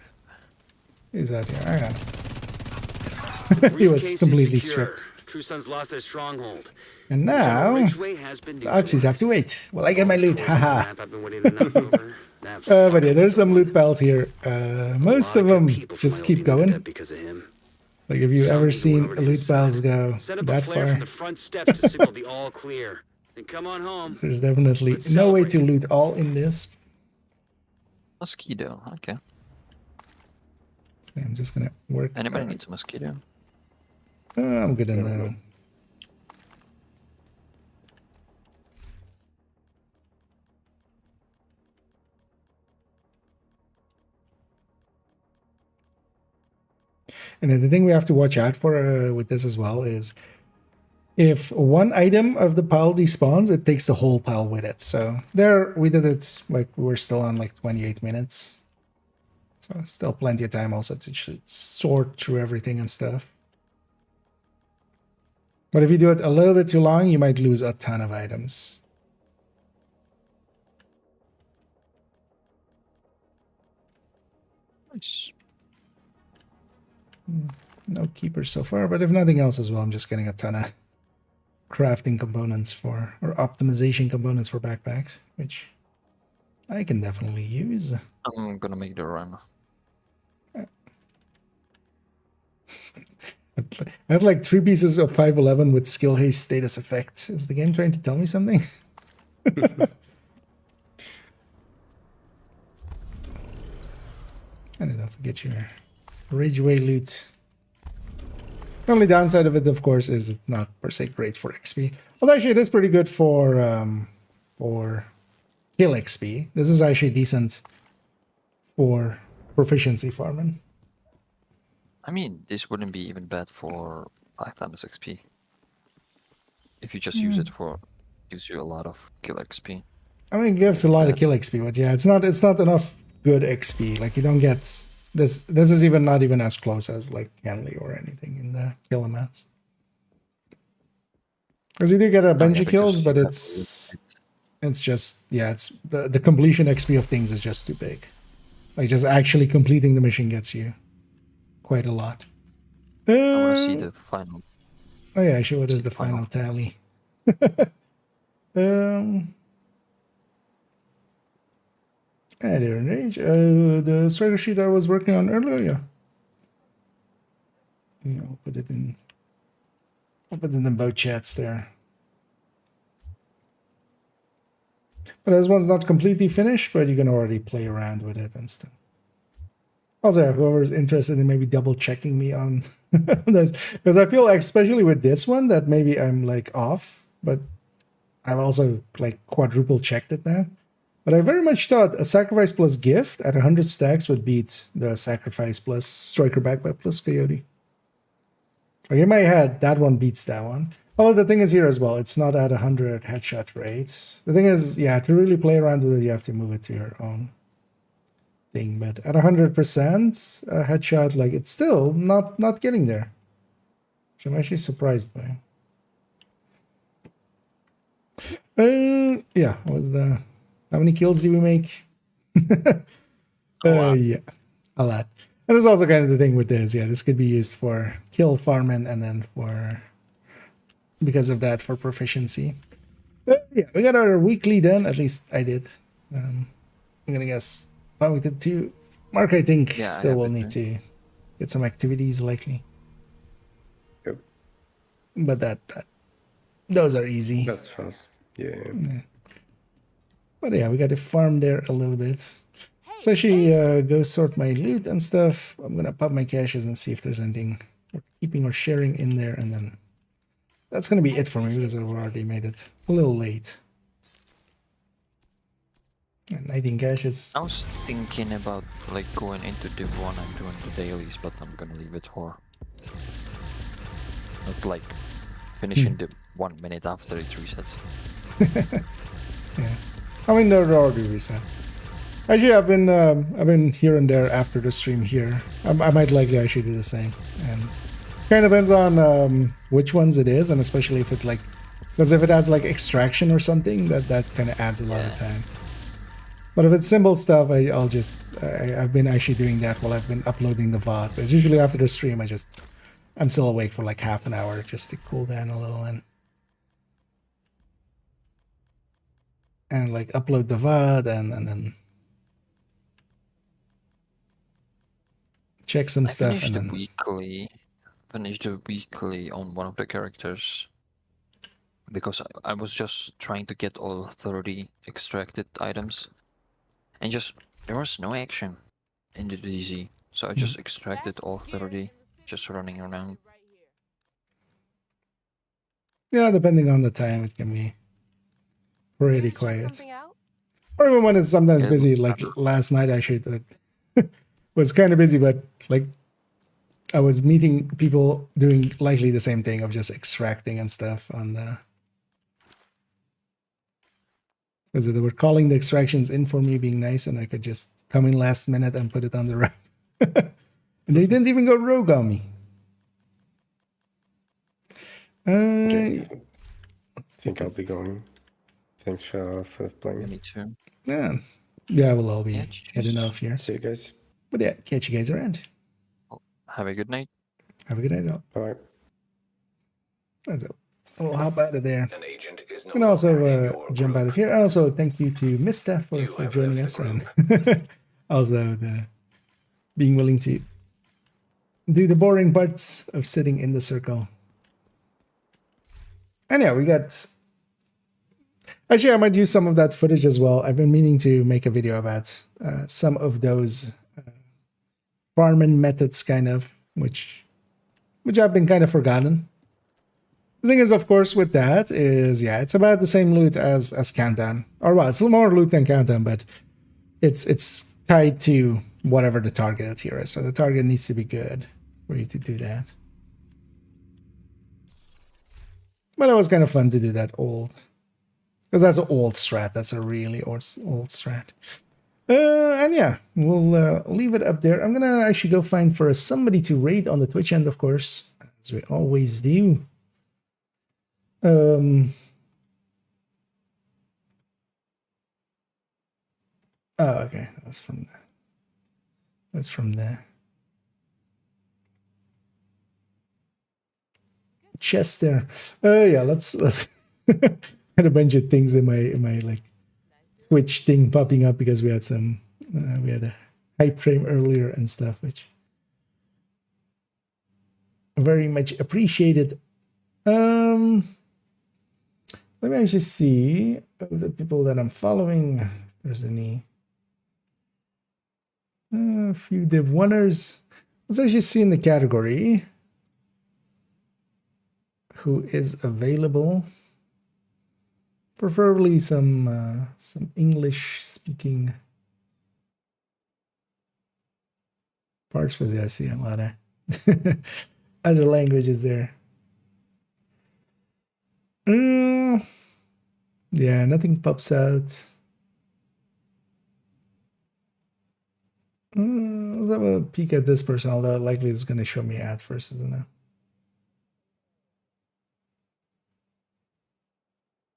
He's out here. I got him. He was completely stripped. True Sons lost their stronghold. And now, Ridgeway has been the Oxys have to wait. Well, I get my loot. Haha. I've been waiting to knock over. But yeah, there's some loot pals here. Most of them just keep going. Because of him. Like, have you ever seen loot pals go Set up that a flare from far? the front steps to signal the all clear. Then come on home. There's definitely no way to loot all in this. Mosquito, okay. So I'm just gonna work. Anybody needs a mosquito? I'm good in that. And then the thing we have to watch out for with this as well is if one item of the pile despawns, it takes the whole pile with it. So there, we did it like we're still on like 28 minutes. So still plenty of time also to sort through everything and stuff. But if you do it a little bit too long, you might lose a ton of items. Nice. No keepers so far, but if nothing else as well, I'm just getting a ton of crafting components for, or optimization components for backpacks, which I can definitely use. I'm gonna make the run. I have like 3 pieces of 511 with skill haste status effect. Is the game trying to tell me something? And don't forget your Ridgeway loot. The only downside of it, of course, is it's not per se great for XP. Although actually it is pretty good for kill XP. This is actually decent for proficiency farming. I mean, this wouldn't be even bad for 5 times XP. If you just use it for, gives you a lot of kill XP. I mean, it gives a lot of kill XP, but yeah, it's not enough good XP. Like you don't get this. This is even not even as close as like Kenley or anything in the kill amounts. Because you do get a bunch of kills, but it's just, yeah, it's the completion XP of things is just too big. Like just actually completing the mission gets you quite a lot. I want to see the final. Oh yeah, actually, what is the final tally? At an age, the striker sheet I was working on earlier, yeah. I'll put it in. I'll put it in both chats there. But this one's not completely finished, but you can already play around with it and stuff. Also, yeah, whoever's interested in maybe double checking me on this, because I feel like, especially with this one, that maybe I'm like off, but I've also like quadruple checked it now. But I very much thought a sacrifice plus gift at 100 stacks would beat the sacrifice plus striker backpack plus coyote. Like in my head, that one beats that one. Oh, the thing is here as well, it's not at 100 headshot rates. The thing is, yeah, to really play around with it, you have to move it to your own thing. But at 100% headshot, like it's still not getting there. Which I'm actually surprised by. Yeah, what was the... How many kills do we make? Yeah, a lot. And there's also kind of the thing with this. Yeah, this could be used for kill farming and then for, because of that, for proficiency. Yeah, we got our weekly done. At least I did. I'm gonna guess But with the 2, Mark, I think Yeah, I still have will it need too. to get some activities likely. Yep. But those are easy. That's fast. Yeah. Yeah. But yeah, we got to farm there a little bit. So actually go sort my loot and stuff. I'm gonna pop my caches and see if there's anything worth keeping or sharing in there, and then that's gonna be it for me because I've already made it a little late. And 19 caches. I was thinking about like going into Div 1 and doing the dailies, but I'm gonna leave it for not like finishing the 1 minute after it resets. Yeah, I mean they're already reset. Actually, I've been here and there after the stream here. I might likely actually do the same, and kind of depends on which ones it is, and especially if it like, because if it has like extraction or something, that kind of adds a lot of time. But if it's simple stuff, I've been actually doing that while I've been uploading the VOD. But it's usually after the stream, I'm still awake for like half an hour just to cool down a little and like upload the VOD and then check some stuff and then finished the weekly on one of the characters because I was just trying to get all 30 extracted items, and just there was no action in the DZ, so I just extracted all 30, just running around. yeah, depending on the time, it can be pretty quiet. Or even when it's sometimes busy, like last night actually that was kind of busy, but like I was meeting people doing likely the same thing of just extracting and stuff on the, because they were calling the extractions in for me being nice, and I could just come in last minute and put it on the rack. And they didn't even go rogue on me. Okay. I think I'll be going. Thanks for playing. Me too. Yeah, we'll all be heading off here. See you guys. But yeah, catch you guys around. Have a good night. Have a good night, all. Bye. That's it. We'll hop out of there. An agent is no And also longer in your jump group. out of here. And also thank you to Mista for have joining left us, the and also being willing to do the boring parts of sitting in the circle. And yeah, we got... Actually, I might use some of that footage as well. I've been meaning to make a video about some of those farming methods, kind of, which I've been kind of forgotten. The thing is, of course, with that is, yeah, it's about the same loot as Countdown. Or, well, it's a little more loot than Countdown, but it's tied to whatever the target here is. So the target needs to be good for you to do that. But it was kind of fun to do that old. Because that's an old strat. That's a really old strat. And yeah, we'll leave it up there. I'm going to actually go find for somebody to raid on the Twitch end, of course, as we always do. Oh, okay. That's from there. That's from there. Chest there. Yeah, let's had a bunch of things in my like Twitch thing popping up because we had some we had a hype frame earlier and stuff, which very much appreciated. Let me actually see the people that I'm following. If there's any a few Div 1ers. Let's actually see in the category who is available. Preferably some English speaking parts, because I see a lot of other languages there. Yeah, nothing pops out. Let's have a peek at this person, although likely it's going to show me ad first, isn't it?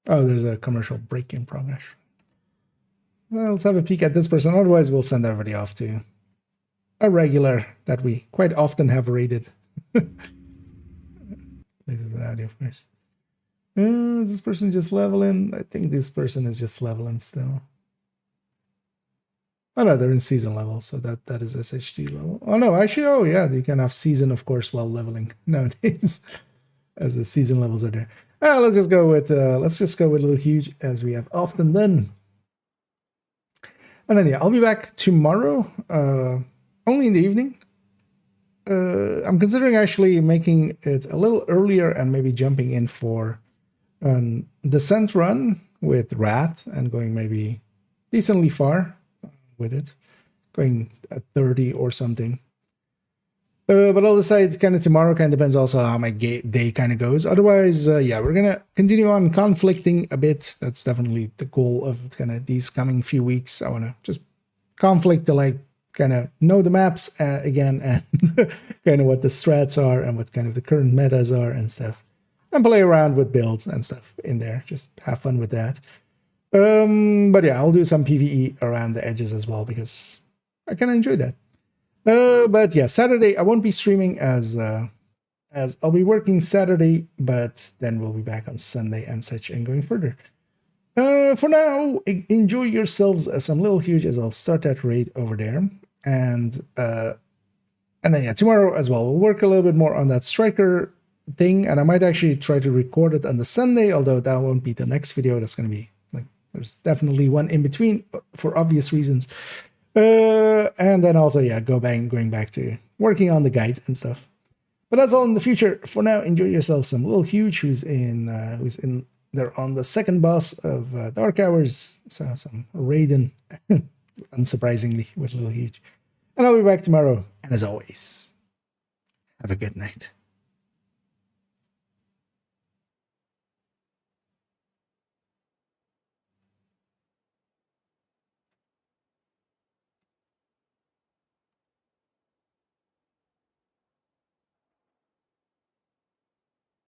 Oh, there's a commercial break in progress. Well, let's have a peek at this person. Otherwise, we'll send everybody off to a regular that we quite often have raided. This is the audio, of course. Is this person just leveling? I think this person is just leveling still. Oh no, they're in season level, so that is SHD level. Oh no, actually, oh yeah, you can have season, of course, while leveling nowadays, as the season levels are there. Let's just go with Little Huge, as we have often done. And then yeah, I'll be back tomorrow, only in the evening. I'm considering actually making it a little earlier and maybe jumping in for an descent run with Rat and going maybe decently far with it, going at 30 or something. But I'll decide kind of tomorrow. Kind of depends also how my day kind of goes. Otherwise, yeah, we're gonna continue on conflicting a bit. That's definitely the goal of kind of these coming few weeks. I want to just conflict to like kind of know the maps again and kind of what the strats are and what kind of the current metas are and stuff, and play around with builds and stuff in there. Just have fun with that. But yeah, I'll do some PvE around the edges as well because I kind of enjoy that. But yeah, Saturday I won't be streaming as I'll be working Saturday, but then we'll be back on Sunday and such and going further. For now, enjoy yourselves some Little Huge as I'll start that raid over there, and then yeah, tomorrow as well we'll work a little bit more on that striker thing, and I might actually try to record it on the Sunday, although that won't be the next video. That's going to be like, there's definitely one in between for obvious reasons. And then also, yeah, going back to working on the guides and stuff. But that's all in the future. For now, enjoy yourself some Little Huge, who's in there on the second boss of Dark Hours. So some Raiden, unsurprisingly, with Little Huge. And I'll be back tomorrow. And as always, have a good night.